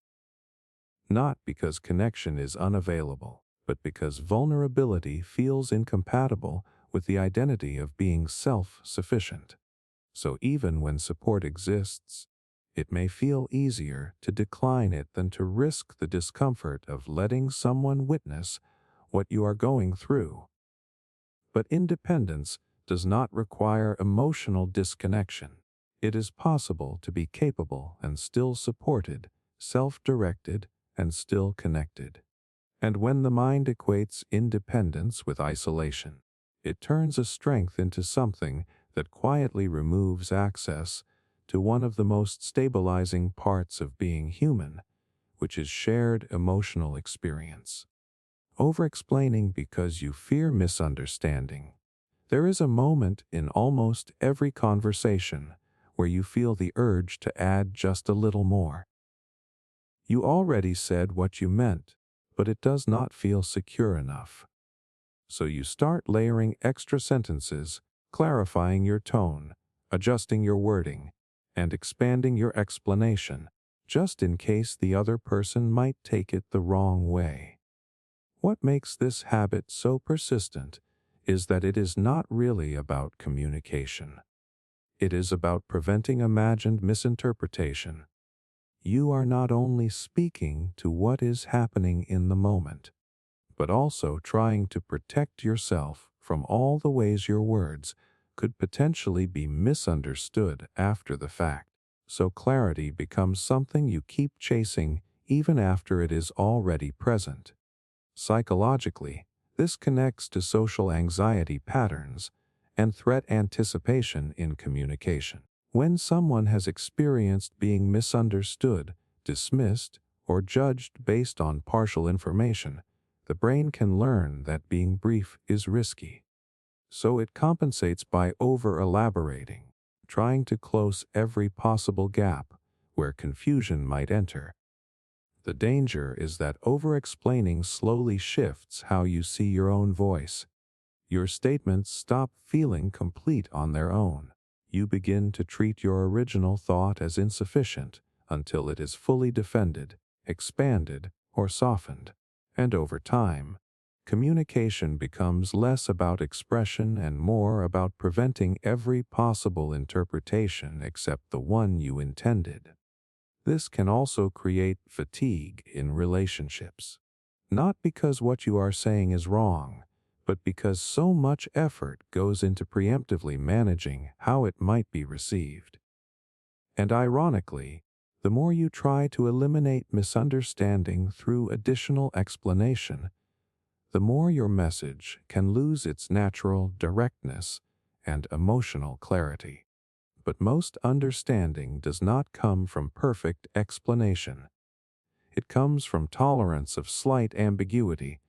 Not because connection is unavailable, but because vulnerability feels incompatible with the identity of being self-sufficient. So even when support exists, it may feel easier to decline it than to risk the discomfort of letting someone witness what you are going through. But independence does not require emotional disconnection. It is possible to be capable and still supported, self-directed and still connected. And when the mind equates independence with isolation, it turns a strength into something that quietly removes access to one of the most stabilizing parts of being human, which is shared emotional experience. Over-explaining because you fear misunderstanding. There is a moment in almost every conversation where you feel the urge to add just a little more. You already said what you meant, but it does not feel secure enough. So you start layering extra sentences, clarifying your tone, adjusting your wording, and expanding your explanation, just in case the other person might take it the wrong way. What makes this habit so persistent is that it is not really about communication. It is about preventing imagined misinterpretation. You are not only speaking to what is happening in the moment, but also trying to protect yourself from all the ways your words could potentially be misunderstood after the fact. So clarity becomes something you keep chasing even after it is already present. Psychologically, this connects to social anxiety patterns and threat anticipation in communication. When someone has experienced being misunderstood, dismissed, or judged based on partial information, the brain can learn that being brief is risky. So it compensates by over-elaborating, trying to close every possible gap where confusion might enter. The danger is that over-explaining slowly shifts how you see your own voice. Your statements stop feeling complete on their own. You begin to treat your original thought as insufficient until it is fully defended, expanded, or softened. And over time, communication becomes less about expression and more about preventing every possible interpretation except the one you intended. This can also create fatigue in relationships. Not because what you are saying is wrong, but because so much effort goes into preemptively managing how it might be received. And ironically, the more you try to eliminate misunderstanding through additional explanation, the more your message can lose its natural directness and emotional clarity. But most understanding does not come from perfect explanation. It comes from tolerance of slight ambiguity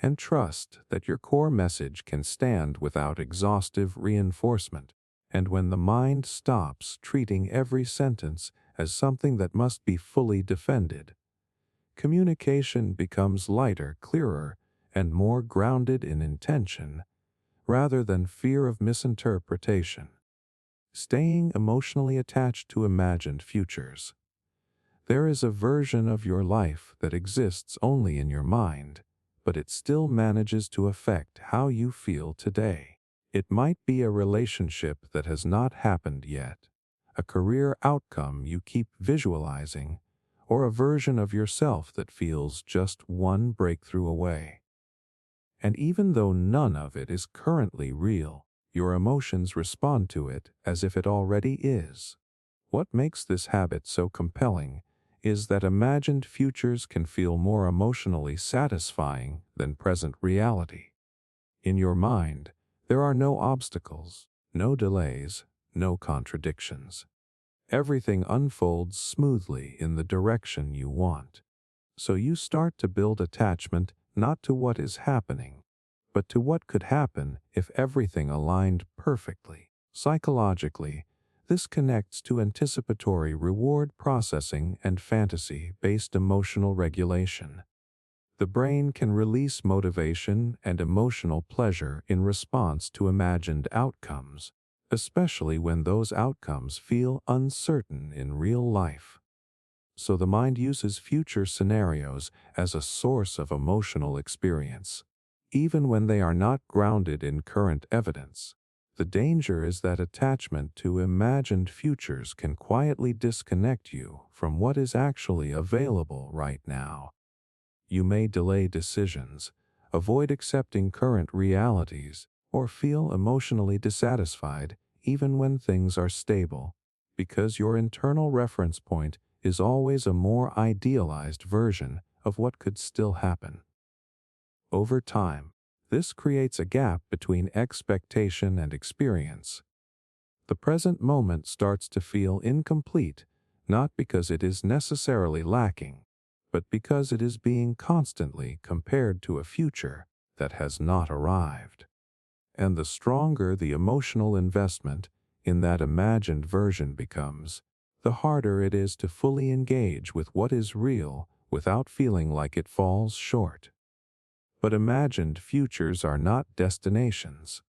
and trust that your core message can stand without exhaustive reinforcement. And when the mind stops treating every sentence as something that must be fully defended, communication becomes lighter, clearer, and more grounded in intention rather than fear of misinterpretation. Staying emotionally attached to imagined futures. There is a version of your life that exists only in your mind, but it still manages to affect how you feel today. It might be a relationship that has not happened yet, a career outcome you keep visualizing, or a version of yourself that feels just one breakthrough away. And even though none of it is currently real, your emotions respond to it as if it already is. What makes this habit so compelling is that imagined futures can feel more emotionally satisfying than present reality. In your mind, there are no obstacles, no delays, no contradictions. Everything unfolds smoothly in the direction you want. So you start to build attachment not to what is happening, but to what could happen if everything aligned perfectly. Psychologically, this connects to anticipatory reward processing and fantasy-based emotional regulation. The brain can release motivation and emotional pleasure in response to imagined outcomes, especially when those outcomes feel uncertain in real life. So the mind uses future scenarios as a source of emotional experience. even when they are not grounded in current evidence. The danger is that attachment to imagined futures can quietly disconnect you from what is actually available right now. You may delay decisions, avoid accepting current realities, or feel emotionally dissatisfied even when things are stable, because your internal reference point is always a more idealized version of what could still happen. Over time, this creates a gap between expectation and experience. The present moment starts to feel incomplete, not because it is necessarily lacking, but because it is being constantly compared to a future that has not arrived. And the stronger the emotional investment in that imagined version becomes, the harder it is to fully engage with what is real without feeling like it falls short. But imagined futures are not destinations.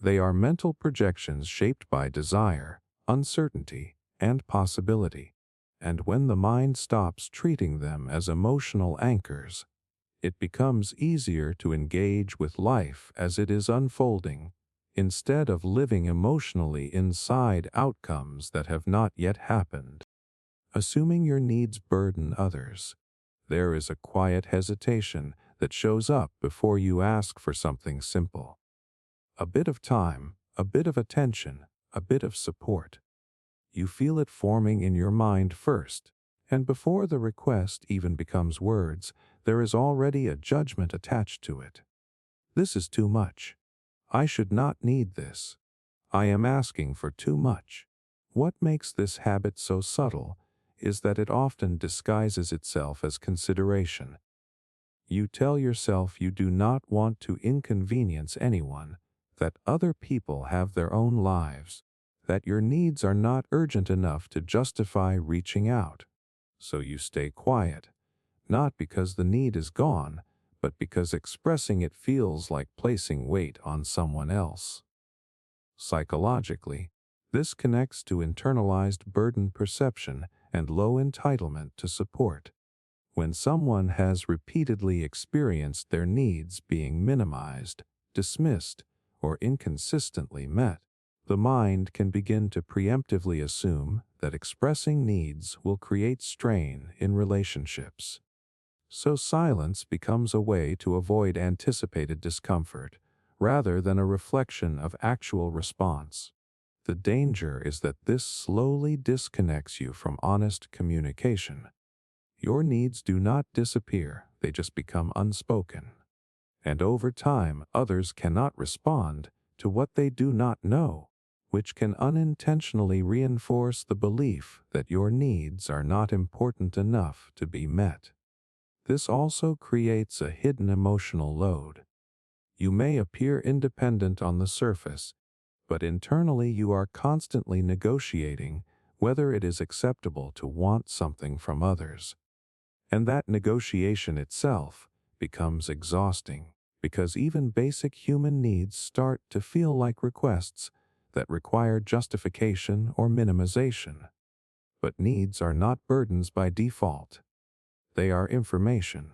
They are mental projections shaped by desire, uncertainty, and possibility. And when the mind stops treating them as emotional anchors, it becomes easier to engage with life as it is unfolding, instead of living emotionally inside outcomes that have not yet happened. Assuming your needs burden others, there is a quiet hesitation that shows up before you ask for something simple. A bit of time, a bit of attention, a bit of support. You feel it forming in your mind first, and before the request even becomes words, there is already a judgment attached to it. This is too much. I should not need this. I am asking for too much. What makes this habit so subtle is that it often disguises itself as consideration. You tell yourself you do not want to inconvenience anyone, that other people have their own lives, that your needs are not urgent enough to justify reaching out. So you stay quiet, not because the need is gone, but because expressing it feels like placing weight on someone else. Psychologically, this connects to internalized burden perception and low entitlement to support. When someone has repeatedly experienced their needs being minimized, dismissed, or inconsistently met, the mind can begin to preemptively assume that expressing needs will create strain in relationships. So silence becomes a way to avoid anticipated discomfort, rather than a reflection of actual response. The danger is that this slowly disconnects you from honest communication. Your needs do not disappear, they just become unspoken. And over time, others cannot respond to what they do not know, which can unintentionally reinforce the belief that your needs are not important enough to be met. This also creates a hidden emotional load. You may appear independent on the surface, but internally you are constantly negotiating whether it is acceptable to want something from others. And that negotiation itself becomes exhausting, because even basic human needs start to feel like requests that require justification or minimization. But needs are not burdens by default. They are information.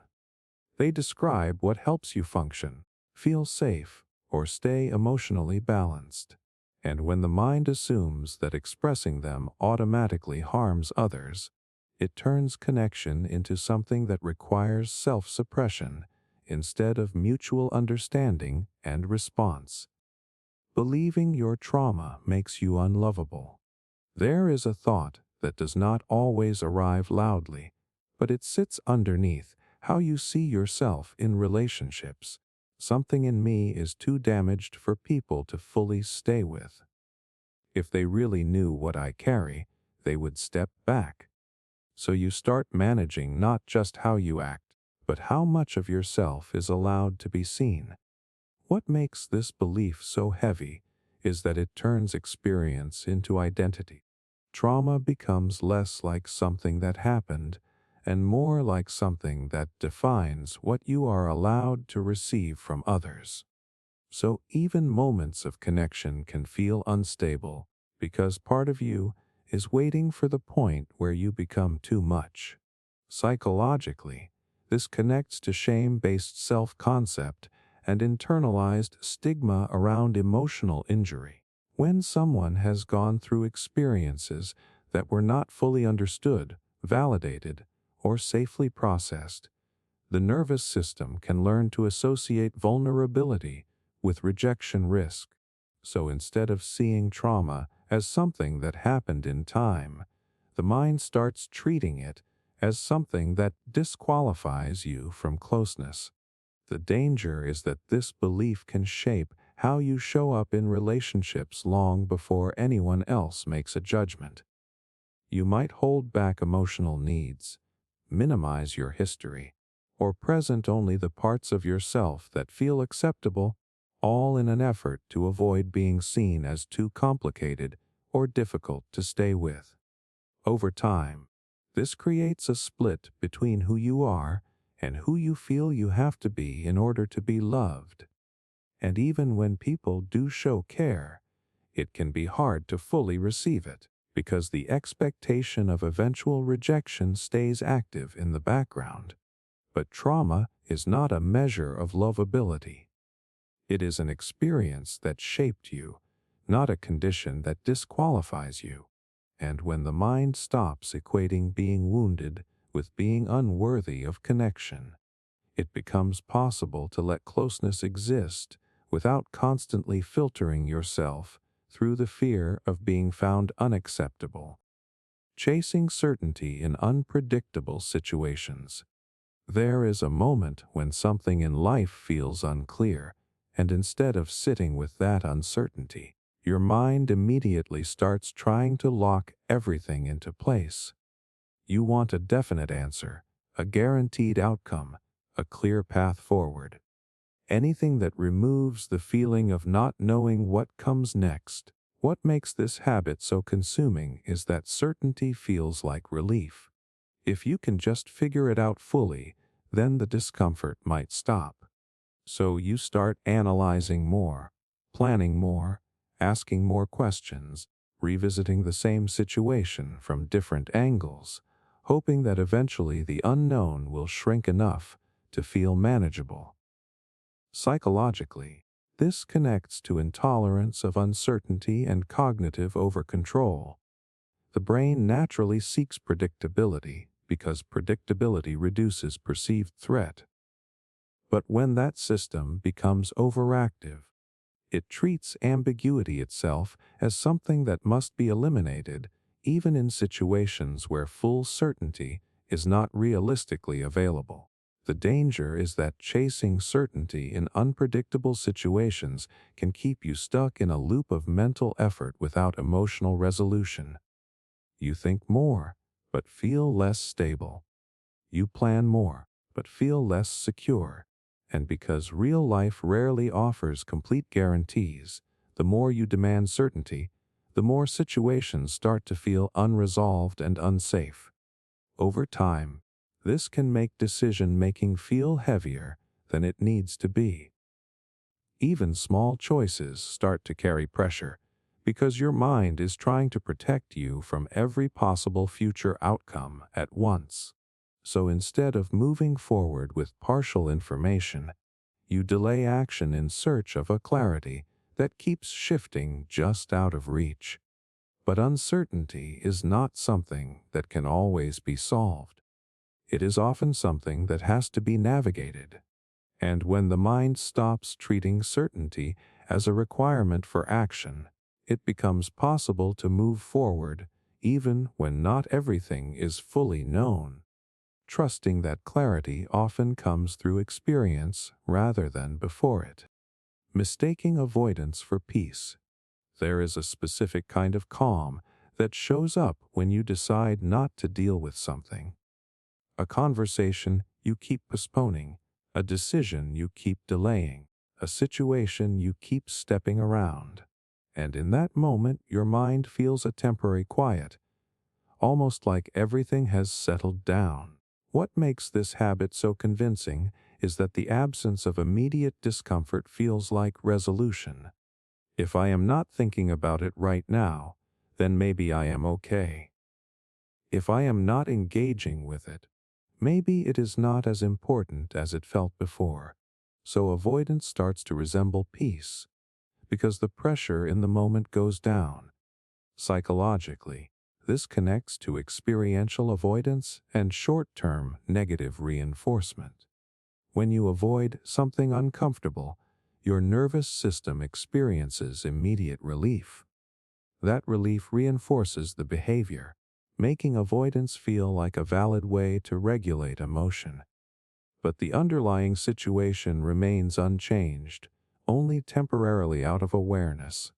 They describe what helps you function, feel safe, or stay emotionally balanced. And when the mind assumes that expressing them automatically harms others, it turns connection into something that requires self-suppression instead of mutual understanding and response. Believing your trauma makes you unlovable. There is a thought that does not always arrive loudly, but it sits underneath how you see yourself in relationships. Something in me is too damaged for people to fully stay with. If they really knew what I carry, they would step back. So you start managing not just how you act, but how much of yourself is allowed to be seen. What makes this belief so heavy is that it turns experience into identity. Trauma becomes less like something that happened and more like something that defines what you are allowed to receive from others. So even moments of connection can feel unstable because part of you is waiting for the point where you become too much. Psychologically, this connects to shame-based self-concept and internalized stigma around emotional injury. When someone has gone through experiences that were not fully understood, validated, or safely processed, the nervous system can learn to associate vulnerability with rejection risk. So instead of seeing trauma as something that happened in time, the mind starts treating it as something that disqualifies you from closeness. The danger is that this belief can shape how you show up in relationships long before anyone else makes a judgment. You might hold back emotional needs, minimize your history, or present only the parts of yourself that feel acceptable, all in an effort to avoid being seen as too complicated or difficult to stay with. Over time, this creates a split between who you are and who you feel you have to be in order to be loved. And even when people do show care, it can be hard to fully receive it, because the expectation of eventual rejection stays active in the background. But trauma is not a measure of lovability. It is an experience that shaped you, not a condition that disqualifies you. And when the mind stops equating being wounded with being unworthy of connection, it becomes possible to let closeness exist without constantly filtering yourself through the fear of being found unacceptable. Chasing certainty in unpredictable situations. There is a moment when something in life feels unclear, and instead of sitting with that uncertainty, your mind immediately starts trying to lock everything into place. You want a definite answer, a guaranteed outcome, a clear path forward. Anything that removes the feeling of not knowing what comes next. What makes this habit so consuming is that certainty feels like relief. If you can just figure it out fully, then the discomfort might stop. So you start analyzing more, planning more, asking more questions, revisiting the same situation from different angles, hoping that eventually the unknown will shrink enough to feel manageable. Psychologically, this connects to intolerance of uncertainty and cognitive overcontrol. The brain naturally seeks predictability because predictability reduces perceived threat. But when that system becomes overactive, it treats ambiguity itself as something that must be eliminated, even in situations where full certainty is not realistically available. The danger is that chasing certainty in unpredictable situations can keep you stuck in a loop of mental effort without emotional resolution. You think more, but feel less stable. You plan more, but feel less secure. And because real life rarely offers complete guarantees, the more you demand certainty, the more situations start to feel unresolved and unsafe. Over time, this can make decision-making feel heavier than it needs to be. Even small choices start to carry pressure, because your mind is trying to protect you from every possible future outcome at once. So instead of moving forward with partial information, you delay action in search of a clarity that keeps shifting just out of reach. But uncertainty is not something that can always be solved. It is often something that has to be navigated. And when the mind stops treating certainty as a requirement for action, it becomes possible to move forward even when not everything is fully known, trusting that clarity often comes through experience rather than before it. Mistaking avoidance for peace. There is a specific kind of calm that shows up when you decide not to deal with something. A conversation you keep postponing, a decision you keep delaying, a situation you keep stepping around. And in that moment, your mind feels a temporary quiet, almost like everything has settled down. What makes this habit so convincing is that the absence of immediate discomfort feels like resolution. If I am not thinking about it right now, then maybe I am okay. If I am not engaging with it, maybe it is not as important as it felt before. So avoidance starts to resemble peace, because the pressure in the moment goes down. Psychologically, this connects to experiential avoidance and short-term negative reinforcement. When you avoid something uncomfortable, your nervous system experiences immediate relief. That relief reinforces the behavior, making avoidance feel like a valid way to regulate emotion. But the underlying situation remains unchanged, only temporarily out of awareness.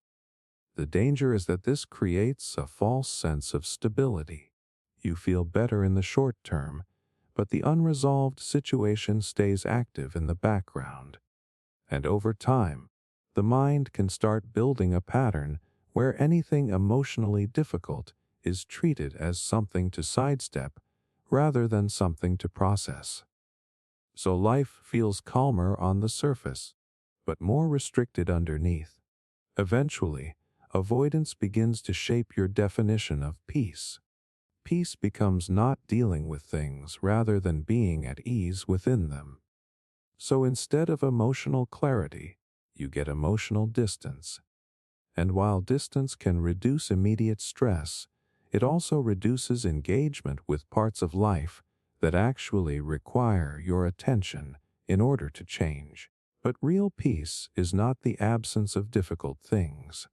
The danger is that this creates a false sense of stability. You feel better in the short term, but the unresolved situation stays active in the background. And over time, the mind can start building a pattern where anything emotionally difficult is treated as something to sidestep rather than something to process. So life feels calmer on the surface, but more restricted underneath. Eventually, avoidance begins to shape your definition of peace. Peace becomes not dealing with things rather than being at ease within them. So instead of emotional clarity, you get emotional distance. And while distance can reduce immediate stress, it also reduces engagement with parts of life that actually require your attention in order to change. But real peace is not the absence of difficult things.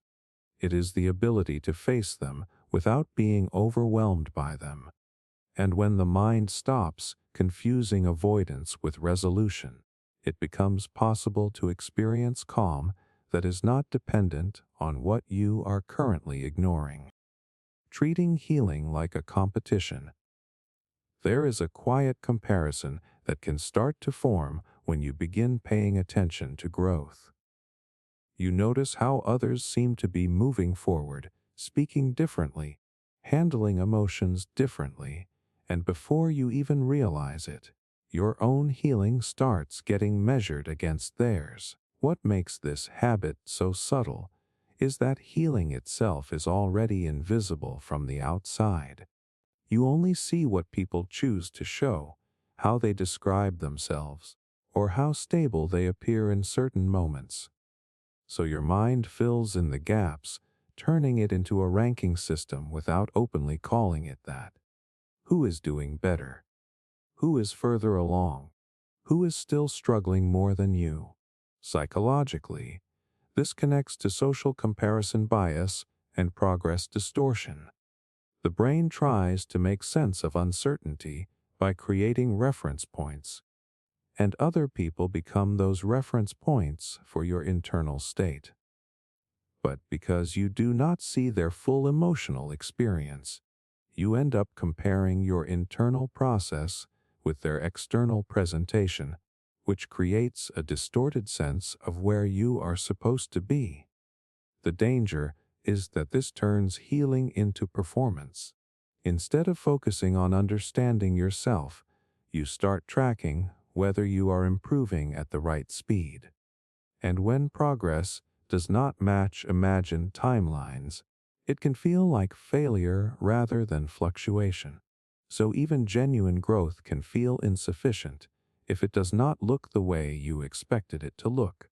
It is the ability to face them without being overwhelmed by them. And when the mind stops confusing avoidance with resolution, it becomes possible to experience calm that is not dependent on what you are currently ignoring. Treating healing like a competition. There is a quiet comparison that can start to form when you begin paying attention to growth. You notice how others seem to be moving forward, speaking differently, handling emotions differently, and before you even realize it, your own healing starts getting measured against theirs. What makes this habit so subtle is that healing itself is already invisible from the outside. You only see what people choose to show, how they describe themselves, or how stable they appear in certain moments. So your mind fills in the gaps, turning it into a ranking system without openly calling it that. Who is doing better? Who is further along? Who is still struggling more than you? Psychologically, this connects to social comparison bias and progress distortion. The brain tries to make sense of uncertainty by creating reference points, and other people become those reference points for your internal state. But because you do not see their full emotional experience, you end up comparing your internal process with their external presentation, which creates a distorted sense of where you are supposed to be. The danger is that this turns healing into performance. Instead of focusing on understanding yourself, you start tracking whether you are improving at the right speed. And when progress does not match imagined timelines, it can feel like failure rather than fluctuation. So even genuine growth can feel insufficient if it does not look the way you expected it to look.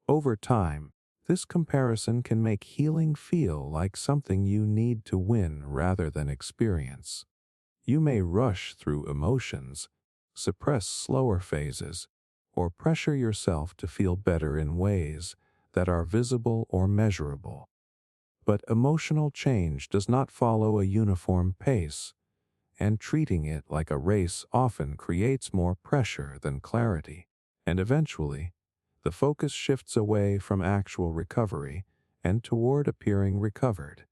Over time, this comparison can make healing feel like something you need to win rather than experience. You may rush through emotions, suppress slower phases, or pressure yourself to feel better in ways that are visible or measurable. But emotional change does not follow a uniform pace, and treating it like a race often creates more pressure than clarity. And eventually, the focus shifts away from actual recovery and toward appearing recovered.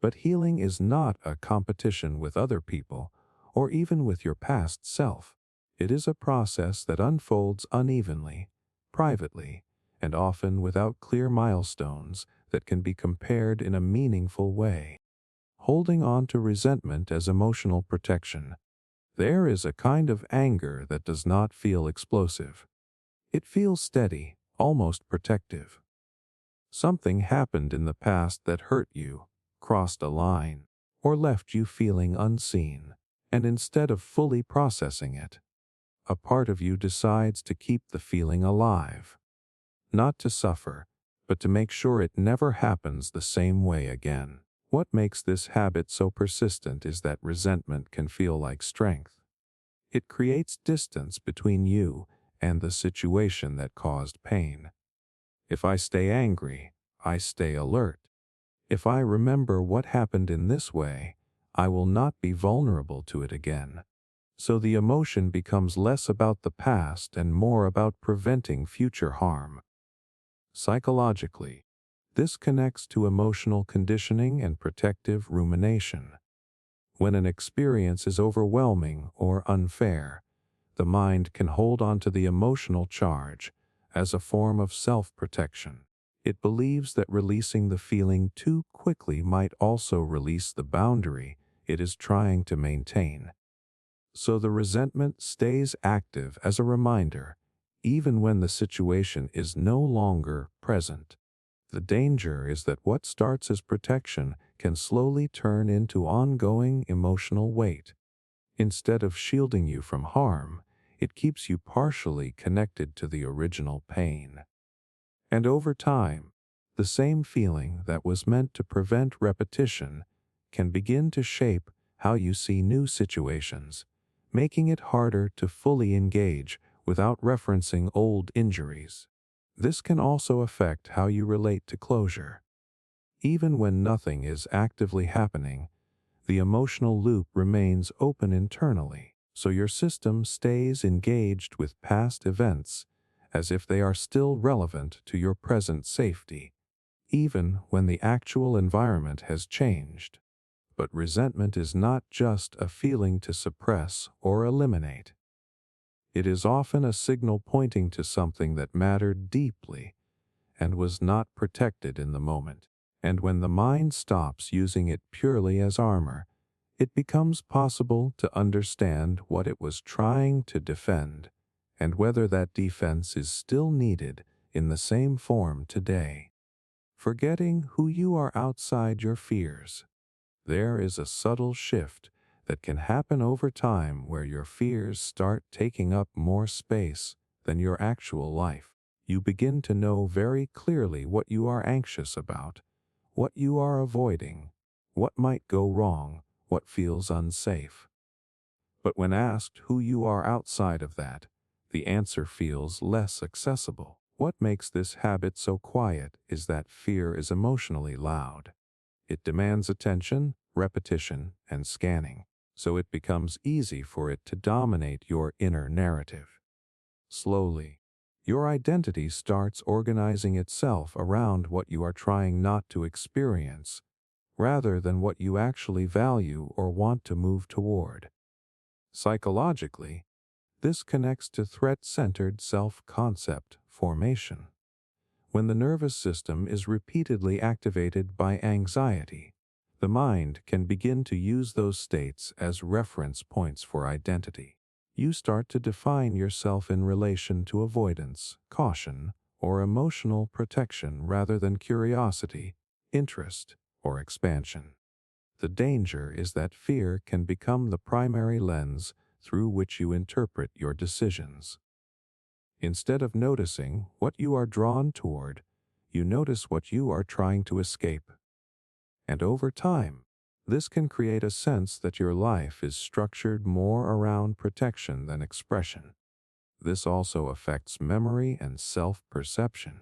But healing is not a competition with other people or even with your past self. It is a process that unfolds unevenly, privately, and often without clear milestones that can be compared in a meaningful way. Holding on to resentment as emotional protection, there is a kind of anger that does not feel explosive. It feels steady, almost protective. Something happened in the past that hurt you, crossed a line, or left you feeling unseen, and instead of fully processing it, a part of you decides to keep the feeling alive. Not to suffer, but to make sure it never happens the same way again. What makes this habit so persistent is that resentment can feel like strength. It creates distance between you and the situation that caused pain. If I stay angry, I stay alert. If I remember what happened in this way, I will not be vulnerable to it again. So the emotion becomes less about the past and more about preventing future harm. Psychologically, this connects to emotional conditioning and protective rumination. When an experience is overwhelming or unfair, the mind can hold on to the emotional charge as a form of self-protection. It believes that releasing the feeling too quickly might also release the boundary it is trying to maintain. So the resentment stays active as a reminder, even when the situation is no longer present. The danger is that what starts as protection can slowly turn into ongoing emotional weight. Instead of shielding you from harm, it keeps you partially connected to the original pain. And over time, the same feeling that was meant to prevent repetition can begin to shape how you see new situations, making it harder to fully engage without referencing old injuries. This can also affect how you relate to closure. Even when nothing is actively happening, the emotional loop remains open internally, so your system stays engaged with past events as if they are still relevant to your present safety, even when the actual environment has changed. But resentment is not just a feeling to suppress or eliminate. It is often a signal pointing to something that mattered deeply and was not protected in the moment. And when the mind stops using it purely as armor, it becomes possible to understand what it was trying to defend and whether that defense is still needed in the same form today. Forgetting who you are outside your fears. There is a subtle shift that can happen over time where your fears start taking up more space than your actual life. You begin to know very clearly what you are anxious about, what you are avoiding, what might go wrong, what feels unsafe. But when asked who you are outside of that, the answer feels less accessible. What makes this habit so quiet is that fear is emotionally loud. It demands attention, repetition, and scanning, so it becomes easy for it to dominate your inner narrative. Slowly, your identity starts organizing itself around what you are trying not to experience, rather than what you actually value or want to move toward. Psychologically, this connects to threat-centered self-concept formation. When the nervous system is repeatedly activated by anxiety, the mind can begin to use those states as reference points for identity. You start to define yourself in relation to avoidance, caution, or emotional protection rather than curiosity, interest, or expansion. The danger is that fear can become the primary lens through which you interpret your decisions. Instead of noticing what you are drawn toward, you notice what you are trying to escape. And over time, this can create a sense that your life is structured more around protection than expression. This also affects memory and self-perception.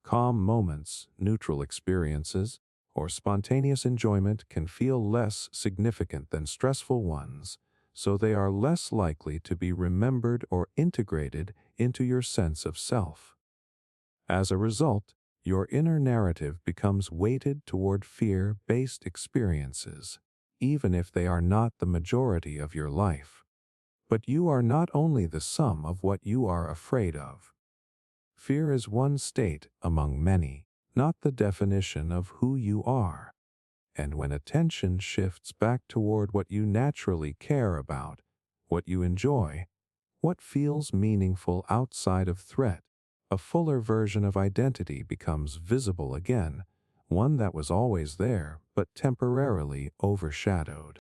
Calm moments, neutral experiences, or spontaneous enjoyment can feel less significant than stressful ones, so they are less likely to be remembered or integrated into your sense of self. As a result, your inner narrative becomes weighted toward fear-based experiences, even if they are not the majority of your life. But you are not only the sum of what you are afraid of. Fear is one state among many, not the definition of who you are. And when attention shifts back toward what you naturally care about, what you enjoy, what feels meaningful outside of threat, a fuller version of identity becomes visible again, one that was always there but temporarily overshadowed.